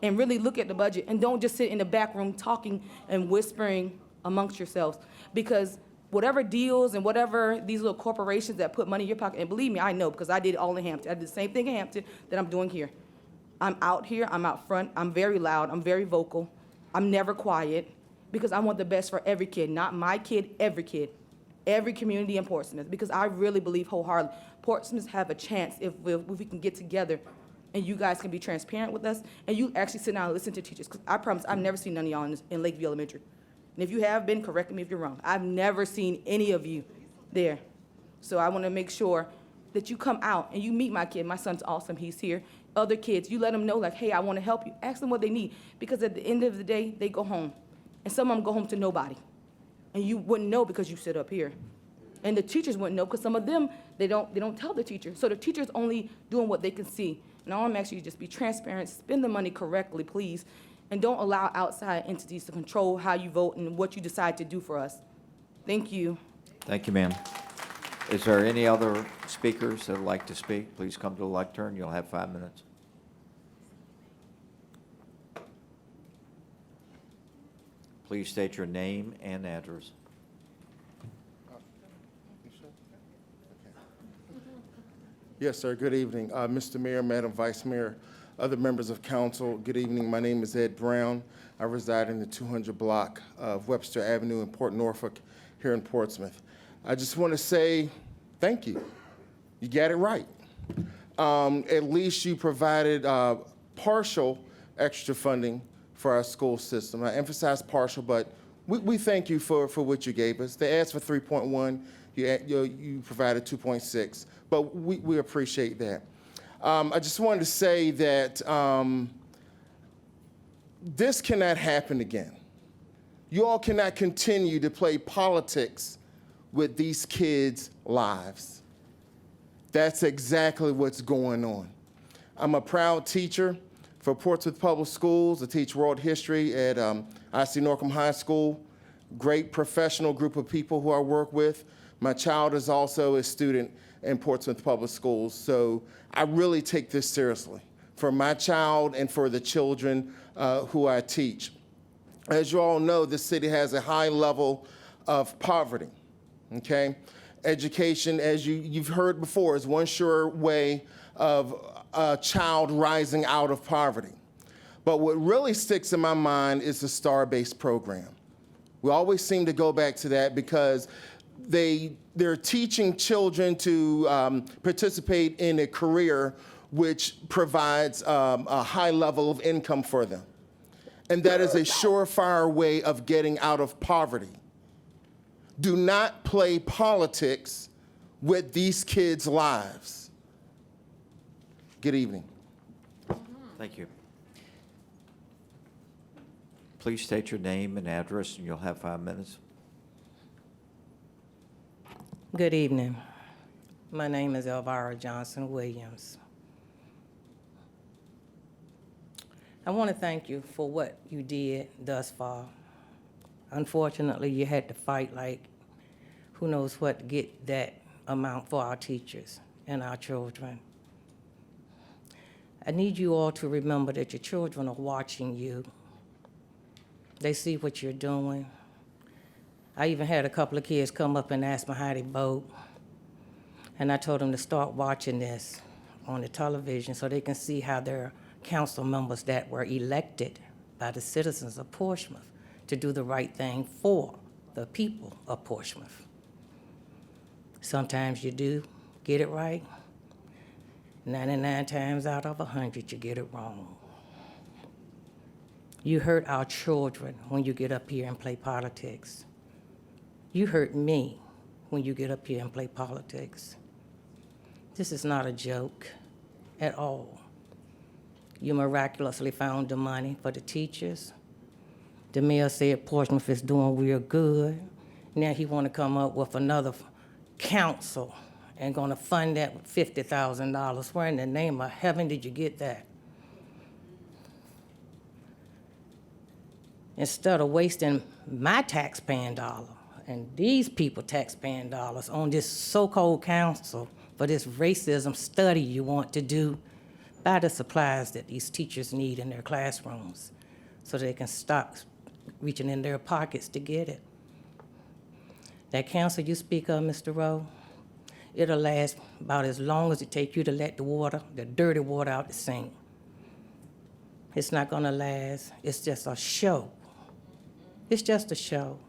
and really look at the budget and don't just sit in the back room talking and whispering amongst yourselves. Because whatever deals and whatever these little corporations that put money in your pocket, and believe me, I know because I did it all in Hampton. I did the same thing in Hampton that I'm doing here. I'm out here, I'm out front, I'm very loud, I'm very vocal. I'm never quiet because I want the best for every kid, not my kid, every community in Portsmouth, because I really believe wholeheartedly Portsmouth have a chance if we can get together and you guys can be transparent with us and you actually sit down and listen to teachers. Because I promise I've never seen none of y'all in Lakeview Elementary. And if you have been, correct me if you're wrong. I've never seen any of you there. So I want to make sure that you come out and you meet my kid. My son's awesome, he's here. Other kids, you let them know, like, hey, I want to help you. Ask them what they need, because at the end of the day, they go home. And some of them go home to nobody. And you wouldn't know because you sit up here. And the teachers wouldn't know because some of them, they don't tell the teacher. So the teacher's only doing what they can see. And all I'm asking you is just be transparent, spend the money correctly, please, and don't allow outside entities to control how you vote and what you decide to do for us. Thank you. Thank you, ma'am. Is there any other speakers that would like to speak? Please come to the lectern. You'll have 5 minutes. Please state your name and address. Yes, sir. Good evening. Mr. Mayor, Madam Vice Mayor, other members of council, good evening. My name is Ed Brown. I reside in the 200 block of Webster Avenue in Port Norfolk here in Portsmouth. I just want to say thank you. You got it right. At least you provided partial extra funding for our school system. I emphasize partial, but we thank you for what you gave us. They asked for 3.1. You provided 2.6, but we appreciate that. I just wanted to say that this cannot happen again. You all cannot continue to play politics with these kids' lives. That's exactly what's going on. I'm a proud teacher for Portsmouth Public Schools. I teach world history at IC Norcom High School. Great professional group of people who I work with. My child is also a student in Portsmouth Public Schools, so I really take this seriously. for my child and for the children who I teach. As you all know, this city has a high level of poverty, okay? Education, as you've heard before, is one sure way of a child rising out of poverty. But what really sticks in my mind is the STAR-based program. We always seem to go back to that because they're teaching children to participate in a career which provides a high level of income for them. And that is a surefire way of getting out of poverty. Do not play politics with these kids' lives. Good evening. Thank you. Please state your name and address, and you'll have 5 minutes. Good evening. My name is Elvira Johnson Williams. I want to thank you for what you did thus far. Unfortunately, you had to fight like who knows what to get that amount for our teachers and our children. I need you all to remember that your children are watching you. They see what you're doing. I even had a couple of kids come up and ask me how they vote. And I told them to start watching this on the television so they can see how their council members that were elected by the citizens of Portsmouth to do the right thing for the people of Portsmouth. Sometimes you do get it right. 99 times out of 100, you get it wrong. You hurt our children when you get up here and play politics. You hurt me when you get up here and play politics. This is not a joke at all. You miraculously found the money for the teachers. The mayor said Portsmouth is doing real good. Now he want to come up with another council and going to fund that with $50,000. Where in the name of heaven did you get that? Instead of wasting my taxpaying dollar and these people taxpaying dollars on this so-called council for this racism study you want to do, buy the supplies that these teachers need in their classrooms so they can stop reaching in their pockets to get it. That council you speak of, Mr. Rowe, it'll last about as long as it takes you to let the water, the dirty water out the sink. It's not gonna last. It's just a show. It's just a show.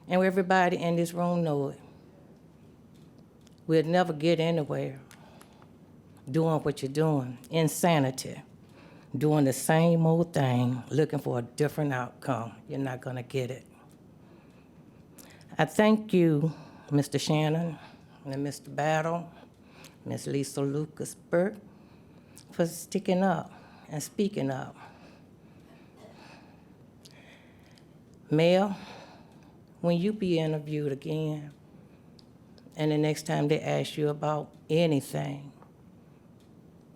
And everybody in this room know it. We'll never get anywhere doing what you're doing. Insanity. Doing the same old thing, looking for a different outcome. You're not gonna get it. I thank you, Mr. Shannon and Mr. Battle, Ms. Lisa Lucas-Burke, for sticking up and speaking up. Mayor, when you be interviewed again, and the next time they ask you about anything,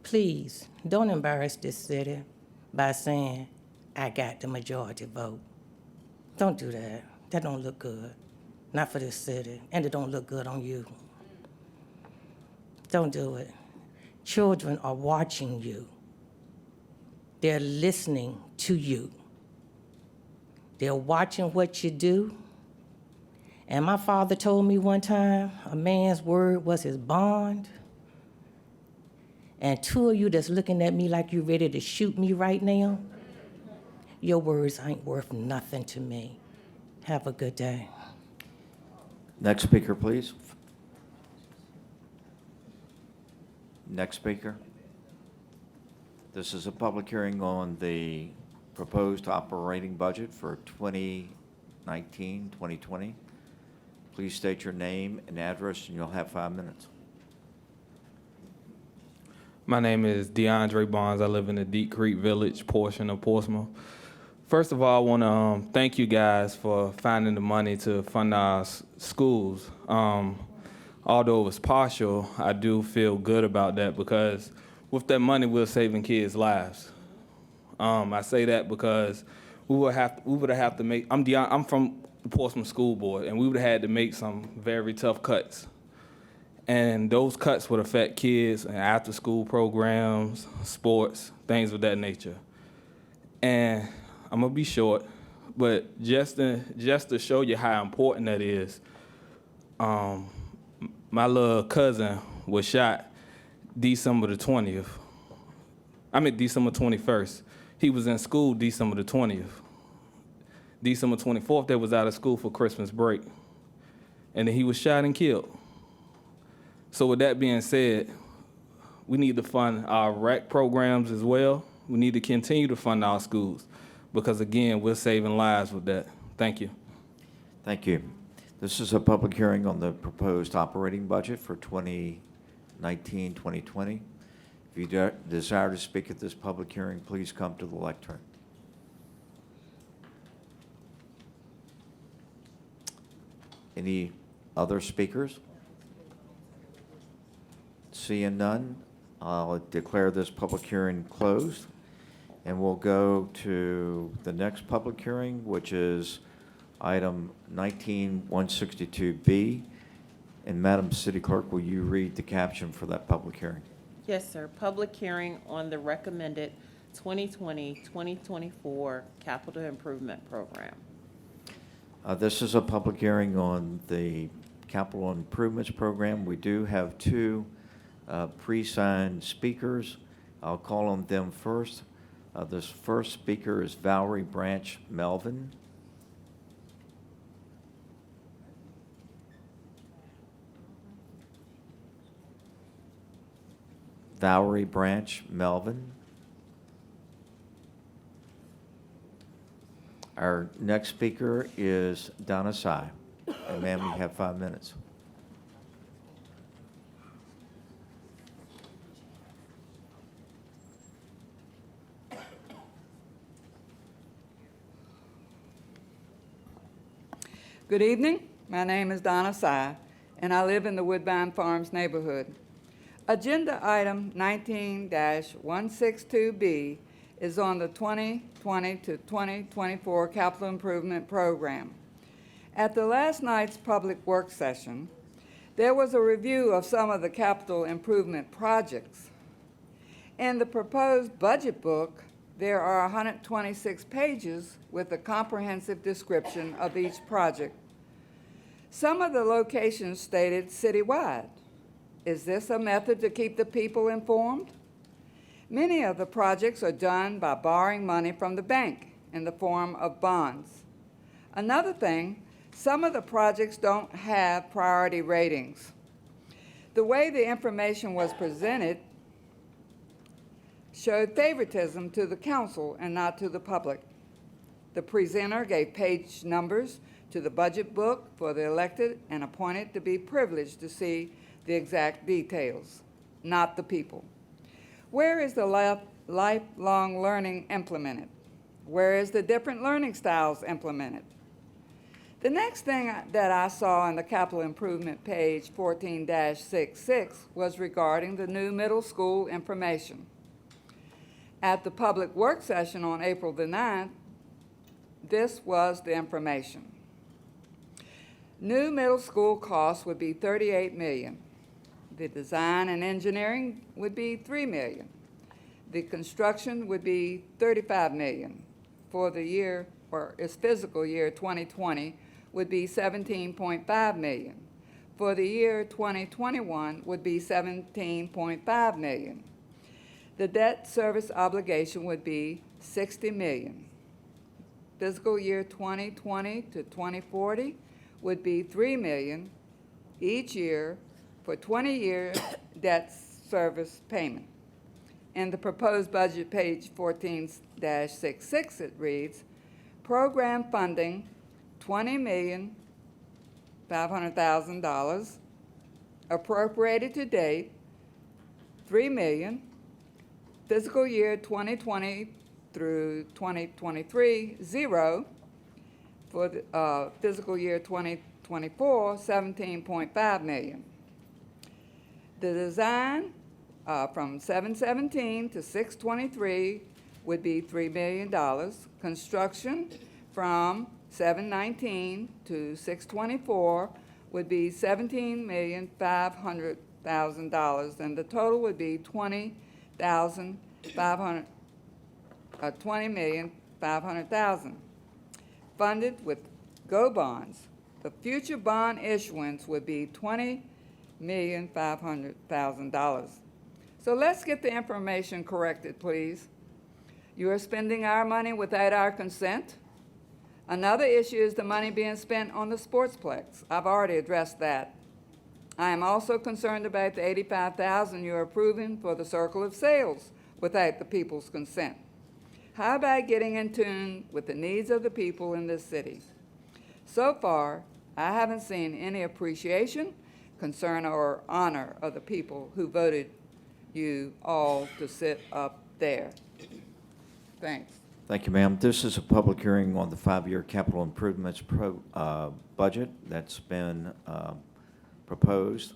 please don't embarrass this city by saying, I got the majority vote. Don't do that. That don't look good. Not for this city, and it don't look good on you. Don't do it. Children are watching you. They're listening to you. They're watching what you do. And my father told me one time, a man's word was his bond. And two of you that's looking at me like you're ready to shoot me right now, your words ain't worth nothing to me. Have a good day. Next speaker, please. Next speaker. This is a public hearing on the proposed operating budget for 2019-2020. Please state your name and address, and you'll have 5 minutes. My name is DeAndre Barnes. I live in the Deep Creek Village portion of Portsmouth. First of all, I want to thank you guys for finding the money to fund our schools. Although it was partial, I do feel good about that because with that money, we're saving kids' lives. I say that because we would have to make. I'm from the Portsmouth School Board, and we would have had to make some very tough cuts. And those cuts would affect kids and after-school programs, sports, things of that nature. And I'm gonna be short, but just to show you how important that is, my little cousin was shot December 21st. He was in school December 20th. December 24th, they was out of school for Christmas break. And then he was shot and killed. So with that being said, we need to fund our rec programs as well. We need to continue to fund our schools because, again, we're saving lives with that. Thank you. Thank you. This is a public hearing on the proposed operating budget for 2019-2020. If you desire to speak at this public hearing, please come to the lectern. Any other speakers? Seeing none, I'll declare this public hearing closed, and we'll go to the next public hearing, which is item 19-162B. And Madam City Clerk, will you read the caption for that public hearing? Yes, sir. Public hearing on the recommended 2020-2024 capital improvement program. This is a public hearing on the capital improvements program. We do have two pre-signed speakers. I'll call on them first. This first speaker is Valerie Branch Melvin. Valerie Branch Melvin. Our next speaker is Donna Sy. And ma'am, you have 5 minutes. Good evening. My name is Donna Sy, and I live in the Woodbine Farms neighborhood. Agenda item 19-162B is on the 2020 to 2024 capital improvement program. At the last night's public work session, there was a review of some of the capital improvement projects. In the proposed budget book, there are 126 pages with a comprehensive description of each project. Some of the locations stated citywide. Is this a method to keep the people informed? Many of the projects are done by borrowing money from the bank in the form of bonds. Another thing, some of the projects don't have priority ratings. The way the information was presented showed favoritism to the council and not to the public. The presenter gave page numbers to the budget book for the elected and appointed to be privileged to see the exact details, not the people. Where is the lifelong learning implemented? Where is the different learning styles implemented? The next thing that I saw on the capital improvement page 14-66 was regarding the new middle school information. At the public work session on April the 9th, this was the information. New middle school costs would be $38 million. The design and engineering would be $3 million. The construction would be $35 million. For the year, or its fiscal year 2020, would be $17.5 million. For the year 2021 would be $17.5 million. The debt service obligation would be $60 million. Fiscal year 2020 to 2040 would be $3 million each year for 20-year debt service payment. In the proposed budget, page 14-66, it reads, program funding, $20,500,000, appropriated to date, $3 million, fiscal year 2020 through 2023, $0, for the fiscal year 2024, $17.5 million. The design from 717 to 623 would be $3 million. Construction from 719 to 624 would be $17,500,000, and the total would be $20,500,000. Funded with GO bonds. The future bond issuance would be $20,500,000. So let's get the information corrected, please. You are spending our money without our consent. Another issue is the money being spent on the sportsplex. I've already addressed that. I am also concerned about the $85,000 you're approving for the Circle of Sales without the people's consent. How about getting in tune with the needs of the people in this city? So far, I haven't seen any appreciation, concern, or honor of the people who voted you all to sit up there. Thanks. Thank you, ma'am. This is a public hearing on the five-year capital improvements budget that's been proposed.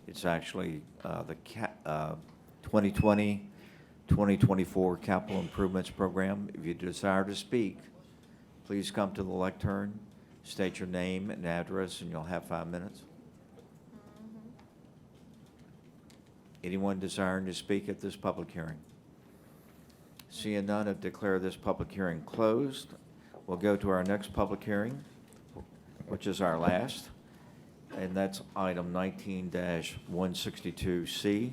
It's actually the 2020-2024 capital improvements program. If you desire to speak, please come to the lectern, state your name and address, and you'll have 5 minutes. Anyone desiring to speak at this public hearing? Seeing none, I declare this public hearing closed. We'll go to our next public hearing, which is our last, and that's item 19-162C.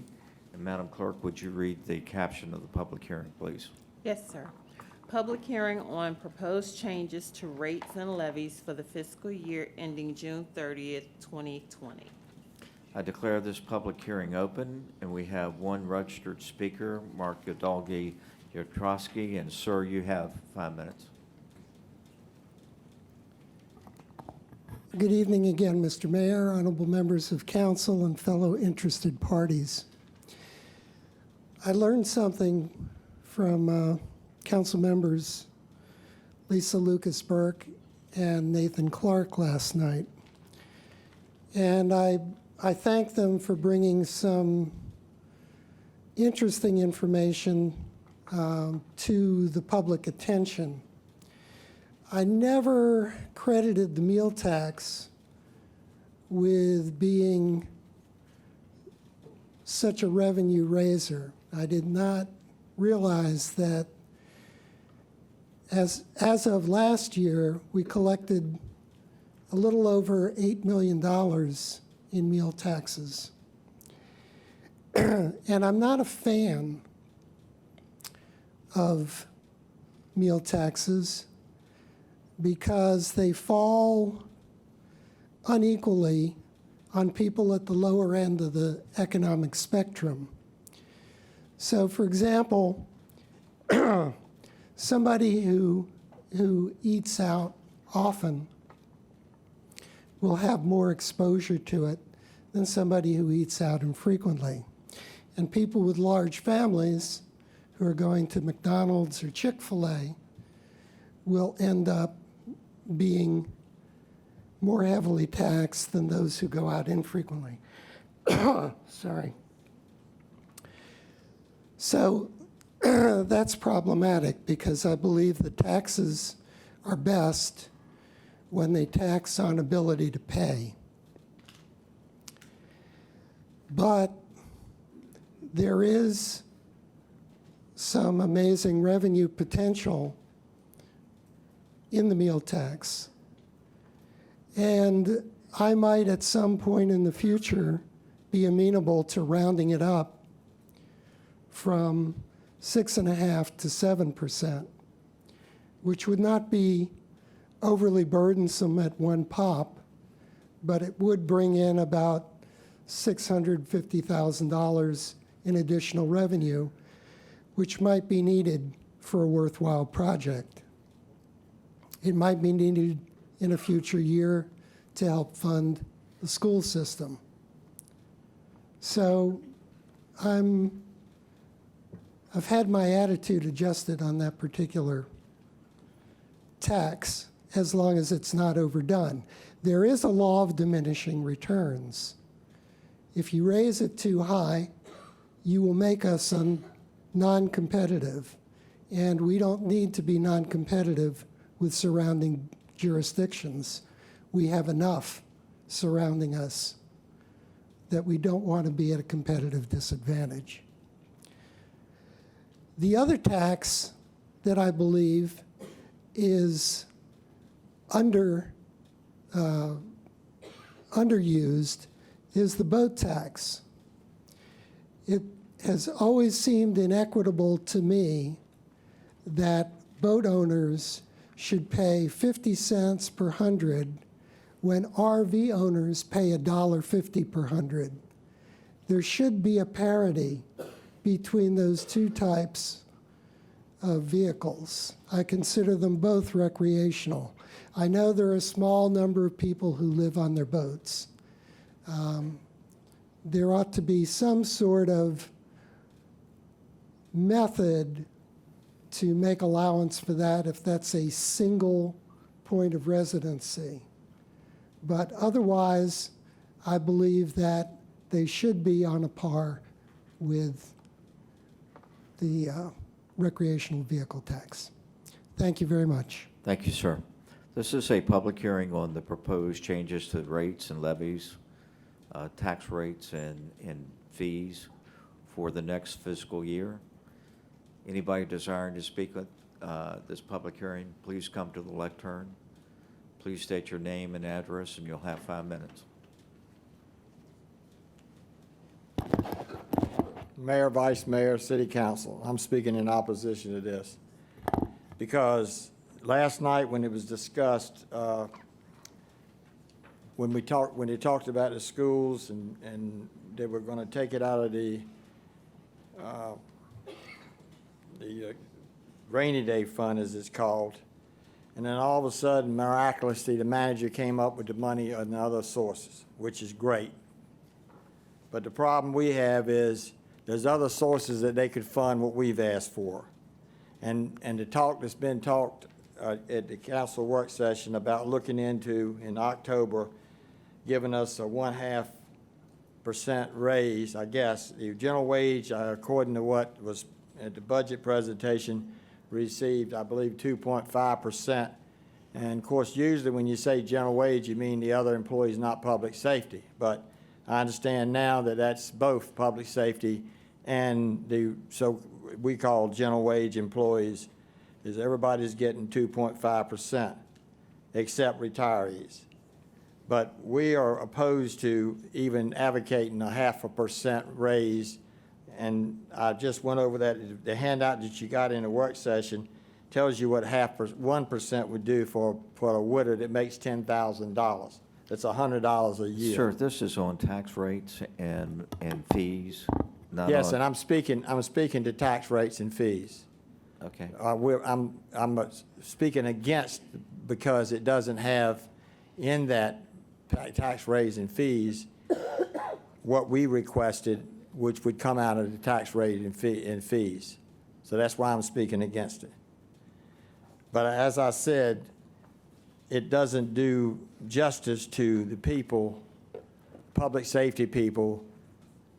And Madam Clerk, would you read the caption of the public hearing, please? Yes, sir. Public hearing on proposed changes to rates and levies for the fiscal year ending June 30th, 2020. I declare this public hearing open, and we have one registered speaker, Mark Yotrowski, and sir, you have 5 minutes. Good evening again, Mr. Mayor, honorable members of council, and fellow interested parties. I learned something from council members Lisa Lucas Burke and Nathan Clark last night. And I thank them for bringing some interesting information to the public attention. I never credited the meal tax with being such a revenue raiser. I did not realize that as of last year, we collected a little over $8 million in meal taxes. And I'm not a fan of meal taxes because they fall unequally on people at the lower end of the economic spectrum. So, for example, somebody who eats out often will have more exposure to it than somebody who eats out infrequently. And people with large families who are going to McDonald's or Chick-fil-A will end up being more heavily taxed than those who go out infrequently. Sorry. So that's problematic because I believe the taxes are best when they tax on ability to pay. But there is some amazing revenue potential in the meal tax. And I might at some point in the future be amenable to rounding it up from 6.5% to 7%, which would not be overly burdensome at one pop, but it would bring in about $650,000 in additional revenue, which might be needed for a worthwhile project. It might be needed in a future year to help fund the school system. So I've had my attitude adjusted on that particular tax as long as it's not overdone. There is a law of diminishing returns. If you raise it too high, you will make us non-competitive, and we don't need to be non-competitive with surrounding jurisdictions. We have enough surrounding us that we don't want to be at a competitive disadvantage. The other tax that I believe is underused is the boat tax. It has always seemed inequitable to me that boat owners should pay 50 cents per hundred when RV owners pay $1.50 per hundred. There should be a parity between those two types of vehicles. I consider them both recreational. I know there are a small number of people who live on their boats. There ought to be some sort of method to make allowance for that if that's a single point of residency. But otherwise, I believe that they should be on a par with the recreational vehicle tax. Thank you very much. Thank you, sir. This is a public hearing on the proposed changes to rates and levies, tax rates and fees for the next fiscal year. Anybody desiring to speak at this public hearing, please come to the lectern. Please state your name and address, and you'll have 5 minutes. Mayor, Vice Mayor, City Council, I'm speaking in opposition to this because last night when it was discussed, when they talked about the schools and they were going to take it out of the rainy day fund, as it's called, and then all of a sudden, miraculously, the manager came up with the money in other sources, which is great. But the problem we have is there's other sources that they could fund what we've asked for. And the talk that's been talked at the council work session about looking into in October, giving us a 0.5% raise, I guess. The general wage, according to what was at the budget presentation, received, I believe, 2.5%. And of course, usually when you say general wage, you mean the other employees, not public safety. But I understand now that that's both public safety and so we call general wage employees, is everybody's getting 2.5%, except retirees. But we are opposed to even advocating a 0.5% raise. And I just went over that. The handout that you got in the work session tells you what 1% would do for a widder that makes $10,000. That's $100 a year. Sir, this is on tax rates and fees, not Yes, on- and I'm speaking to tax rates and fees. Okay. I'm speaking against because it doesn't have in that tax rates and fees what we requested, which would come out of the tax rate and fees. So that's why I'm speaking against it. But as I said, it doesn't do justice to the people, public safety people,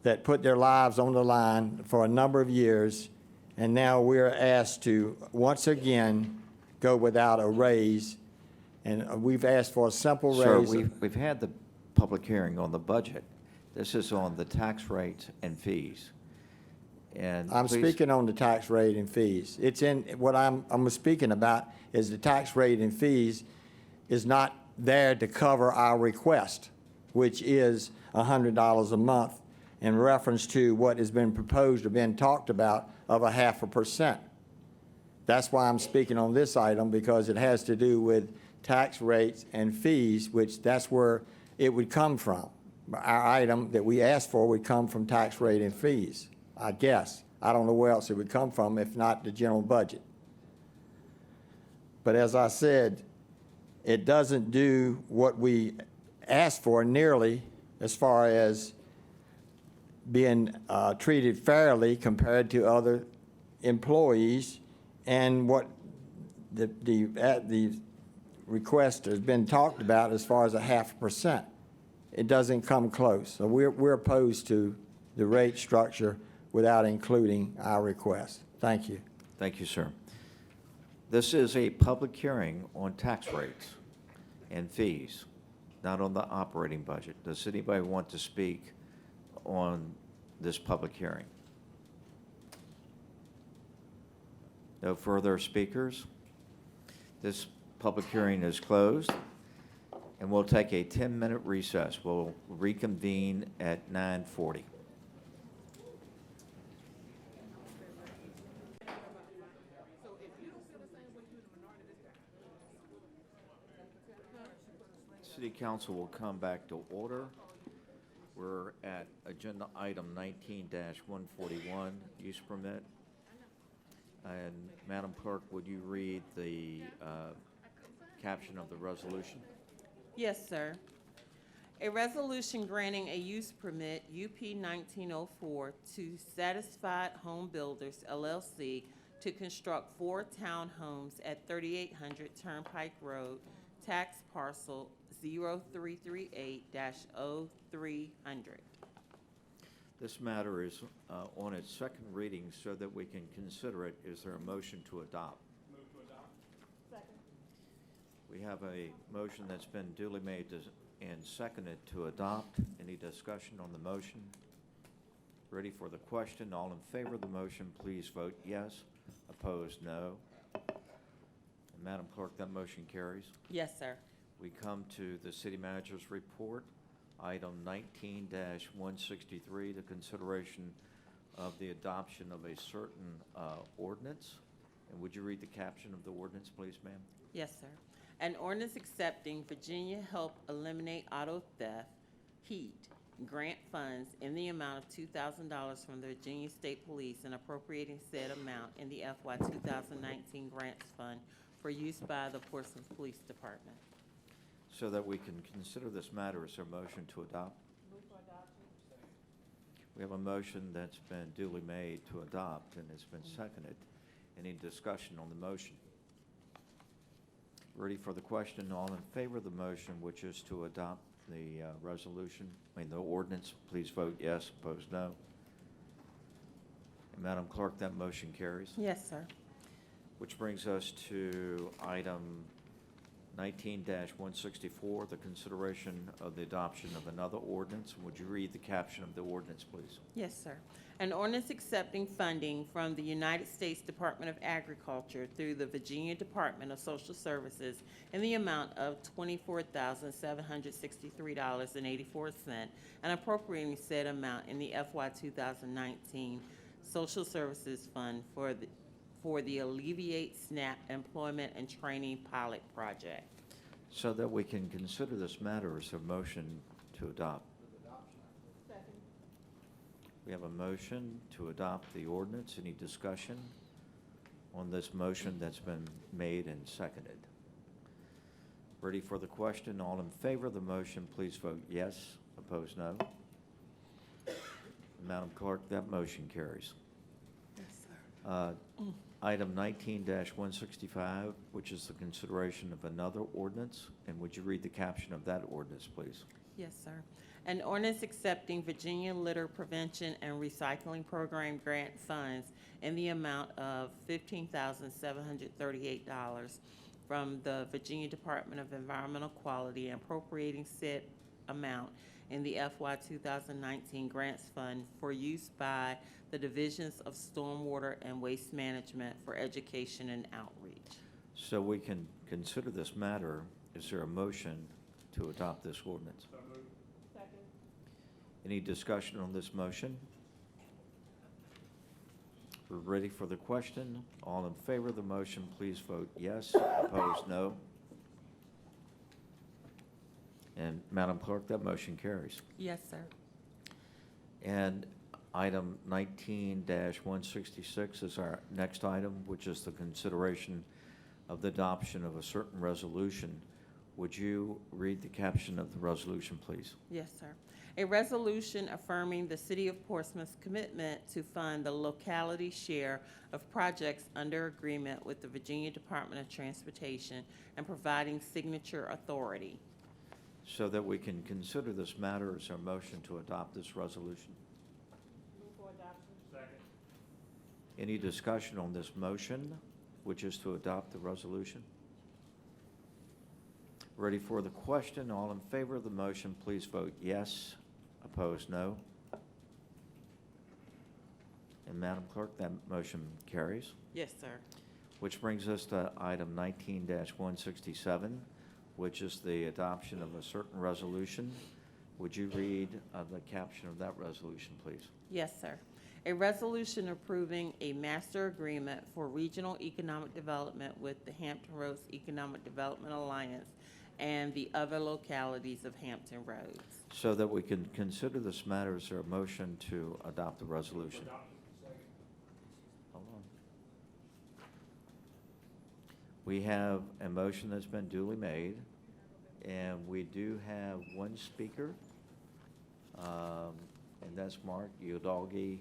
that put their lives on the line for a number of years, and now we're asked to, once again, go without a raise. And we've asked for a simple raise. Sir, we've had the public hearing on the budget. This is on the tax rates and fees. And I'm please- speaking on the tax rate and fees. It's in, what I'm speaking about is the tax rate and fees is not there to cover our request, which is $100 a month in reference to what has been proposed or been talked about of a 0.5%. That's why I'm speaking on this item, because it has to do with tax rates and fees, which that's where it would come from. Our item that we asked for would come from tax rate and fees, I guess. I don't know where else it would come from, if not the general budget. But as I said, it doesn't do what we asked for nearly as far as being treated fairly compared to other employees, and what the request has been talked about as far as a 0.5%. It doesn't come close. So we're opposed to the rate structure without including our request. Thank you. Thank you, sir. This is a public hearing on tax rates and fees. not on the operating budget. Does anybody want to speak on this public hearing? No further speakers? This public hearing is closed, and we'll take a 10-minute recess. We'll reconvene at 9:40. City Council will come back to order. We're at agenda item 19-141, use permit. And Madam Clerk, would you read the caption of the resolution? Yes, sir. A resolution granting a use permit, UP 1904, to Satisfied Home Builders, LLC, to construct 4 townhomes at 3800 Turnpike Road, tax parcel 0338-0300. This matter is on its second reading so that we can consider it. Is there a motion to adopt? Move to adopt. Second. We have a motion that's been duly made and seconded to adopt. Any discussion on the motion? Ready for the question? All in favor of the motion, please vote yes. Opposed, no. And Madam Clerk, that motion carries. Yes, sir. We come to the city manager's report, item 19-163, the consideration of the adoption of a certain ordinance. And would you read the caption of the ordinance, please, ma'am? Yes, sir. An ordinance accepting Virginia Help Eliminate Auto Theft, HEAT, grant funds in the amount of $2,000 from the Virginia State Police and appropriating said amount in the FY 2019 grants fund for use by the Portsmouth Police Department. So that we can consider this matter, is there a motion to adopt? Move for adoption. We have a motion that's been duly made to adopt and it's been seconded. Any discussion on the motion? Ready for the question? All in favor of the motion, which is to adopt the the ordinance, please vote yes. Opposed, no. And Madam Clerk, that motion carries. Yes, sir. Which brings us to item 19-164, the consideration of the adoption of another ordinance. Would you read the caption of the ordinance, please? Yes, sir. An ordinance accepting funding from the United States Department of Agriculture through the Virginia Department of Social Services in the amount of $24,763.84 and appropriating said amount in the FY 2019 Social Services Fund for the Alleviate SNAP Employment and Training Pilot Project. So that we can consider this matter, is there a motion to adopt? Second. We have a motion to adopt the ordinance. Any discussion on this motion that's been made and seconded? Ready for the question? All in favor of the motion, please vote yes. Opposed, no. Madam Clerk, that motion carries. Yes, sir. Item 19-165, which is the consideration of another ordinance. And would you read the caption of that ordinance, please? Yes, sir. An ordinance accepting Virginia Litter Prevention and Recycling Program grant funds in the amount of $15,738 from the Virginia Department of Environmental Quality and appropriating said amount in the FY 2019 grants fund for use by the Divisions of Stormwater and Waste Management for education and outreach. So we can consider this matter. Is there a motion to adopt this ordinance? Second. Any discussion on this motion? We're ready for the question. All in favor of the motion, please vote yes. Opposed, no. And Madam Clerk, that motion carries. Yes, sir. And item 19-166 is our next item, which is the consideration of the adoption of a certain resolution. Would you read the caption of the resolution, please? Yes, sir. A resolution affirming the City of Portsmouth's commitment to fund the locality share of projects under agreement with the Virginia Department of Transportation and providing signature authority. So that we can consider this matter, is there a motion to adopt this resolution? Move for adoption. Second. Any discussion on this motion, which is to adopt the resolution? Ready for the question? All in favor of the motion, please vote yes. Opposed, no. And Madam Clerk, that motion carries. Yes, sir. Which brings us to item 19-167, which is the adoption of a certain resolution. Would you read the caption of that resolution, please? Yes, sir. A resolution approving a master agreement for regional economic development with the Hampton Roads Economic Development Alliance and the other localities of Hampton Roads. So that we can consider this matter, is there a motion to adopt the resolution? Hold on. We have a motion that's been duly made, and we do have one speaker, and that's Mark Yodalgi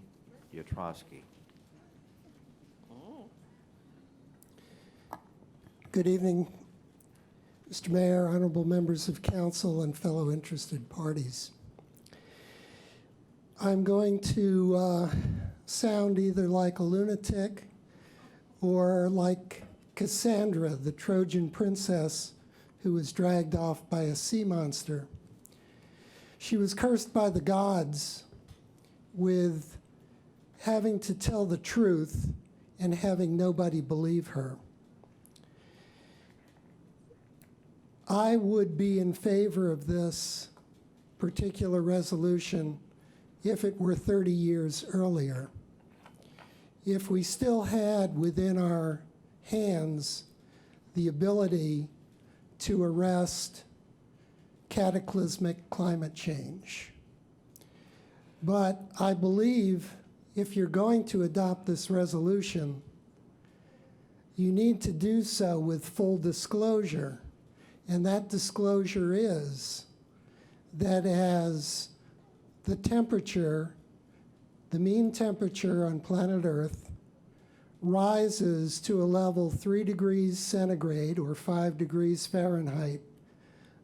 Yotrowski. Good evening, Mr. Mayor, honorable members of council, and fellow interested parties. I'm going to sound either like a lunatic or like Cassandra, the Trojan princess who was dragged off by a sea monster. She was cursed by the gods with having to tell the truth and having nobody believe her. I would be in favor of this particular resolution if it were 30 years earlier. If we still had within our hands the ability to arrest cataclysmic climate change. But I believe if you're going to adopt this resolution, you need to do so with full disclosure. And that disclosure is that as the temperature, the mean temperature on planet Earth, rises to a level 3 degrees centigrade or 5 degrees Fahrenheit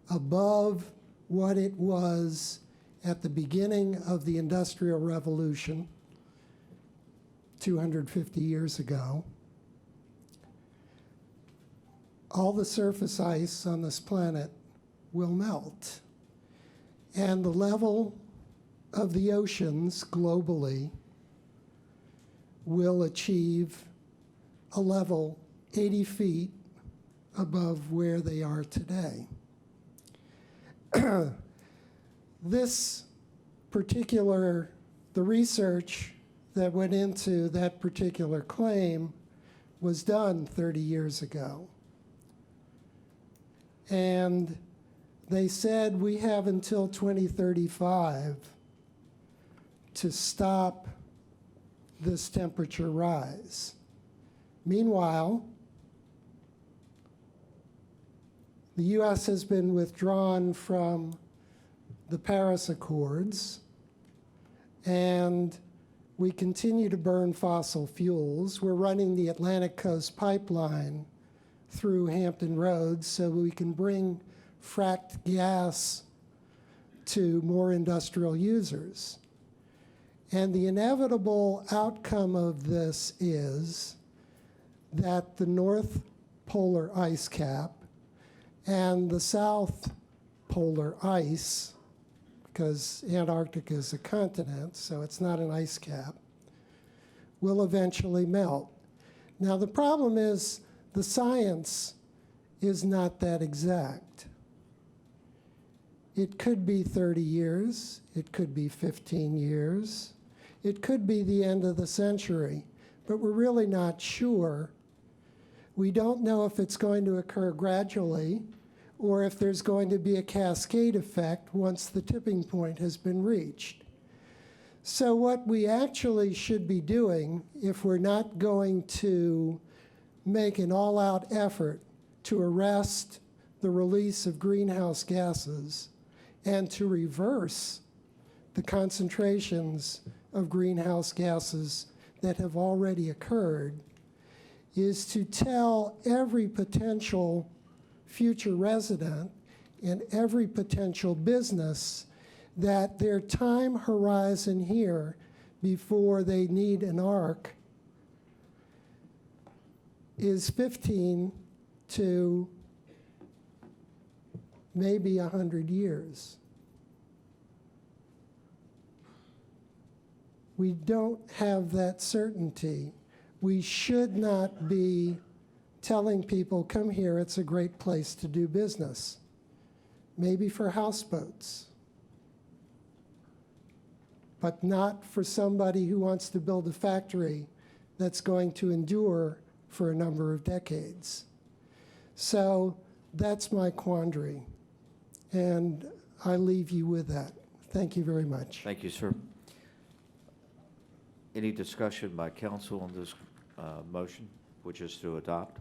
above what it was at the beginning of the Industrial Revolution 250 years ago, all the surface ice on this planet will melt. And the level of the oceans globally will achieve a level 80 feet above where they are today. This particular, the research that went into that particular claim was done 30 years ago. And they said we have until 2035 to stop this temperature rise. Meanwhile, the U.S. has been withdrawn from the Paris Accords, and we continue to burn fossil fuels. We're running the Atlantic Coast Pipeline through Hampton Roads so we can bring fracked gas to more industrial users. And the inevitable outcome of this is that the North Polar ice cap and the South Polar ice, because Antarctica is a continent, so it's not an ice cap, will eventually melt. Now, the problem is the science is not that exact. It could be 30 years, it could be 15 years, it could be the end of the century, but we're really not sure. We don't know if it's going to occur gradually or if there's going to be a cascade effect once the tipping point has been reached. So what we actually should be doing, if we're not going to make an all-out effort to arrest the release of greenhouse gases and to reverse the concentrations of greenhouse gases that have already occurred, is to tell every potential future resident and every potential business that their time horizon here before they need an ARC is 15 to maybe 100 years. We don't have that certainty. We should not be telling people, come here, it's a great place to do business. Maybe for houseboats, but not for somebody who wants to build a factory that's going to endure for a number of decades. So that's my quandary, and I leave you with that. Thank you very much. Thank you, sir. Any discussion by council on this motion, which is to adopt?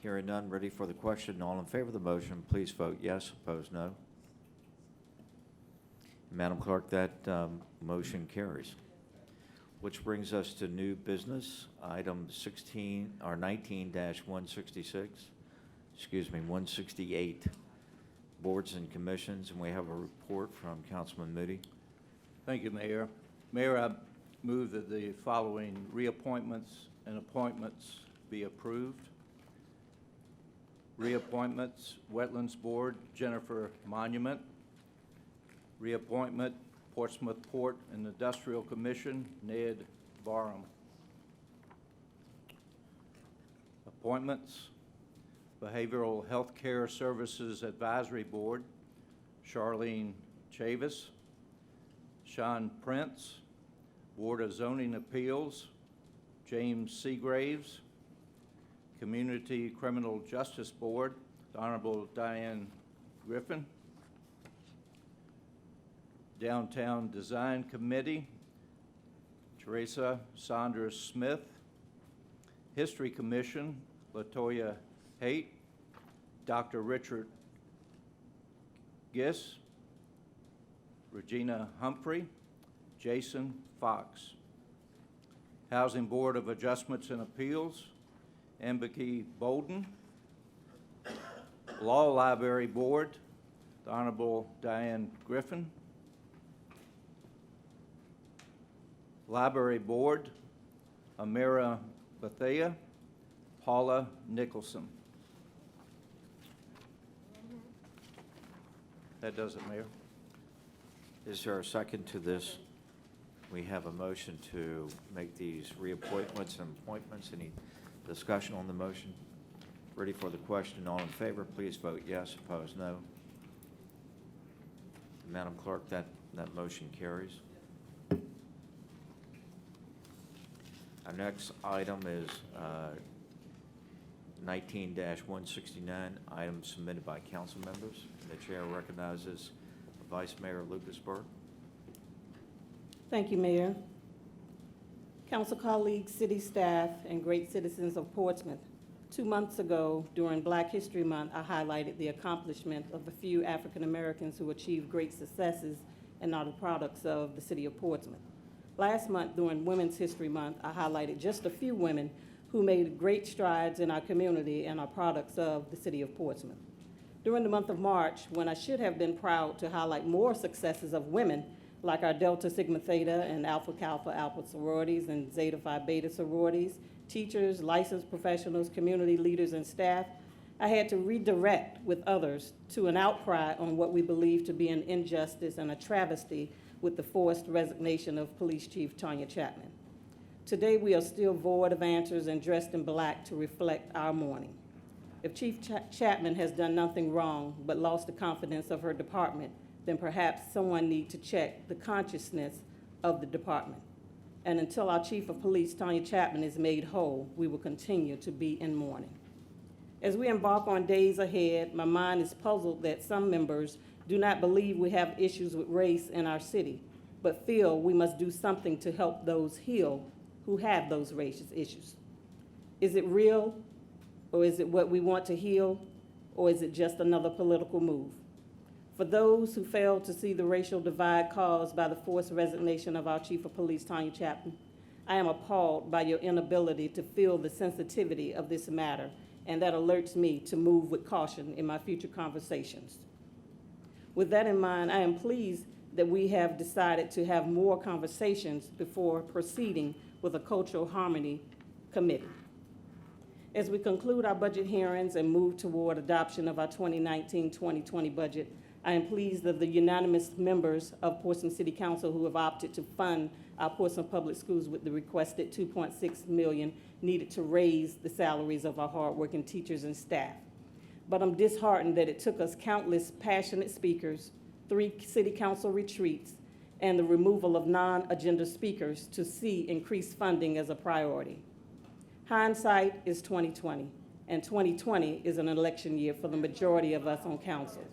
Hearing none, ready for the question. All in favor of the motion, please vote yes. Opposed, no. Madam Clerk, that motion carries. Which brings us to new business, item 19-166, excuse me, 168, boards and commissions, and we have a report from Councilman Moody. Thank you, Mayor. Mayor, I move that the following reappointments and appointments be approved. Reappointments, Wetlands Board, Jennifer Monument. Reappointment, Portsmouth Port and Industrial Commission, Ned Barham. Appointments, Behavioral Health Care Services Advisory Board, Charlene Chavis. Sean Prince. Board of Zoning Appeals, James Seagraves. Community Criminal Justice Board, the Honorable Diane Griffin. Downtown Design Committee, Teresa Saunders Smith. History Commission, Latoya Haight. Dr. Richard Giss. Regina Humphrey. Jason Fox. Housing Board of Adjustments and Appeals, Ambiki Bolden. Law Library Board, the Honorable Diane Griffin. Library Board, Amira Bethea, Paula Nicholson. That does it, Mayor. Is there a second to this? We have a motion to make these reappointments and appointments. Any discussion on the motion? Ready for the question. All in favor, please vote yes. Opposed, no. Madam Clerk, that motion carries. Our next item is 19-169, item submitted by council members. The chair recognizes Vice Mayor Lucas Burke. Thank you, Mayor. Council colleagues, city staff, and great citizens of Portsmouth. 2 months ago, during Black History Month, I highlighted the accomplishment of a few African Americans who achieved great successes and are the products of the city of Portsmouth. Last month, during Women's History Month, I highlighted just a few women who made great strides in our community and are products of the city of Portsmouth. During the month of March, when I should have been proud to highlight more successes of women, like our Delta Sigma Theta and Alpha Kappa Alpha sororities and Zeta Phi Beta sororities, teachers, licensed professionals, community leaders, and staff, I had to redirect with others to an outcry on what we believe to be an injustice and a travesty with the forced resignation of Police Chief Tanya Chapman. Today, we are still void of answers and dressed in black to reflect our mourning. If Chief Chapman has done nothing wrong but lost the confidence of her department, then perhaps someone needs to check the consciousness of the department. And until our Chief of Police, Tanya Chapman, is made whole, we will continue to be in mourning. As we embark on days ahead, my mind is puzzled that some members do not believe we have issues with race in our city, but feel we must do something to help those heal who have those racist issues. Is it real, or is it what we want to heal, or is it just another political move? For those who fail to see the racial divide caused by the forced resignation of our Chief of Police, Tanya Chapman, I am appalled by your inability to feel the sensitivity of this matter, and that alerts me to move with caution in my future conversations. With that in mind, I am pleased that we have decided to have more conversations before proceeding with a cultural harmony committee. As we conclude our budget hearings and move toward adoption of our 2019-2020 budget, I am pleased that the unanimous members of Portsmouth City Council who have opted to fund our Portsmouth Public Schools with the requested $2.6 million needed to raise the salaries of our hardworking teachers and staff. But I'm disheartened that it took us countless passionate speakers, 3 city council retreats, and the removal of non-agenda speakers to see increased funding as a priority. Hindsight is 2020, and 2020 is an election year for the majority of us on council.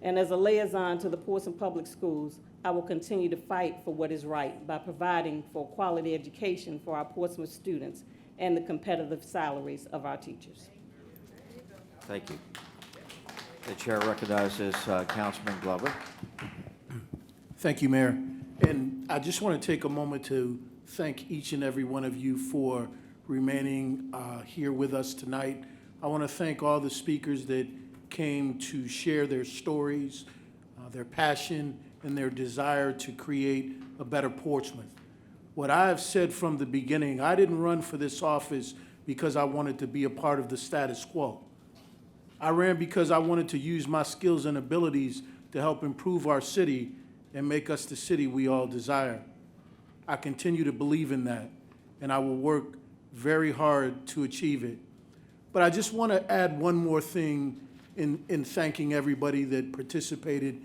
And as a liaison to the Portsmouth Public Schools, I will continue to fight for what is right by providing for quality education for our Portsmouth students and the competitive salaries of our teachers. Thank you. The chair recognizes Councilman Glover. Thank you, Mayor. And I just want to take a moment to thank each and every one of you for remaining here with us tonight. I want to thank all the speakers that came to share their stories, their passion, and their desire to create a better Portsmouth. What I have said from the beginning, I didn't run for this office because I wanted to be a part of the status quo. I ran because I wanted to use my skills and abilities to help improve our city and make us the city we all desire. I continue to believe in that, and I will work very hard to achieve it. But I just want to add one more thing in thanking everybody that participated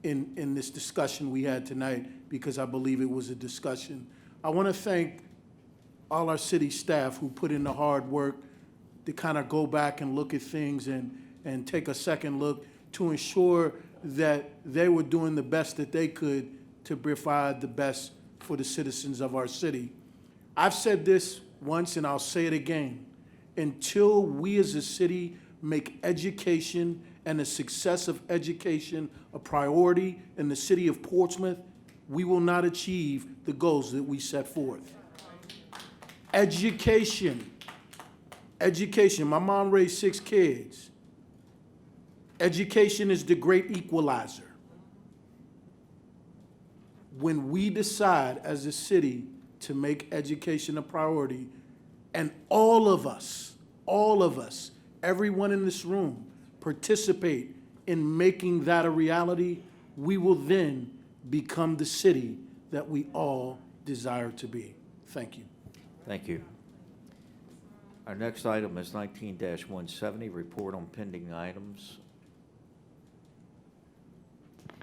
in this discussion we had tonight, because I believe it was a discussion. I want to thank all our city staff who put in the hard work to kind of go back and look at things and take a second look to ensure that they were doing the best that they could to provide the best for the citizens of our city. I've said this once and I'll say it again. Until we as a city make education and the success of education a priority in the city of Portsmouth, we will not achieve the goals that we set forth. Education. Education. My mom raised 6 kids. Education is the great equalizer. When we decide as a city to make education a priority, and all of us, everyone in this room, participate in making that a reality, we will then become the city that we all desire to be. Thank you. Thank you. Our next item is 19-170, report on pending items.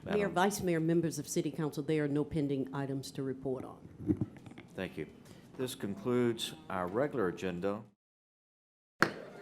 Mayor, Vice Mayor, members of City Council, there are no pending items to report on. Thank you. This concludes our regular agenda.